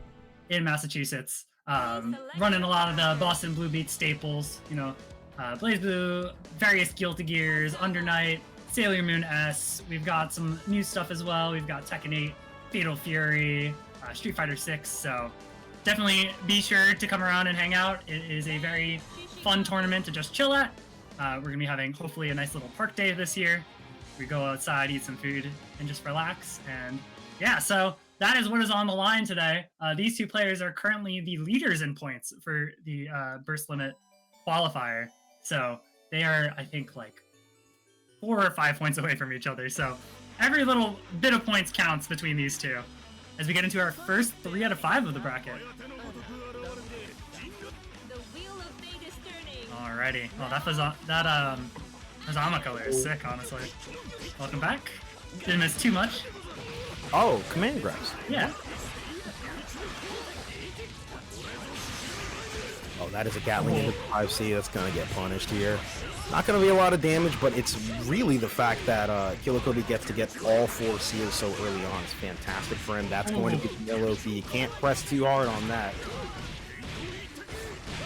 in Massachusetts. Running a lot of the Boston Blue Beat staples, you know, BlazBlue, various Guilty Gears, Undernight, Sailor Moon S. We've got some new stuff as well. We've got Tekken 8, Fatal Fury, Street Fighter 6. So definitely be sure to come around and hang out. It is a very fun tournament to just chill at. We're gonna be having hopefully a nice little park day this year. We go outside, eat some food, and just relax. And yeah, so that is what is on the line today. These two players are currently the leaders in points for the Burst Limit qualifier. So they are, I think, like 4 or 5 points away from each other. So every little bit of points counts between these two. As we get into our first 3 out of 5 of the bracket.
The wheel of fate is turning.
Alrighty. Well, that Fuzzama color is sick, honestly. Welcome back. Didn't miss too much.
Oh, command grabs.
Yeah.
Oh, that is a Gatling into 5C. That's going to get punished here. Not going to be a lot of damage, but it's really the fact that KojiKoji gets to get all 4 seals so early on is fantastic for him. That's going to be yellow if he can't press too hard on that.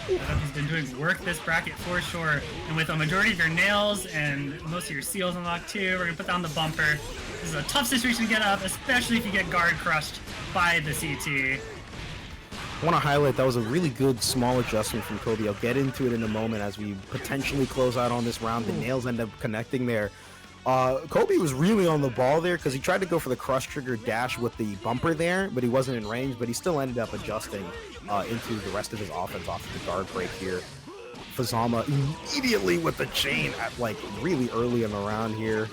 He's been doing work this bracket for sure. And with a majority of your nails and most of your seals unlocked too, we're going to put down the bumper. This is a tough situation to get up, especially if you get guard crushed by the CT.
I want to highlight that was a really good small adjustment from Kobe. I'll get into it in a moment as we potentially close out on this round. The nails end up connecting there. Kobe was really on the ball there because he tried to go for the crush trigger dash with the bumper there, but he wasn't in range, but he still ended up adjusting into the rest of his offense off of the guard break here. Fuzzama immediately with the chain at like really early in the round here.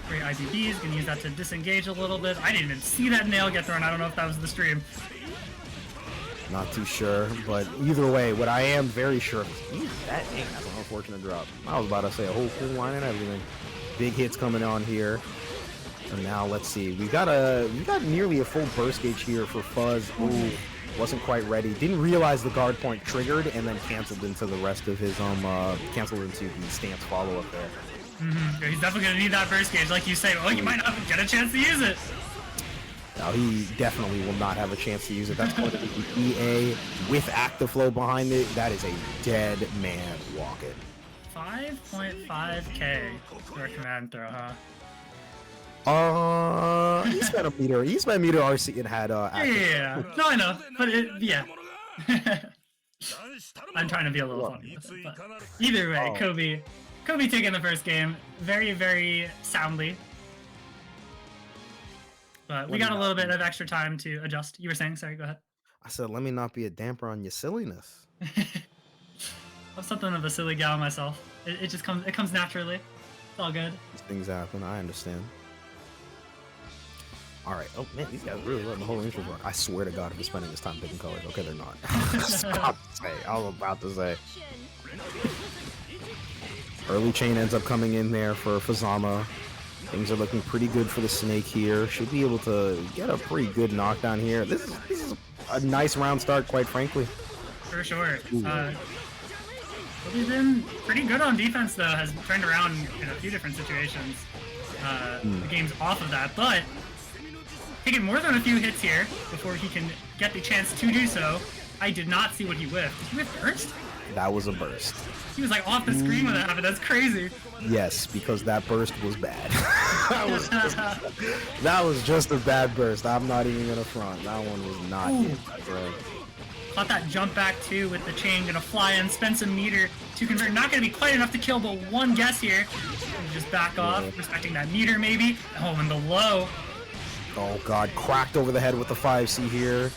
Great IBBs, gonna use that to disengage a little bit. I didn't even see that nail get thrown. I don't know if that was the stream.
Not too sure, but either way, what I am very sure of is that's an unfortunate drop. I was about to say a whole full line and everything. Big hits coming on here. And now let's see. We got nearly a full burst gauge here for Fuzz. Ooh, wasn't quite ready. Didn't realize the guard point triggered and then canceled into the rest of his canceled into the stance follow up there.
He's definitely gonna need that burst gauge, like you say. Oh, you might not get a chance to use it.
Now he definitely will not have a chance to use it. That's going to be EA with active flow behind it. That is a dead man walking.
5.5k for a command throw, huh?
He spent a meter. He spent a meter RC and had
Yeah. No, I know, but yeah. I'm trying to be a little funny with it, but either way, Kobe taking the first game very, very soundly. But we got a little bit of extra time to adjust. You were saying? Sorry, go ahead.
I said, let me not be a damper on your silliness.
I'm something of a silly gal myself. It just comes naturally. It's all good.
These things happen. I understand. All right. Oh man, these guys really letting the whole intro work. I swear to God, if they're spending this time picking colors, okay, they're not. I was about to say. Early chain ends up coming in there for Fuzzama. Things are looking pretty good for the Snake here. Should be able to get a pretty good knockdown here. This is a nice round start, quite frankly.
For sure. He's been pretty good on defense, though. Has turned around in a few different situations. The game's off of that, but taking more than a few hits here before he can get the chance to do so. I did not see what he whiffed. Did he whiff burst?
That was a burst.
He was like off the screen when that happened. That's crazy.
Yes, because that burst was bad. that was just a bad burst. I'm not even gonna front. That one was not good, bro.
Caught that jump back too with the chain. Gonna fly in, spend some meter to convert. Not gonna be quite enough to kill, but one guess here. Just back off, respecting that meter maybe. Oh, and the low.
Oh god, cracked over the head with the 5C here.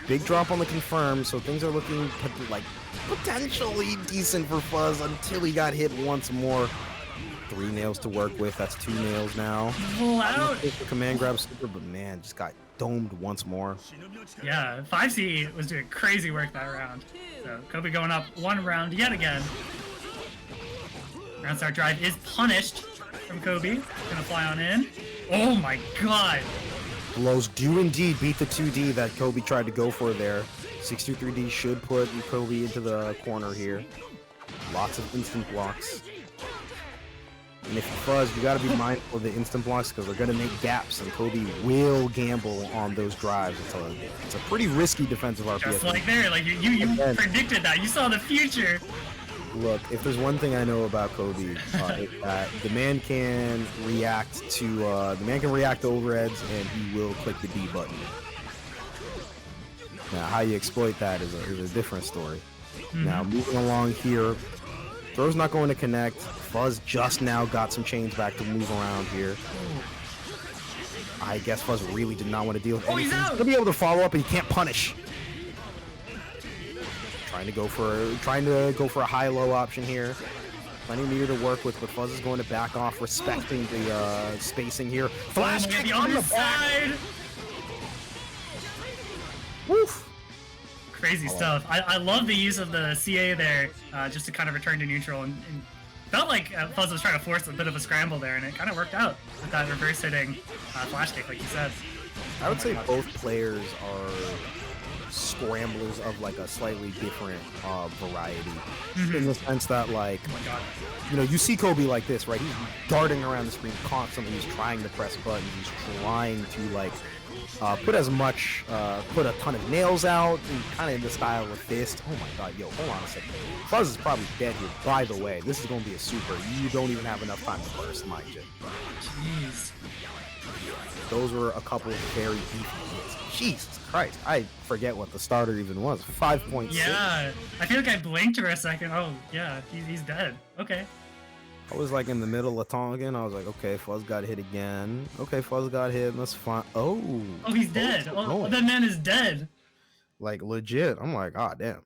Big drop on the confirm, so things are looking like potentially decent for Fuzz until he got hit once more. 3 nails to work with. That's 2 nails now.
Pull out.
Command grab super, but man, just got domed once more.
Yeah, 5C was doing crazy work that round. So Kobe going up 1 round yet again. Round start drive is punished from Kobe. Gonna fly on in. Oh my god.
Blows do indeed beat the 2D that Kobe tried to go for there. 623D should put Kobe into the corner here. Lots of instant blocks. And if you Fuzz, you gotta be mindful of the instant blocks because they're gonna make gaps, and Kobe will gamble on those drives. It's a pretty risky defensive RPS.
Just like there, like you predicted that. You saw the future.
Look, if there's one thing I know about Kobe, it's that the man can react to overheads, and he will click the D button. Now, how you exploit that is a different story. Now moving along here. Throw's not going to connect. Fuzz just now got some chains back to move around here. I guess Fuzz really did not want to deal with anything. He's gonna be able to follow up, and he can't punish. Trying to go for a high-low option here. Plenty of meter to work with, but Fuzz is going to back off, respecting the spacing here. Flash kick on the side.
Woof. Crazy stuff. I love the use of the CA there, just to kind of return to neutral, and felt like Fuzz was trying to force a bit of a scramble there, and it kind of worked out with that reverse hitting flash kick, like you said.
I would say both players are scramblers of like a slightly different variety, in the sense that, like, you know, you see Kobe like this, right? He's darting around the screen constantly. He's trying to press buttons. He's trying to like put a ton of nails out, and kind of in the style of Fist. Oh my god, yo, hold on a second. Fuzz is probably dead here. By the way, this is going to be a super. You don't even have enough time to burst, mind you.
Jeez.
Those were a couple of very beefy hits. Jesus Christ, I forget what the starter even was. 5.6.
Yeah, I feel like I blinked for a second. Oh, yeah, he's dead. Okay.
I was like in the middle of Tongan. I was like, okay, Fuzz got hit again. Okay, Fuzz got hit. That's fine. Oh,
he's dead. Oh, that man is dead.
Like legit. I'm like, ah, damn.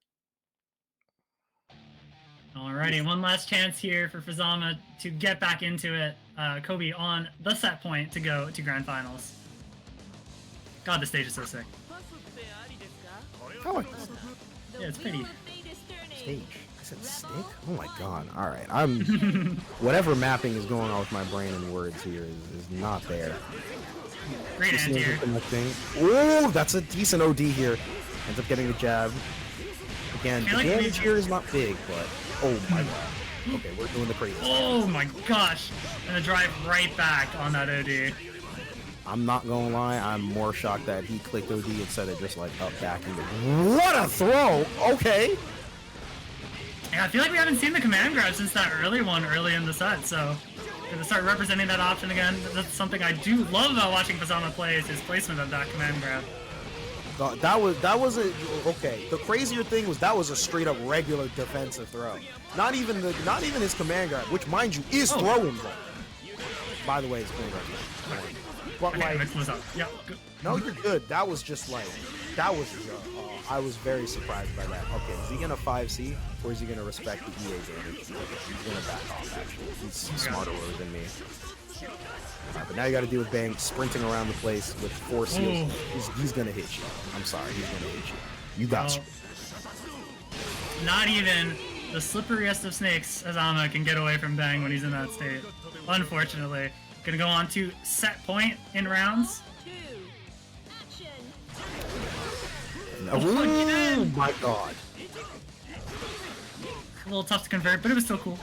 Alrighty, one last chance here for Fuzzama to get back into it. Kobe on the set point to go to grand finals. God, the stage is so sick.
Oh,
yeah, it's pretty.
Stage. I said stick? Oh my god. Alright, I'm... Whatever mapping is going on with my brain and words here is not there.
Great end here.
Oh, that's a decent OD here. Ends up getting the jab. Again, the damage here is not big, but... Oh my god. Okay, we're doing the crazy stuff.
Oh my gosh. And a drive right back on that OD.
I'm not gonna lie, I'm more shocked that he clicked OD instead of just like up backing. What a throw! Okay.
Yeah, I feel like we haven't seen the command grab since that early one early in the set, so gonna start representing that option again. That's something I do love about watching Fuzzama play, is his placement of that command grab.
That was a okay. The crazier thing was that was a straight up regular defensive throw. Not even his command grab, which mind you is throwing though. By the way, his command grab. But like,
yeah,
no, you're good. That was just like, that was. I was very surprised by that. Okay, is he gonna 5C or is he gonna respect the EA damage? He's gonna back off. Actually, he's smarter than me. But now you got to deal with Bang sprinting around the place with 4 seals. He's gonna hit you. I'm sorry, he's gonna hit you. You got
Not even the slipperiest of snakes, Fuzzama, can get away from Bang when he's in that state. Unfortunately. Gonna go on to set point in rounds.
Oh my god.
A little tough to convert, but it was still cool.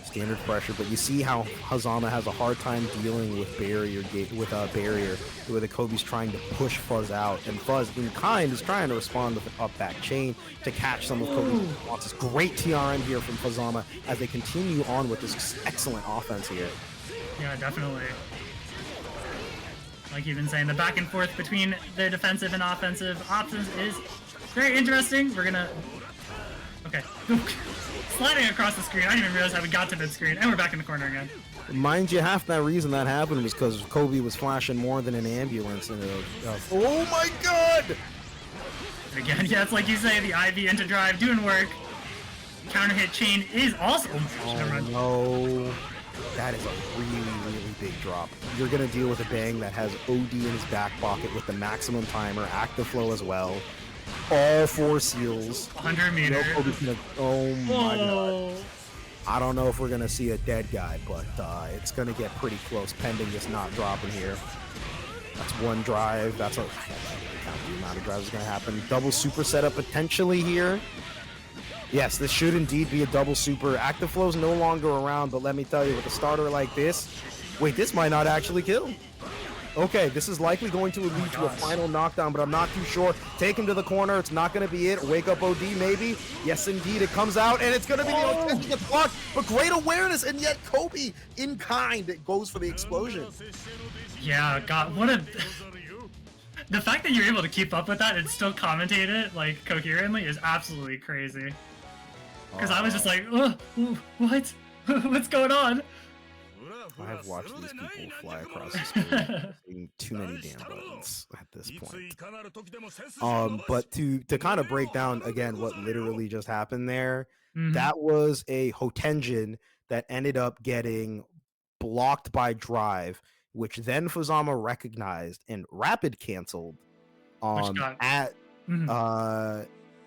Standard pressure, but you see how Fuzzama has a hard time dealing with barrier, where the Kobe's trying to push Fuzz out, and Fuzz in kind is trying to respond with an up back chain to catch some of Kobe's responses. Great TRM here from Fuzzama as they continue on with this excellent offense here.
Yeah, definitely. Like you've been saying, the back and forth between the defensive and offensive options is very interesting. We're gonna... Okay. Sliding across the screen. I didn't even realize how we got to mid-screen, and we're back in the corner again.
Mind you, half that reason that happened was because Kobe was flashing more than an ambulance. And oh my god!
Again, yeah, it's like you say, the IV into drive doing work. Counter hit chain is also...
Oh no. That is a really, really big drop. You're going to deal with a Bang that has OD in his back pocket with the maximum timer, active flow as well. All 4 seals.
100 meter.
Oh my god. I don't know if we're going to see a dead guy, but it's going to get pretty close pending this not dropping here. That's one drive. That's a... the amount of drives is going to happen. Double super setup potentially here. Yes, this should indeed be a double super. Active flow's no longer around, but let me tell you, with a starter like this... Wait, this might not actually kill. Okay, this is likely going to lead to a final knockdown, but I'm not too sure. Take him to the corner. It's not going to be it. Wake up OD, maybe. Yes, indeed. It comes out, and it's going to be the attention gets blocked, but great awareness, and yet Kobe, in kind, it goes for the explosion.
Yeah, God, what a... The fact that you're able to keep up with that and still commentate it like coherently is absolutely crazy. Because I was just like, what? What's going on?
I have watched these people fly across the screen, seeing too many damn buttons at this point. But to kind of break down again what literally just happened there, that was a Hotenjin that ended up getting blocked by Drive, which then Fuzzama recognized and rapid canceled.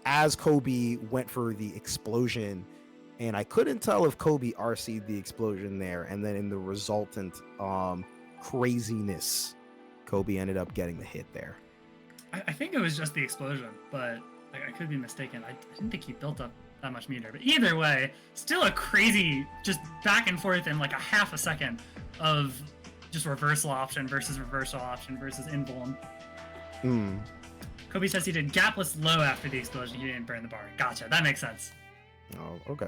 As Kobe went for the explosion. And I couldn't tell if Kobe RC'd the explosion there, and then in the resultant craziness, Kobe ended up getting the hit there.
I think it was just the explosion, but I could be mistaken. I didn't think he built up that much meter. But either way, still a crazy, just back and forth in like a half a second of just reversal option versus invuln. Kobe says he did gapless low after the explosion. He didn't burn the bar. Gotcha. That makes sense.
Oh, okay.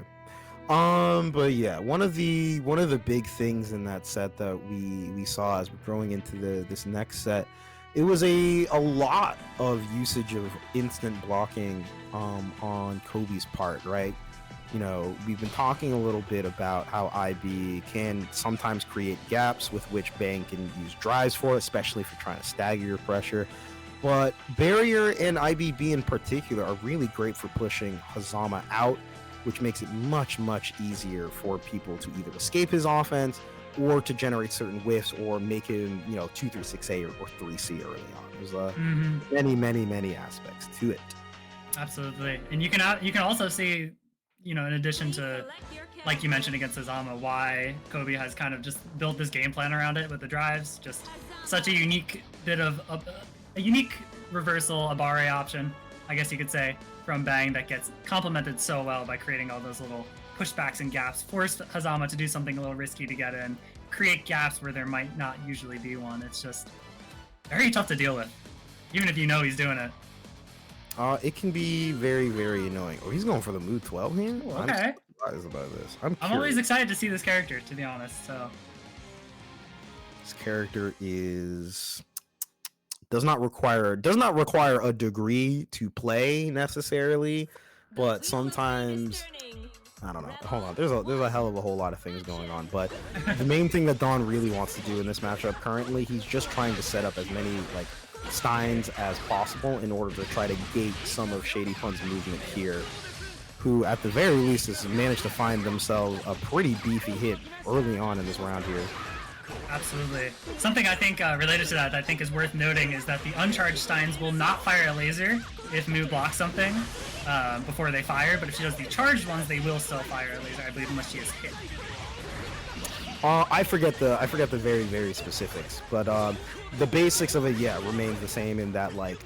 But yeah, one of the big things in that set that we saw as we're growing into this next set, it was a lot of usage of instant blocking on Kobe's part, right? You know, we've been talking a little bit about how IB can sometimes create gaps with which Bang can use drives for, especially if you're trying to stagger your pressure. But Barrier and IBB in particular are really great for pushing Fuzzama out, which makes it much easier for people to either escape his offense or to generate certain whiffs or make him, 2-3-6A or 3C early on. There's many aspects to it.
Absolutely. And you can also see, in addition to, like you mentioned against Fuzzama, why Kobe has kind of just built this game plan around it with the drives. Just such a unique bit of a unique reversal Abare option, I guess you could say, from Bang that gets complemented so well by creating all those little pushbacks and gaps, force Fuzzama to do something a little risky to get in, create gaps where there might not usually be one. It's just very tough to deal with, even if you know he's doing it.
It can be very annoying. Oh, he's going for the mood 12 here?
Ooh, okay.
I'm surprised about this. I'm
always excited to see this character, to be honest. So
this character does not require a degree to play necessarily, but sometimes I don't know. Hold on, there's a hell of a whole lot of things going on, but the main thing that Don really wants to do in this matchup currently, he's just trying to set up as many like Steins as possible in order to try to gate some of ShadyPun's movement here, who at the very least has managed to find themselves a pretty beefy hit early on in this round here.
Absolutely. Something I think related to that I think is worth noting is that the uncharged Steins will not fire a laser if Mu blocks something before they fire, but if she does the charged ones, they will still fire a laser, I believe, unless she is hit.
I forget the very specifics, but the basics of it, remains the same in that, like,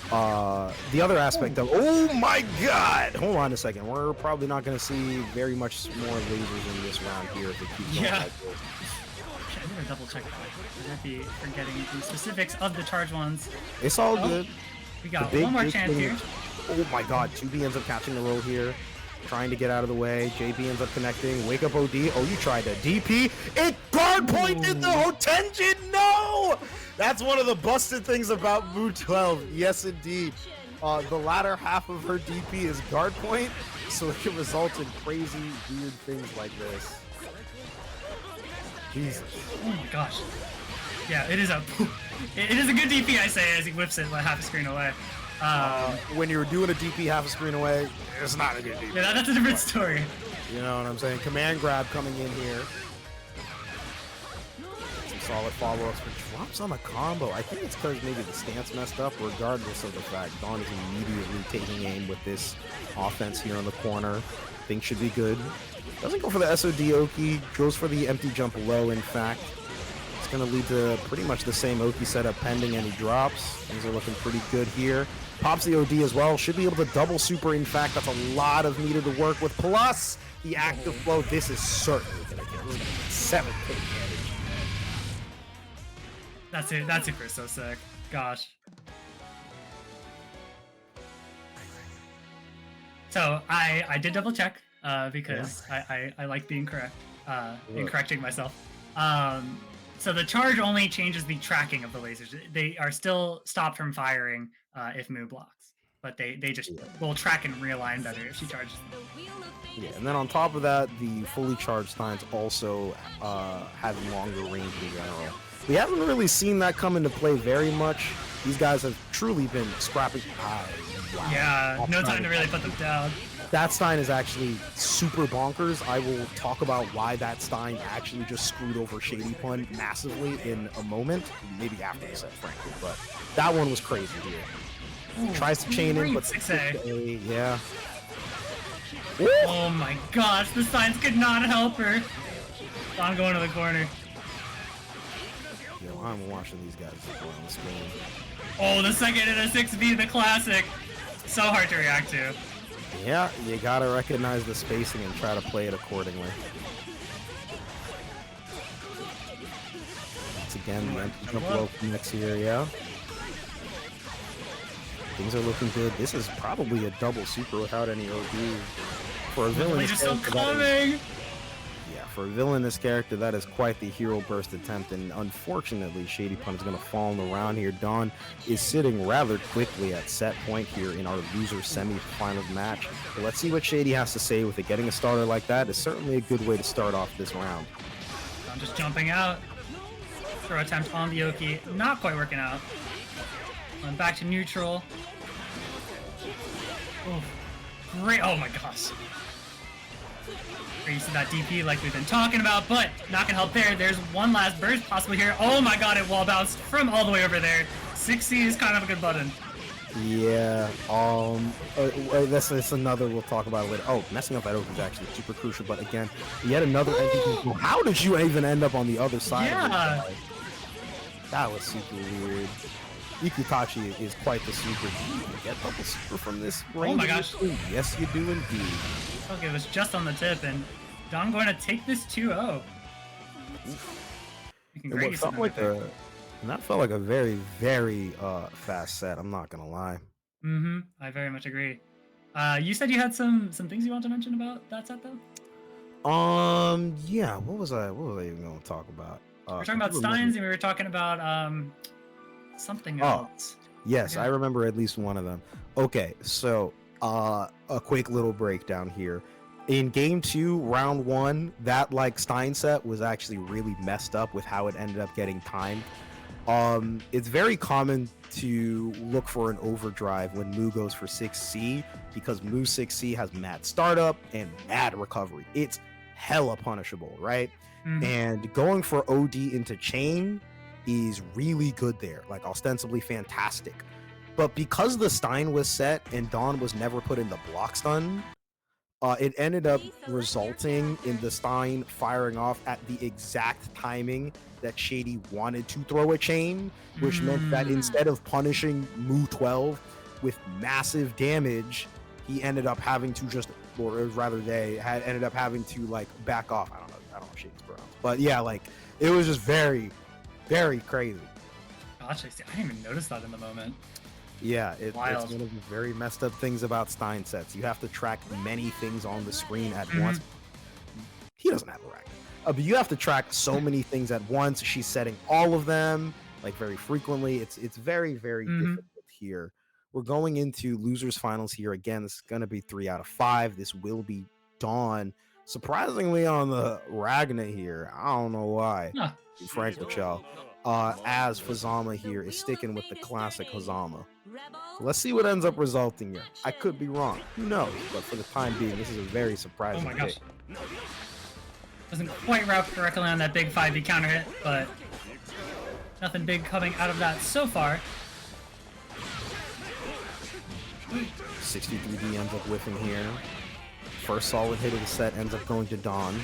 the other aspect of, oh my god, hold on a second, we're probably not going to see very much more lasers in this round here if it keeps going like this.
I'm gonna double check that. I might be forgetting the specifics of the charge ones.
It's all good.
We got one more chance here.
Oh my god, 2B ends up catching the roll here. Trying to get out of the way. JB ends up connecting. Wake up OD. Oh, you tried to DP. It guard pointed the Hotenjin. No! That's one of the busted things about Mood 12. Yes, indeed. The latter half of her DP is guard point, so it can result in crazy, weird things like this. Jesus.
Oh my gosh. Yeah, it is a good DP, I say, as he whips it like half a screen away.
When you're doing a DP half a screen away, it's not a good DP.
Yeah, that's a different story.
You know what I'm saying? Command grab coming in here. Some solid follow-ups, but drops on a combo. I think it's because maybe the stance messed up, regardless of the fact. Dawn is immediately taking aim with this offense here in the corner. Things should be good. Doesn't go for the SOD Oki, goes for the empty jump low, in fact. It's going to lead to pretty much the same Oki setup pending any drops. Things are looking pretty good here. Pops the OD as well. Should be able to double super, in fact. That's a lot of meter to work with. Plus the active flow. This is certainly going to get 7k damage.
That's it. That's super so sick. Gosh. So I did double check because I like being correct in correcting myself. So the charge only changes the tracking of the lasers. They are still stopped from firing if Moo blocks, but they just will track and realign better if she charges them.
The wheel of fate
Yeah,
is
and then on top of that, the fully charged Steins also have longer range in general. We haven't really seen that come into play very much. These guys have truly been scrapping. Wow.
Yeah,
That
no
Stein
time to
is-
really put them down.
That Stein is actually super bonkers. I will talk about why that Stein actually just screwed over ShadyPun massively in a moment, maybe after the set, frankly. But that one was crazy here.
Ooh,
Tries to chain in,
great
but
6A.
yeah.
Oh my gosh, the signs could not help her. I'm going to the corner.
Yo, I'm watching these guys go on the screen.
Oh, the second in a 6B, the classic. So hard to react to.
Yeah, you gotta recognize the spacing and try to play it accordingly. Once again, the empty jump low connects here, yeah. Things are looking good. This is probably a double super without any OD. For a villainous
He's still
character, that is-
coming.
yeah, for a villainous character, that is quite the hero burst attempt, and unfortunately, ShadyPun is going to fall in the round here. Dawn is sitting rather quickly at set point here in our loser semi-finals match. But let's see what Shady has to say with it. Getting a starter like that is certainly a good way to start off this round.
I'm just jumping out. Throw attempt on the Oki. Not quite working out. I'm back to neutral. Oh, great. Oh my gosh. Great use of that DP like we've been talking about, but not gonna help there. There's one last burst possible here. Oh my god, it wall bounced from all the way over there. 6C is kind of a good button.
Yeah, that's another we'll talk about later. Oh, messing up that oak is actually super crucial, but again, yet another NDP. How did you even end up on the other side of
Yeah.
it? That was super weird. Ikutachi is quite the super. Do you get double super from this range?
my gosh.
Yes, you do indeed.
Okay, it was just on the tip, and Don going to take this 2-0. Making
And
great
what
use
felt
of
like
that.
and that felt like a very, very fast set. I'm not gonna lie.
Mm-hmm. I very much agree. You said you had some things you want to mention about that set, though?
Yeah. What was I even gonna talk about?
We were talking about
I don't remember.
Steins, and we were talking about something
Oh.
else.
Yes,
Yeah.
I remember at least one of them. Okay, so a quick little breakdown here. In game 2, round 1, that like Stein set was actually really messed up with how it ended up getting timed. It's very common to look for an overdrive when Moo goes for 6C because Moo 6C has mad startup and mad recovery. It's hella punishable, right?
Mhm.
And going for OD into chain is really good there, like ostensibly fantastic. But because the Stein was set and Dawn was never put in the block stun, it ended up resulting in the Stein firing off at the exact timing that Shady wanted to throw a chain, which meant that instead of punishing Moo 12 with massive damage, he ended up having to just, or rather they had ended up having to like back off. I don't know Shady's pronouns, but yeah, like it was just very, very crazy.
Gosh, I didn't even notice that in the moment.
Yeah, it's
Wild.
one of the very messed up things about Stein sets. You have to track many things on the screen at
Mhm.
once. He doesn't have a rack. But you have to track so many things at once. She's setting all of them like very frequently. It's very, very
Mhm.
difficult here. We're going into losers finals here again. This is going to be 3 out of 5. This will be Dawn. Surprisingly on the Ragna here. I don't know why.
Huh.
To be frank with y'all. As Fuzzama here is sticking with the classic Fuzzama. Let's see what ends up resulting here. I could be wrong. Who knows? But for the time being, this is a very
Oh
surprising
my gosh.
pick.
Doesn't quite route correctly on that big 5B counter hit, but nothing big coming out of that so far.
63D ends up whiffing here. First solid hit of the set ends up going to Dawn.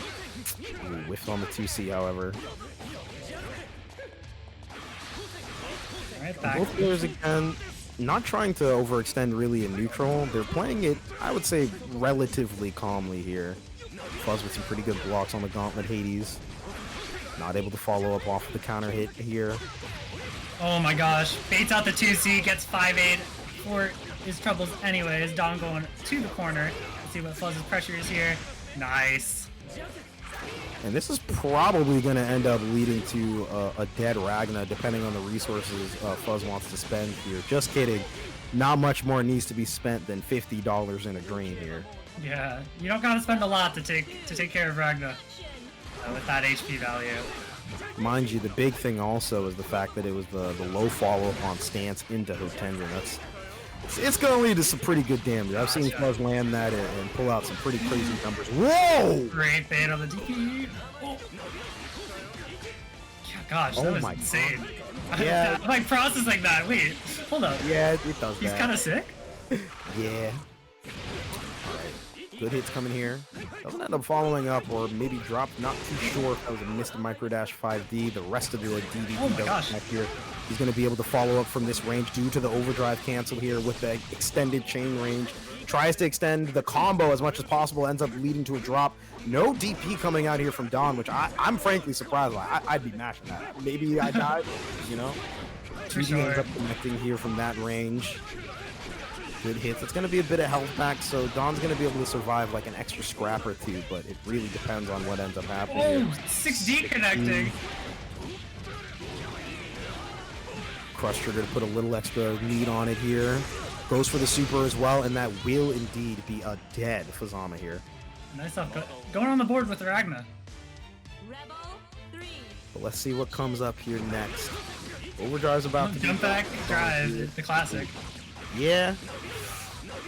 Ooh, whiffed on the 2C, however.
Alright, back.
Both players again, not trying to overextend really in neutral. They're playing it, I would say, relatively calmly here. Fuzz with some pretty good blocks on the gauntlet Hades. Not able to follow up off the counter hit here.
Oh my gosh. Baits out the 2C, gets 5-8 for his troubles anyways. Don going to the corner. Let's see what Fuzz's pressure is here. Nice.
And this is probably going to end up leading to a dead Ragna, depending on the resources Fuzz wants to spend here. Just kidding. Not much more needs to be spent than $50 in a drain here.
Yeah, you don't gotta spend a lot to take care of Ragna with that HP value.
Mind you, the big thing also is the fact that it was the low follow-up on stance into Hotengen. It's going to lead to some pretty good damage. I've seen Fuzz land that and pull out some pretty crazy numbers. Whoa!
Great bait on the DP. Oh. Yeah, gosh, that was insane.
Yeah.
I'm like processing that. Wait, hold up.
Yeah, it does
He's
that.
kind of sick.
Yeah. Good hits coming here. Doesn't end up following up or maybe dropped. Not too sure if that was a missed micro dash 5D. The rest of the DD
gosh.
here. He's going to be able to follow up from this range due to the overdrive cancel here with the extended chain range. Tries to extend the combo as much as possible. Ends up leading to a drop. No DP coming out here from Don, which I'm frankly surprised. I'd be mashing that. Maybe I died, you know. 2D ends up connecting here from that range. Good hits. It's going to be a bit of health back, so Don's going to be able to survive like an extra scrap or two, but it really depends on what ends up happening.
Oh,
here.
6D connecting.
Crush Trigger to put a little extra lead on it here. Goes for the super as well, and that will indeed be a dead Fuzzama here.
Nice stuff. Going on the board with Ragna.
Rebel 3.
But let's see what comes up here next. Overdrive's about to
Jump back drive, the classic.
Yeah.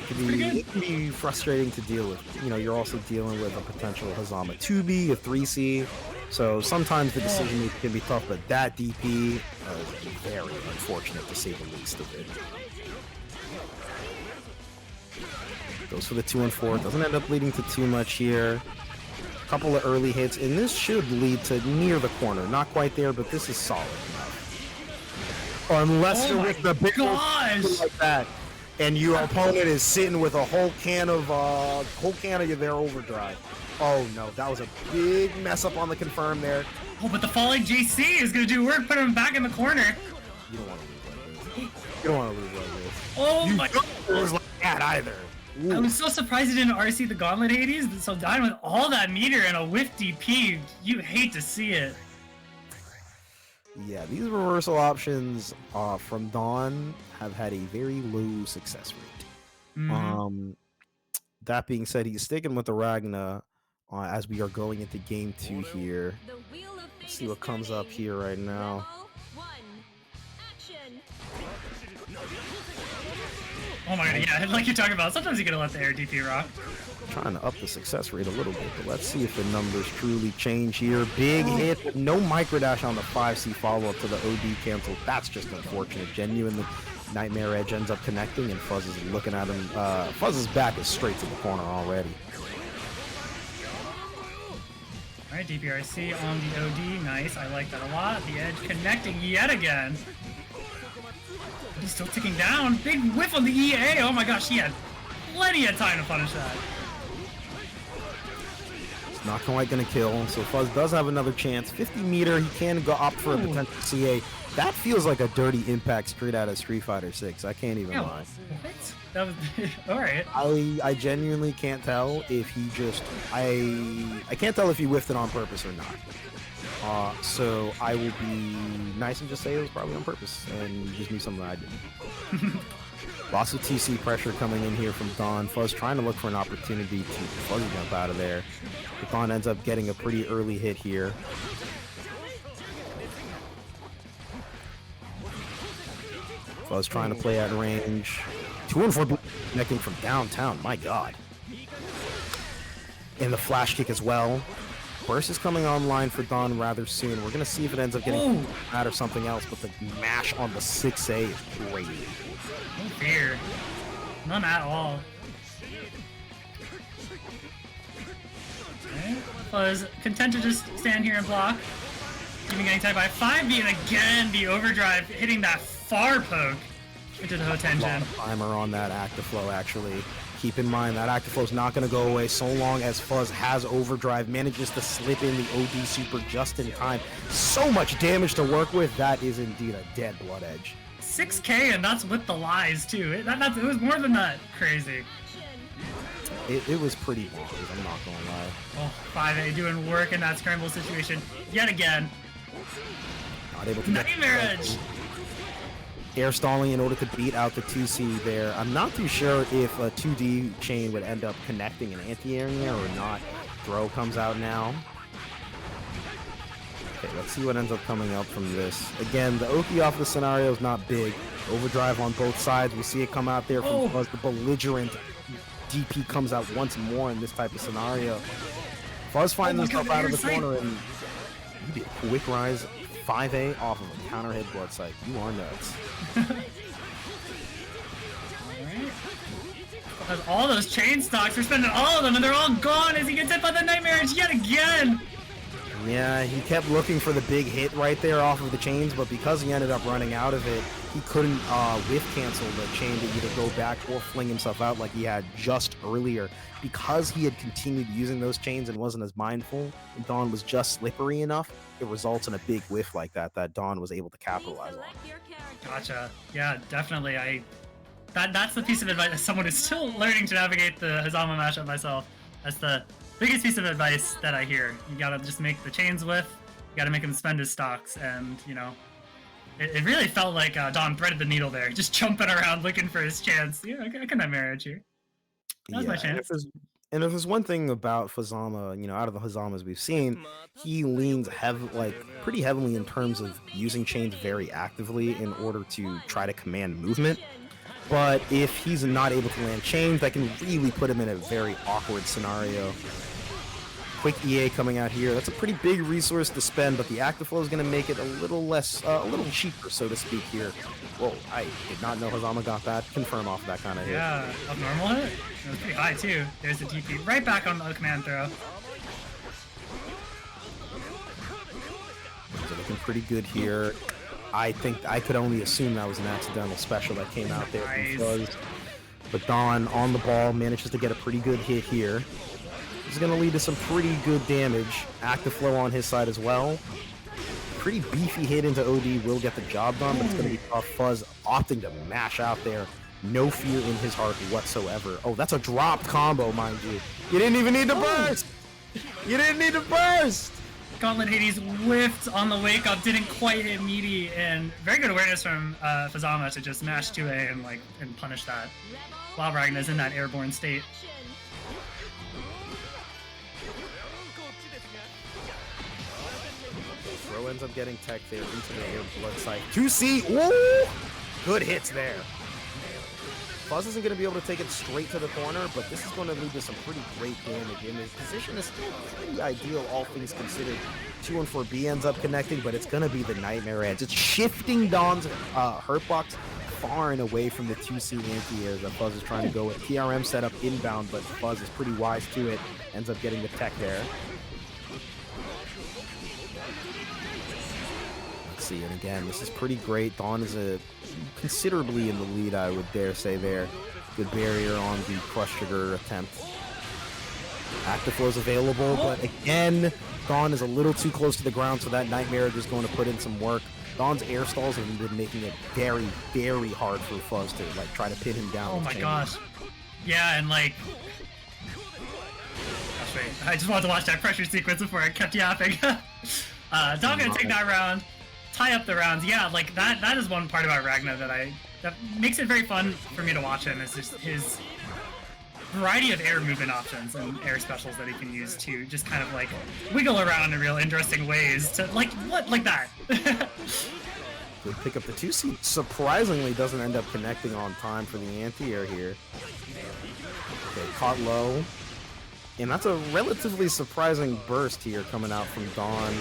It can be frustrating to deal with. You know, you're also dealing with a potential Fuzzama 2B, a 3C. So sometimes the decision can be tough, but that DP is very unfortunate to say the least of it. Goes for the 2 and 4. Doesn't end up leading to too much here. A couple of early hits, and this should lead to near the corner. Not quite there, but this is solid enough. Unless you're with the big like that, and your opponent is sitting with a whole can of their overdrive. Oh no, that was a big mess up on the confirm there.
Oh, but the falling JC is gonna do work, put him back in the corner.
You don't want to lose like this. You don't want to lose like this.
Oh
you
my
don't lose like that either. Ooh.
I was so surprised he didn't RC the Gauntlet Hades, so dying with all that meter and a whiff DP, you hate to see it.
Yeah, these reversal options from Dawn have had a very low success rate.
Mm-hmm.
That being said, he's sticking with the Ragna as we are going into game 2 here. Let's see what comes up here right now.
Oh my god, yeah, like you're talking about, sometimes you gotta let the air DP rock.
Trying to up the success rate a little bit, but let's see if the numbers truly change here. Big hit, but no micro dash on the 5C follow-up to the OD cancel. That's just unfortunate. Genuinely, Nightmare Edge ends up connecting, and Fuzz is looking at him. Fuzz's back is straight to the corner already.
Alright, DPRC on the OD, nice, I like that a lot. The Edge connecting yet again. He's still ticking down. Big whiff on the EA. Oh my gosh, he had plenty of time to punish that.
It's not quite going to kill, so Fuzz does have another chance. 50 meter, he can go up for a potential CA. That feels like a dirty impact straight out of Street Fighter 6. I can't even lie.
What? That was alright.
I genuinely can't tell if he just I can't tell if he whiffed it on purpose or not. So I will be nice and just say it was probably on purpose, and you just knew something I didn't. Lots of TC pressure coming in here from Dawn. Fuzz trying to look for an opportunity to Fuzz jump out of there. But Dawn ends up getting a pretty early hit here. Fuzz trying to play at range. 2 and 4 connecting from downtown. My God. And the flash kick as well. Burst is coming online for Dawn rather soon. We're going to see if it ends up getting out or something else, but the mash on the 6A is great.
No fear. None at all. Okay. Fuzz content to just stand here and block. Even getting tagged by 5B, and again the overdrive hitting that far poke into the Hotengen.
Timer on that active flow, actually. Keep in mind that active flow is not going to go away so long as Fuzz has overdrive, manages to slip in the OD super just in time. So much damage to work with. That is indeed a dead Blood Edge.
6K, and that's with the lies too. It was more than that. Crazy.
it was pretty bonkers, I'm not gonna lie.
Oh, 5A doing work in that scramble situation yet again.
Not able to get
Nightmare Edge.
air stalling in order to beat out the 2C there. I'm not too sure if a 2D chain would end up connecting an anti-air or not. Throw comes out now. Okay, let's see what ends up coming up from this. Again, the Oki off the scenario is not big. Overdrive on both sides. We see it come out there from Fuzz. The belligerent DP comes out once more in this type of scenario. Fuzz finds himself out of the corner and he did quick rise 5A off of a counter hit blood sight. You are nuts.
Alright. All those chain stocks, we're spending all of them and they're all gone as he gets hit by the Nightmare Edge yet again!
Yeah, he kept looking for the big hit right there off of the chains, but because he ended up running out of it, he couldn't whiff cancel the chain to either go back or fling himself out like he had just earlier. Because he had continued using those chains and wasn't as mindful, and Dawn was just slippery enough, it results in a big whiff like that Dawn was able to capitalize on.
Gotcha. Yeah, definitely. That's the piece of advice as someone who's still learning to navigate the Fuzzama matchup myself. That's the biggest piece of advice that I hear. You gotta just make the chains whiff, you gotta make him spend his stocks, and you know, it really felt like Don threaded the needle there, just jumping around looking for his chance. Yeah, I can have marriage here. That was my chance.
And if there's one thing about Fuzzama, you know, out of the Fuzamas we've seen, he leans pretty heavily in terms of using chains very actively in order to try to command movement. But if he's not able to land chains, that can really put him in a very awkward scenario. Quick EA coming out here. That's a pretty big resource to spend, but the active flow is going to make it a little less, a little cheaper, so to speak here. Whoa, I did not know Fuzzama got that. Confirm off that kind of hit.
Yeah, a normal hit? It was pretty high too. There's the TP right back on the command throw.
So looking pretty good here. I think I could only assume that was an accidental special that came out there.
Nice.
But Dawn on the ball manages to get a pretty good hit here. This is going to lead to some pretty good damage. Active flow on his side as well. Pretty beefy hit into OD will get the job done, but it's going to be tough. Fuzz opting to mash out there. No fear in his heart whatsoever. Oh, that's a dropped combo, mind you. You didn't even need to burst! You didn't need to burst!
Gauntlet Hades whiffed on the wake up, didn't quite hit meaty, and very good awareness from Fuzzama to just mash 2A and punish that while Ragna's in that airborne state.
Throw ends up getting tech there into the air blood sight. 2C! Ooh! Good hits there. Fuzz isn't going to be able to take it straight to the corner, but this is going to lead to some pretty great damage. And his position is still pretty ideal, all things considered. 2 and 4B ends up connecting, but it's going to be the Nightmare Edge. It's shifting Dawn's hurt box far and away from the 2C anti-airs that Fuzz is trying to go with. PRM setup inbound, but Fuzz is pretty wise to it. Ends up getting the tech there. Let's see, and again, this is pretty great. Dawn is considerably in the lead, I would dare say there. Good barrier on the crush trigger attempt. Active flow is available, but again, Dawn is a little too close to the ground, so that Nightmare is going to put in some work. Dawn's air stalls have been making it very, very hard for Fuzz to like try to pin him down.
Oh my gosh. Yeah, and like... Gosh, wait. I just wanted to watch that pressure sequence before I kept yapping. Dawn gonna take that round. Tie up the rounds. Yeah, like that is one part about Ragna that makes it very fun for me to watch him, is just his variety of air movement options and air specials that he can use to just kind of like wiggle around in real interesting ways to like that.
Good pick up the 2C. Surprisingly doesn't end up connecting on time for the anti-air here. Okay, caught low. And that's a relatively surprising burst here coming out from Dawn.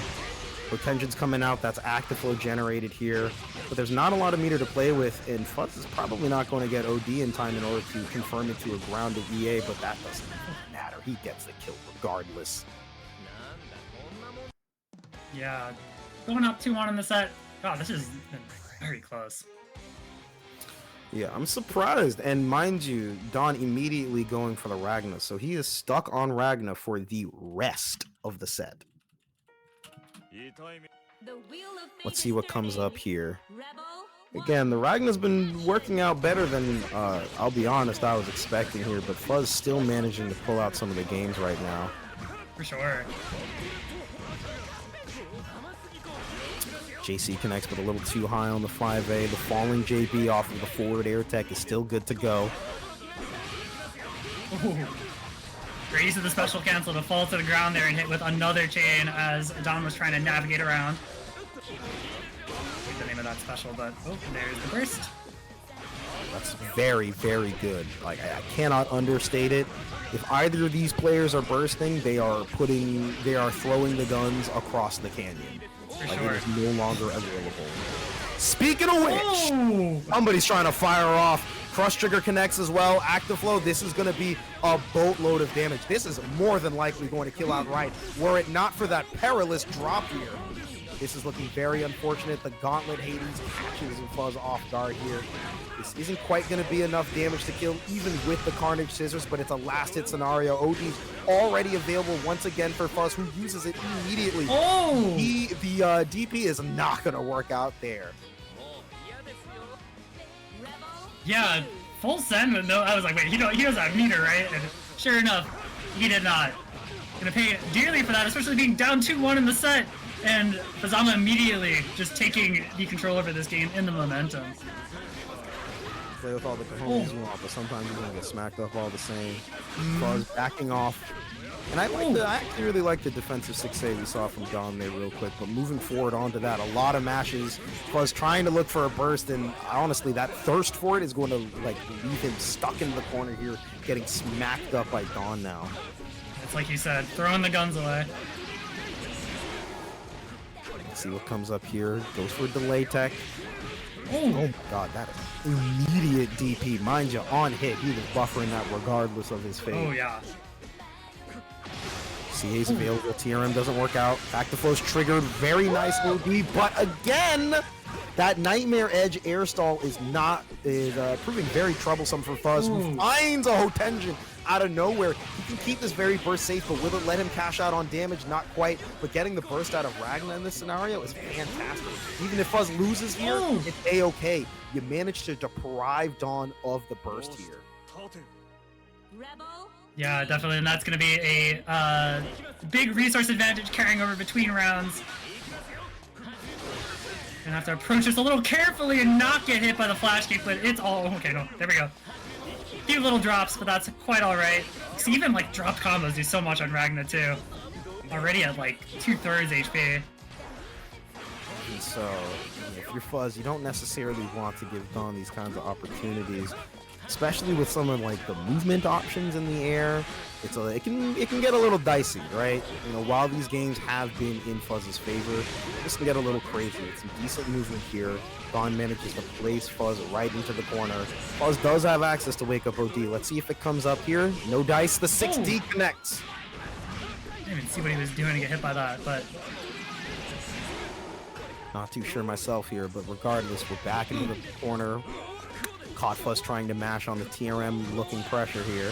Retention's coming out, that's active flow generated here, but there's not a lot of meter to play with, and Fuzz is probably not going to get OD in time in order to confirm it to a grounded EA, but that doesn't matter. He gets the kill regardless.
Yeah, going up 2-1 in the set. God, this has been very close.
Yeah, I'm surprised, and mind you, Dawn immediately going for the Ragna, so he is stuck on Ragna for the rest of the set.
The wheel of
Let's see what comes up here.
Rebel
Again, the Ragnar's been working out better than, I'll be honest, I was expecting here, but Fuzz still managing to pull out some of the games right now.
For sure.
JC connects but a little too high on the 5A. The falling JB off of the forward air tech is still good to go.
Ooh. Great use of the special cancel to fall to the ground there and hit with another chain as Don was trying to navigate around. The name of that special, but oh, there's the burst.
That's very, very good. Like, I cannot understate it. If either of these players are bursting, they are throwing the guns across the canyon.
For
like,
sure.
it is no longer available. Speaking of which,
Oh!
somebody's trying to fire off. Crush trigger connects as well. Active flow. This is going to be a boatload of damage. This is more than likely going to kill outright. Were it not for that perilous drop here. This is looking very unfortunate. The Gauntlet Hades catches Fuzz off guard here. This isn't quite going to be enough damage to kill, even with the Carnage Scissors, but it's a last hit scenario. OD's already available once again for Fuzz, who uses it immediately.
Oh!
The DP is not going to work out there.
Yeah, full send, but no, I was like, wait, he does have meter, right? And sure enough, he did not. Gonna pay dearly for that, especially being down 2-1 in the set. And Fuzzama immediately just taking the control over this game in the momentum.
Play with all the cojones you want, but sometimes you're gonna get smacked up all the same. Fuzz backing off. And I actually really like the defensive 6A we saw from Don there real quick, but moving forward onto that, a lot of mashes. Fuzz trying to look for a burst, and honestly, that thirst for it is going to like leave him stuck in the corner here, getting smacked up by Don now.
It's like you said, throwing the guns away.
Let's see what comes up here. Goes for delay tech.
Oh
my god, that is immediate DP. Mind you, on hit, he was buffering that regardless of his fate.
Oh yeah.
CA's available, TRM doesn't work out. Back to flow's triggered, very nice OD, but again, that Nightmare Edge air stall is proving very troublesome for Fuzz, who finds a Hotenjin out of nowhere. He can keep this very burst safe, but will it let him cash out on damage? Not quite, but getting the burst out of Ragnar in this scenario is fantastic. Even if Fuzz loses here, it's A-okay. You managed to deprive Dawn of the burst here.
Rebel.
Yeah, definitely, and that's going to be a big resource advantage carrying over between rounds. Gonna have to approach this a little carefully and not get hit by the flash kick, but it's all okay. No, there we go. A few little drops, but that's quite all right. So even like dropped combos do so much on Ragnar too. Already at like 2/3 HP.
And so, if you're Fuzz, you don't necessarily want to give Dawn these kinds of opportunities. Especially with some of like the movement options in the air, it can get a little dicey, right? You know, while these games have been in Fuzz's favor, this can get a little crazy. It's some decent movement here. Dawn manages to place Fuzz right into the corner. Fuzz does have access to wake up OD. Let's see if it comes up here. No dice. The 6D connects.
I didn't even see what he was doing to get hit by that, but
not too sure myself here. But regardless, we're back into the corner. Caught Fuzz trying to mash on the TRM looking pressure here.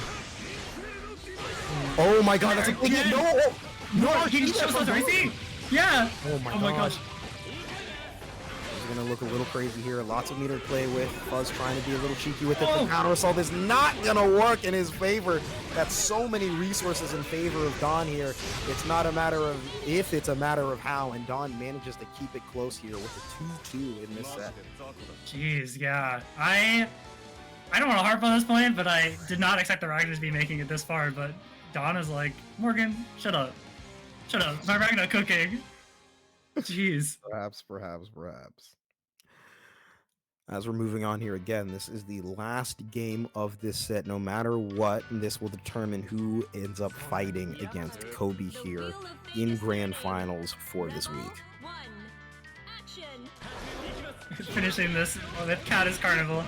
Oh my god, that's a big hit! No,
he just shows us RC! Yeah!
Oh my gosh. He's gonna look a little crazy here. Lots of meter to play with. Fuzz trying to be a little cheeky with it. The counter assault is not gonna work in his favor. That's so many resources in favor of Don here. It's not a matter of if, it's a matter of how, and Don manages to keep it close here with a 2-2 in this set.
Jeez, yeah. I don't want to harp on this point, but I did not expect the Ragnar to be making it this far, but Don is like, Morgan, shut up. Shut up. My Ragnar cooking. Jeez.
Perhaps. As we're moving on here again, this is the last game of this set. No matter what, this will determine who ends up fighting against Kobe here in grand finals for this week.
Finishing this with Caddis Carnival.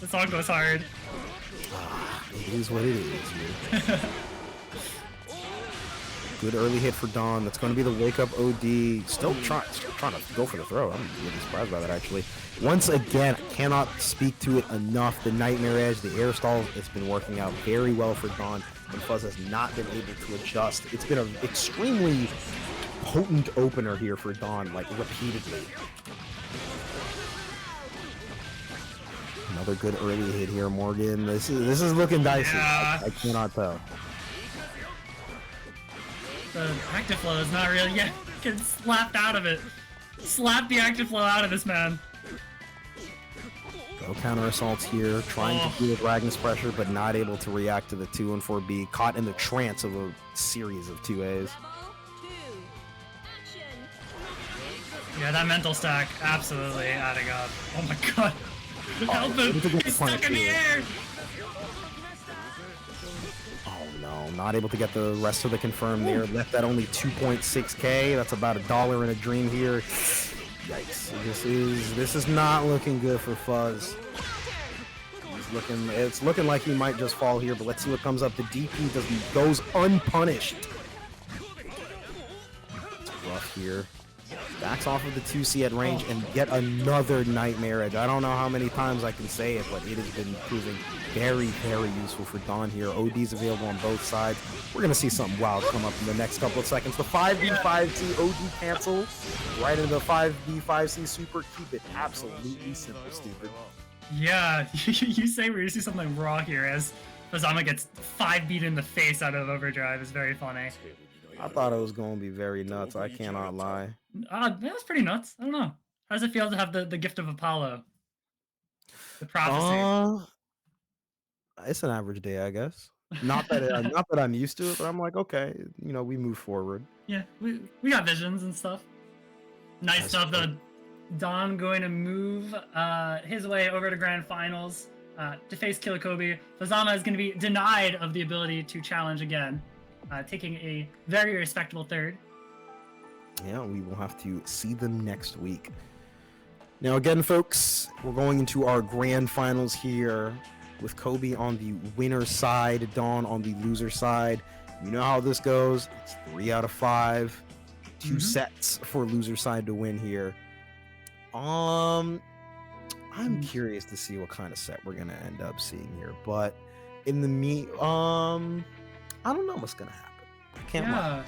The song goes hard.
It is what it is, dude. Good early hit for Dawn. That's going to be the wake up OD. Still trying to go for the throw. I'm really surprised by that, actually. Once again, I cannot speak to it enough. The Nightmare Edge, the air stall, it's been working out very well for Dawn, and Fuzz has not been able to adjust. It's been an extremely potent opener here for Dawn, like repeatedly. Another good early hit here, Morgan. This is looking dicey.
Yeah.
I cannot tell.
The active flow is not really getting slapped out of it. Slap the active flow out of this man.
No counter assaults here, trying to deal with Ragnar's pressure, but not able to react to the 2 and 4B. Caught in the trance of a series of 2As.
Yeah, that mental stack absolutely adding up. Oh my god. Help him! He's stuck in the air!
Oh no, not able to get the rest of the confirm there. Left at only 2.6k. That's about $1 in a dream here. Yikes. This is not looking good for Fuzz. It's looking like he might just fall here, but let's see what comes up. The DP goes unpunished. It's rough here. Backs off of the 2C at range and yet another Nightmare Edge. I don't know how many times I can say it, but it has been proving very, very useful for Dawn here. OD's available on both sides. We're going to see something wild come up in the next couple of seconds. The 5v5C OD cancel right into the 5v5C super. Keep it absolutely simple, stupid.
Yeah, you say we're going to see something raw here as Fuzzama gets 5 beat in the face out of Overdrive. Is very funny.
I thought it was going to be very nuts. I cannot lie.
That was pretty nuts. I don't know. How does it feel to have the gift of Apollo? The prophecy.
It's an average day, I guess. Not that I'm used to it, but I'm like, okay, you know, we move forward.
Yeah, we got visions and stuff. Nice stuff though. Don going to move his way over to Grand Finals to face Killakobi. Fuzzama is going to be denied of the ability to challenge again, taking a very respectable third.
Yeah, we will have to see them next week. Now again, folks, we're going into our grand finals here with Kobe on the winner side, Dawn on the loser side. You know how this goes. It's 3 out of 5. 2 sets for loser side to win here. I'm curious to see what kind of set we're gonna end up seeing here, but in the I don't know what's gonna happen. I can't lie.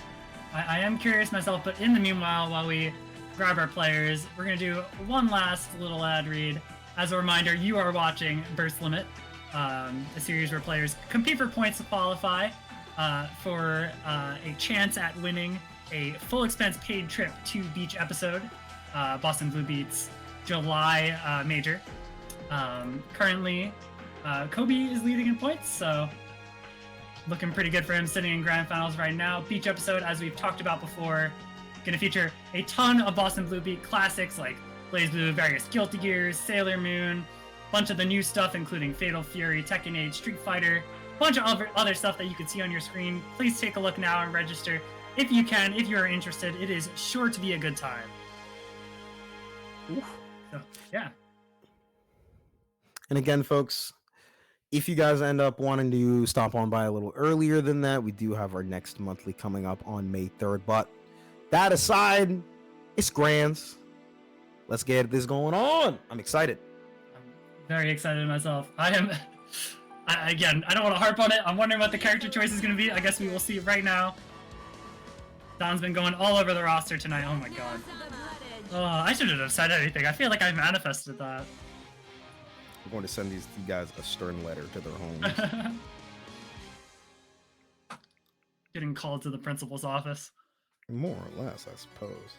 I am curious myself, but in the meanwhile, while we grab our players, we're going to do one last little ad read. As a reminder, you are watching Burst Limit, a series where players compete for points to qualify for a chance at winning a full expense paid trip to Beach episode, Boston Blue Beats July major. Currently, Kobe is leading in points, so looking pretty good for him, sitting in grand finals right now. Beach episode, as we've talked about before, going to feature a ton of Boston Blue Beat classics like BlazBlue, various Guilty Gears, Sailor Moon, bunch of the new stuff including Fatal Fury, Tekken 8, Street Fighter, bunch of other stuff that you can see on your screen. Please take a look now and register if you can, if you're interested. It is sure to be a good time.
Oof.
So, yeah.
And again, folks, if you guys end up wanting to stop on by a little earlier than that, we do have our next monthly coming up on May 3rd. But that aside, it's grands. Let's get this going on. I'm excited.
I'm very excited myself. I am. Again, I don't want to harp on it. I'm wondering what the character choice is going to be. I guess we will see right now. Don's been going all over the roster tonight. Oh my god. Oh, I shouldn't have said anything. I feel like I manifested that.
We're going to send these guys a stern letter to their homes.
Getting called to the principal's office.
More or less, I suppose.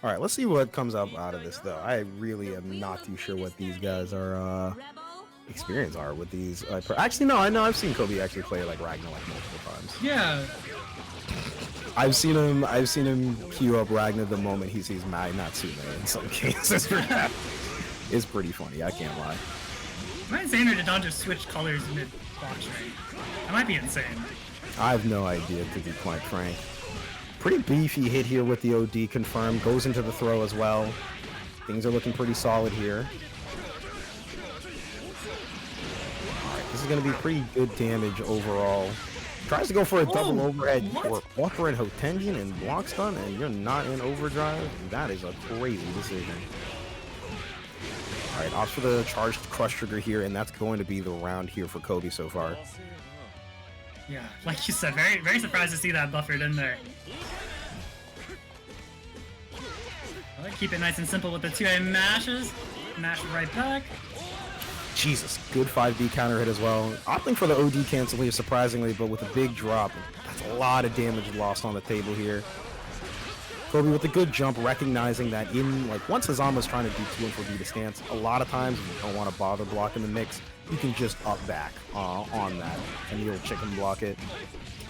All right, let's see what comes up out of this, though. I really am not too sure what these guys are experience are with these. Actually, no, I know I've seen Kobe actually play like Ragnar like multiple times.
Yeah.
I've seen him queue up Ragnar the moment he sees Natsume in some cases. It's pretty funny, I can't lie.
Am I insane, or did Don just switch colors mid-box range? That might be insane.
I have no idea, to be quite frank. Pretty beefy hit here with the OD confirmed. Goes into the throw as well. Things are looking pretty solid here. Alright, this is going to be pretty good damage overall. Tries to go for a double overhead or awkward Hotenjin and block stun, and you're not in overdrive. That is a crazy decision. Alright, opts for the charged crush trigger here, and that's going to be the round here for Kobe so far.
Yeah, like you said, very, very surprised to see that buffered in there. Keep it nice and simple with the 2A mashes. Mash right back.
Jesus, good 5D counter hit as well. Opting for the OD cancel here, surprisingly, but with a big drop. That's a lot of damage lost on the table here. Kobe with a good jump, recognizing that in, like, once Fuzzama's trying to do 2 and 4D to stance, a lot of times you don't want to bother blocking the mix. You can just up back on that, and you'll chicken block it.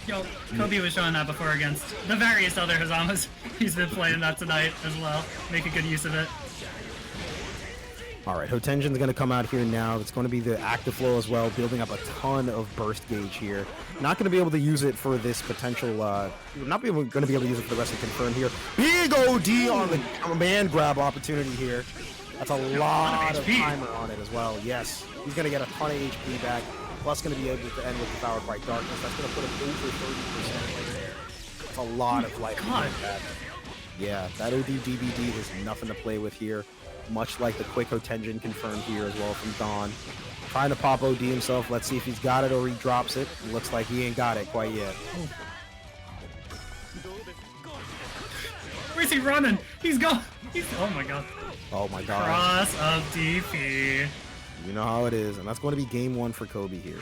Yo, Kobe was showing that before against the various other Fuzamas. He's been playing that tonight as well. Making good use of it.
All right, Hotenjin's going to come out here now. It's going to be the active flow as well, building up a ton of burst gauge here. Not going to be able to use it for this potential, not going to be able to use it for the rest of Confirm here. Big OD on the command grab opportunity here. That's a lot of timer on it as well. Yes, he's going to get a ton of HP back, plus going to be able to end with the Powered by Darkness. That's going to put him over 30% right there. That's a lot of life. Yeah, that OD DBD is nothing to play with here. Much like the quick Hotenjin confirmed here as well from Don. Trying to pop OD himself. Let's see if he's got it or he drops it. Looks like he ain't got it quite yet.
Where's he running? He's gone. Oh my god.
Oh my god.
Cross of DP.
You know how it is. And that's going to be game 1 for Kobe here.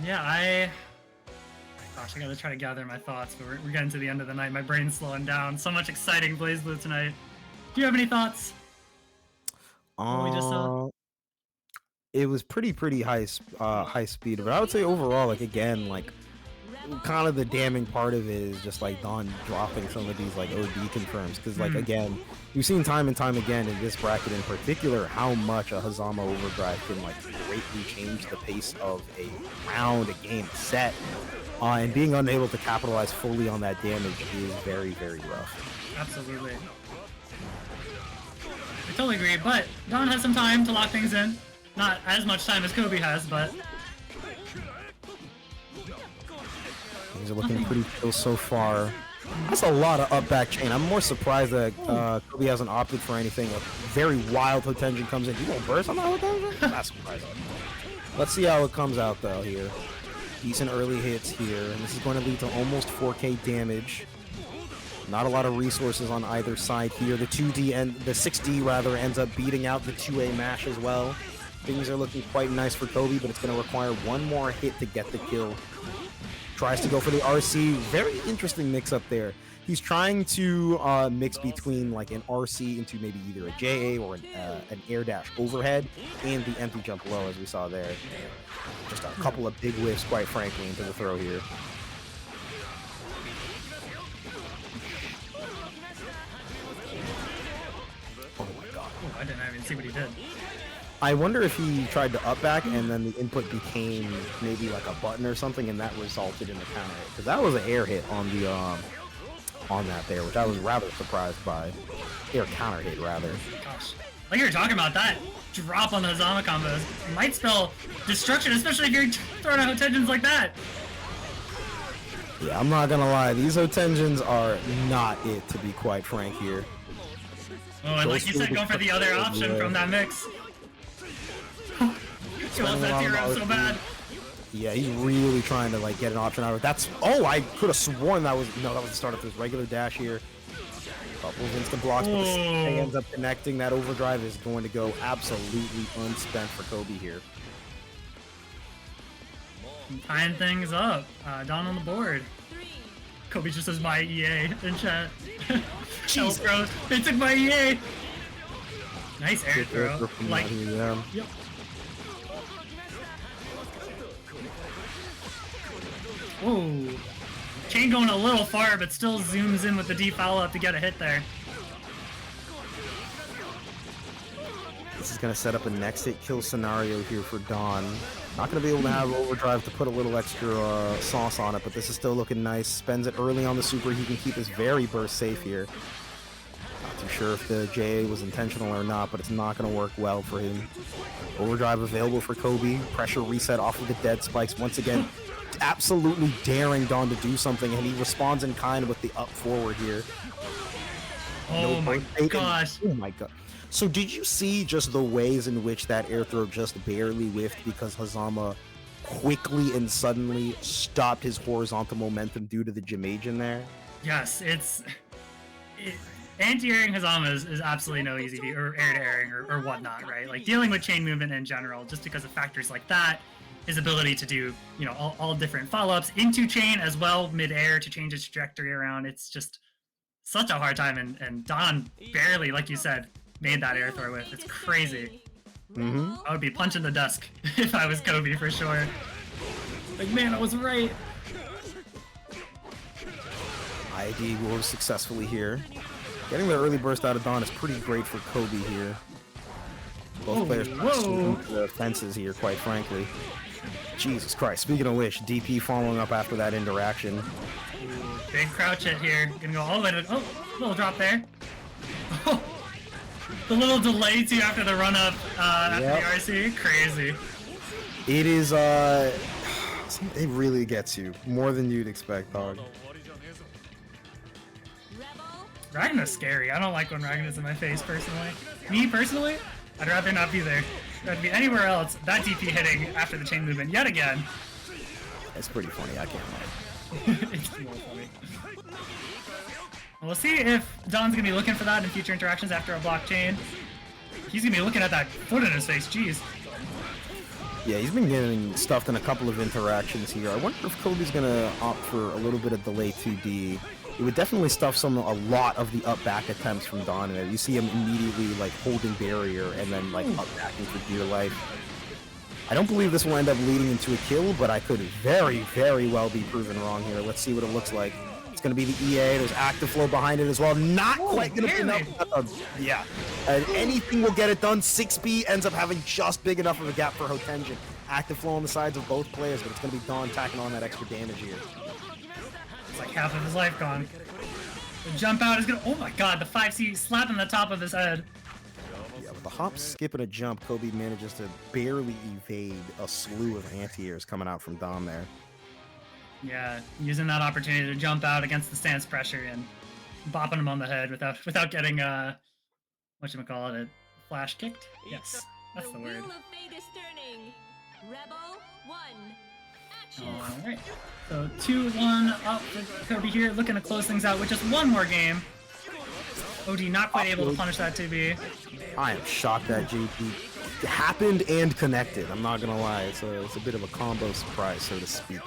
Yeah, gosh, I gotta try to gather my thoughts, but we're getting to the end of the night. My brain's slowing down. So much exciting BlazBlue tonight. Do you have any thoughts? What we just saw?
It was pretty high speed, but I would say overall, like, again, like, kind of the damning part of it is just like Don dropping some of these like OD confirms, because like again, we've seen time and time again in this bracket in particular how much a Fuzzama overdrive can like greatly change the pace of a round, a game, a set. And being unable to capitalize fully on that damage is very rough.
Absolutely. I totally agree, but Don has some time to lock things in. Not as much time as Kobe has, but...
Things are looking pretty chill so far. That's a lot of up back chain. I'm more surprised that Kobe hasn't opted for anything. A very wild Hotenjin comes in. You gonna burst on that Hotenjin? That's surprising. Let's see how it comes out though here. Decent early hits here, and this is going to lead to almost 4k damage. Not a lot of resources on either side here. The 2D and the 6D rather ends up beating out the 2A mash as well. Things are looking quite nice for Kobe, but it's going to require one more hit to get the kill. Tries to go for the RC. Very interesting mix up there. He's trying to mix between like an RC into maybe either a JA or an air dash overhead and the empty jump low, as we saw there. Just a couple of big whiffs, quite frankly, into the throw here. Oh my god.
Oh, I didn't even see what he did.
I wonder if he tried to up back and then the input became maybe like a button or something, and that resulted in a counter hit. Because that was an air hit on the on that there, which I was rather surprised by. Air counter hit rather.
Gosh, like you were talking about, that drop on the Fuzzama combos might spell destruction, especially if you're throwing out Hotenjins like that.
Yeah, I'm not gonna lie, these Hotenjins are not it, to be quite frank here.
Oh, and like you said, go for the other option from that mix. He wants that zero so bad.
Yeah, he's really trying to like get an option out of it. That's, oh, I could have sworn that was, no, that was the start of his regular dash here. Couple of instant blocks, but the ends up connecting. That overdrive is going to go absolutely unspent for Kobe here.
Tying things up. Don on the board. Kobe just says my EA in chat. Jeez, bro. They took my EA. Nice air throw. Like, yep. Whoa. Chain going a little far, but still zooms in with the deep follow up to get a hit there.
This is going to set up a next hit kill scenario here for Don. Not going to be able to have overdrive to put a little extra sauce on it, but this is still looking nice. Spends it early on the super. He can keep his very burst safe here. Not too sure if the JA was intentional or not, but it's not going to work well for him. Overdrive available for Kobe. Pressure reset off of the dead spikes once again. Absolutely daring Don to do something, and he responds in kind with the up forward here.
Oh my gosh.
Oh my god. So did you see just the ways in which that air throw just barely whiffed because Fuzzama quickly and suddenly stopped his horizontal momentum due to the Jamage in there?
Yes, Anti-airing Fuzzama is absolutely no easy feat, or air-to-airing or whatnot, right? Like dealing with chain movement in general, just because of factors like that, his ability to do, you know, all different follow-ups into chain as well, mid-air to change its trajectory around. It's just such a hard time, and Don barely, like you said, made that air throw with. It's crazy. I would be punching the desk if I was Kobe for sure. Like, man, I was right.
ID will successfully here. Getting the early burst out of Don is pretty great for Kobe here. Both players swinging the fences here, quite frankly. Jesus Christ. Speaking of which, DP following up after that interaction.
Big crouch hit here. Gonna go all the way to... Oh, little drop there. Oh, the little delay too after the run up after the RC. Crazy.
It is, it really gets you. More than you'd expect, dog.
Ragnar's scary. I don't like when Ragnar's in my face, personally. Me, personally, I'd rather not be there. I'd rather be anywhere else. That DP hitting after the chain movement yet again.
It's pretty funny, I can't lie.
It's more funny. We'll see if Don's gonna be looking for that in future interactions after a blockchain. He's gonna be looking at that foot in his face, jeez.
Yeah, he's been getting stuffed in a couple of interactions here. I wonder if Kobe's gonna opt for a little bit of delay 2D. It would definitely stuff a lot of the up back attempts from Don in there. You see him immediately like holding barrier and then like up backing for dear life. I don't believe this will end up leading into a kill, but I could very, very well be proven wrong here. Let's see what it looks like. It's going to be the EA. There's active flow behind it as well. Not quite going to be enough. Yeah. And anything will get it done. 6B ends up having just big enough of a gap for Hotenjin. Active flow on the sides of both players, but it's going to be Don tacking on that extra damage here.
It's like half of his life gone. The jump out is going to... Oh my god, the 5C slapping the top of his head.
Yeah, with the hop, skip, and a jump, Kobe manages to barely evade a slew of anti-airs coming out from Don there.
Yeah, using that opportunity to jump out against the stance pressure and bopping him on the head without getting whatchamacallit, flash kicked? Yes, that's the word. Alright, so 2-1 up for Kobe here, looking to close things out with just one more game. OD not quite able to punish that 2B.
I am shocked that JP happened and connected. I'm not gonna lie, it's a bit of a combo surprise, so to speak.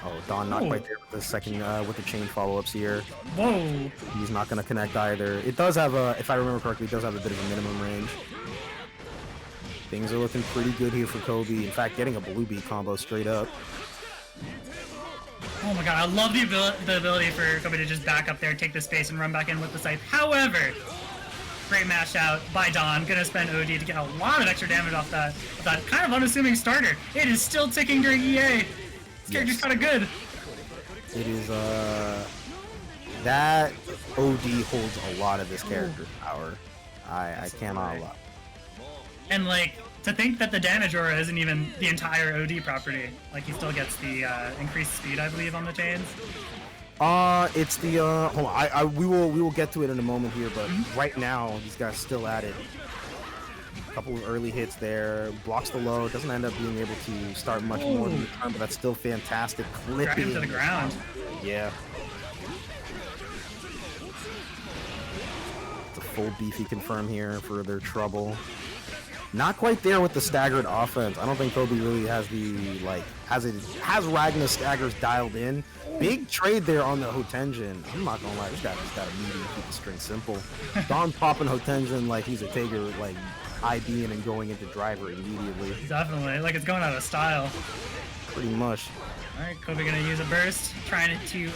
Oh, Don not quite there with the second with the chain follow-ups here.
Whoa!
He's not gonna connect either. It does have a, if I remember correctly, it does have a bit of a minimum range. Things are looking pretty good here for Kobe. In fact, getting a blue beat combo straight up.
Oh my god, I love the ability for Kobe to just back up there, take the space, and run back in with the scythe. However, great mash out by Don. Gonna spend OD to get a lot of extra damage off that kind of unassuming starter. It is still ticking during EA. This character's kind of good.
It is, that OD holds a lot of this character's power. I cannot lie.
And like, to think that the damage aura isn't even the entire OD property. Like, he still gets the increased speed, I believe, on the chains.
It's the, hold on, we will get to it in a moment here, but right now, these guys still at it. A couple of early hits there, blocks the low, doesn't end up being able to start much more than the turn, but that's still fantastic.
Drag him to the ground.
Yeah. It's a full beefy confirm here for their trouble. Not quite there with the staggered offense. I don't think Kobe really has the, like, has Ragnar staggers dialed in. Big trade there on the Hotenjin. I'm not gonna lie, this guy just got a medium, keep the string simple. Don popping Hotenjin like he's a Taker, like IBing and going into driver immediately.
Definitely, like it's going out of style.
Pretty much.
Alright, Kobe gonna use a burst, trying to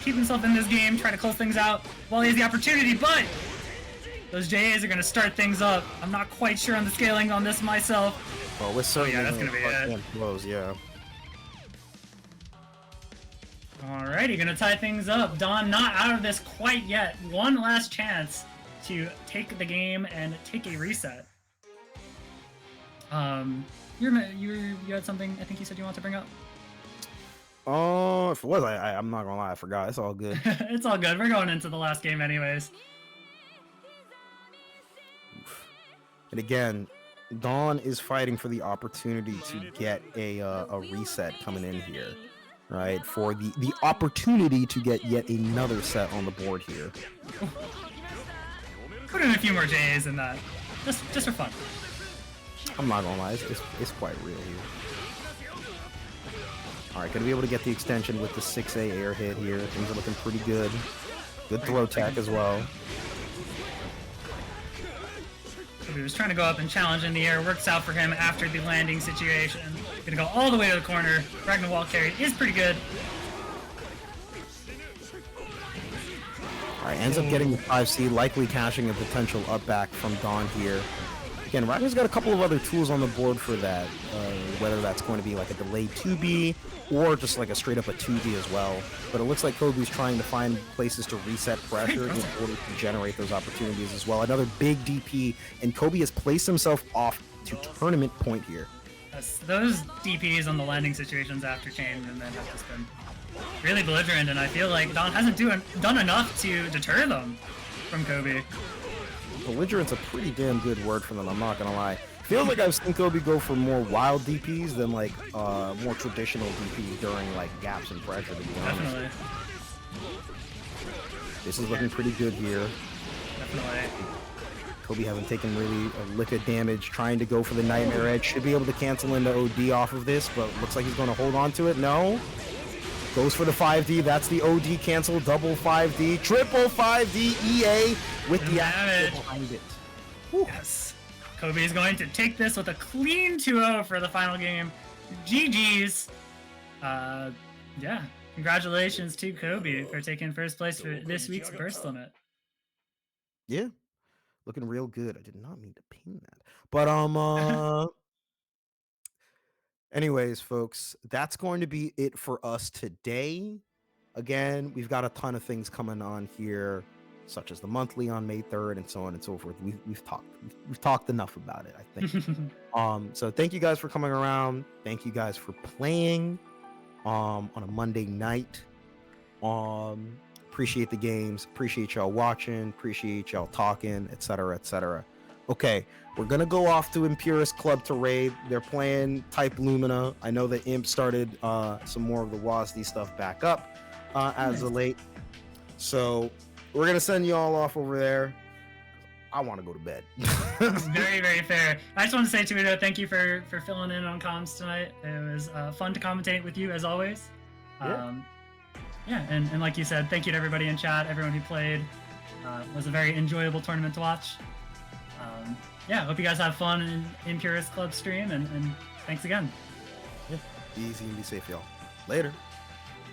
keep himself in this game, try to close things out while he has the opportunity, but those JAs are going to start things up. I'm not quite sure on the scaling on this myself.
Well, we're certainly
that's going to be it.
Close, yeah.
Alrighty, going to tie things up. Don not out of this quite yet. One last chance to take the game and take a reset. You had something I think you said you wanted to bring up?
Oh, if it was, I'm not going to lie, I forgot. It's all good.
It's all good. We're going into the last game anyways.
And again, Don is fighting for the opportunity to get a reset coming in here. right, for the opportunity to get yet another set on the board here.
Put in a few more J's in that, just for fun.
I'm not gonna lie, it's quite real here. All right, gonna be able to get the extension with the 6A air hit here. Things are looking pretty good. Good throw tech as well.
He was trying to go up and challenge in the air. Works out for him after the landing situation. Gonna go all the way to the corner. Ragnar Valkyrie is pretty good.
All right, ends up getting the 5C, likely cashing a potential up back from Dawn here. Again, Ragnar's got a couple of other tools on the board for that, whether that's going to be like a delayed 2B or just like a straight up a 2D as well. But it looks like Kobe's trying to find places to reset pressure in order to generate those opportunities as well. Another big DP, and Kobe has placed himself off to tournament point here.
Yes, those DPs on the landing situations after chain and then have just been really belligerent, and I feel like Don hasn't done enough to deter them from Kobe.
Belligerent's a pretty damn good word for them, I'm not gonna lie. Feels like I've seen Kobe go for more wild DPs than like more traditional DPs during like gaps and pressure, to be honest.
Definitely.
This is looking pretty good here.
Definitely.
Kobe hasn't taken really a lick of damage, trying to go for the Nightmare Edge. Should be able to cancel into OD off of this, but looks like he's going to hold on to it. No. Goes for the 5D. That's the OD cancel. Double 5D. Triple 5D EA with the
damage
behind it.
Yes. Kobe is going to take this with a clean 2-0 for the final game. GG's. Yeah. Congratulations to Kobe for taking first place for this week's Burst Limit.
Yeah. Looking real good. I did not mean to ping that. But anyways, folks, that's going to be it for us today. Again, we've got a ton of things coming on here, such as the monthly on May 3rd and so on and so forth. We've talked enough about it, I think. So thank you guys for coming around. Thank you guys for playing on a Monday night. Appreciate the games, appreciate y'all watching, appreciate y'all talking, etc., etc. Okay, we're gonna go off to Impurus Club to raid. They're playing Type Lumina. I know that Imp started some more of the WASD stuff back up as of late, so we're gonna send y'all off over there. I want to go to bed.
Very, very fair. I just want to say to Udo, thank you for filling in on comms tonight. It was fun to commentate with you as always. Yeah, and like you said, thank you to everybody in chat, everyone who played. It was a very enjoyable tournament to watch. Yeah, hope you guys have fun in Impurus Club stream, and thanks again.
Yeah, be easy and be safe, y'all. Later.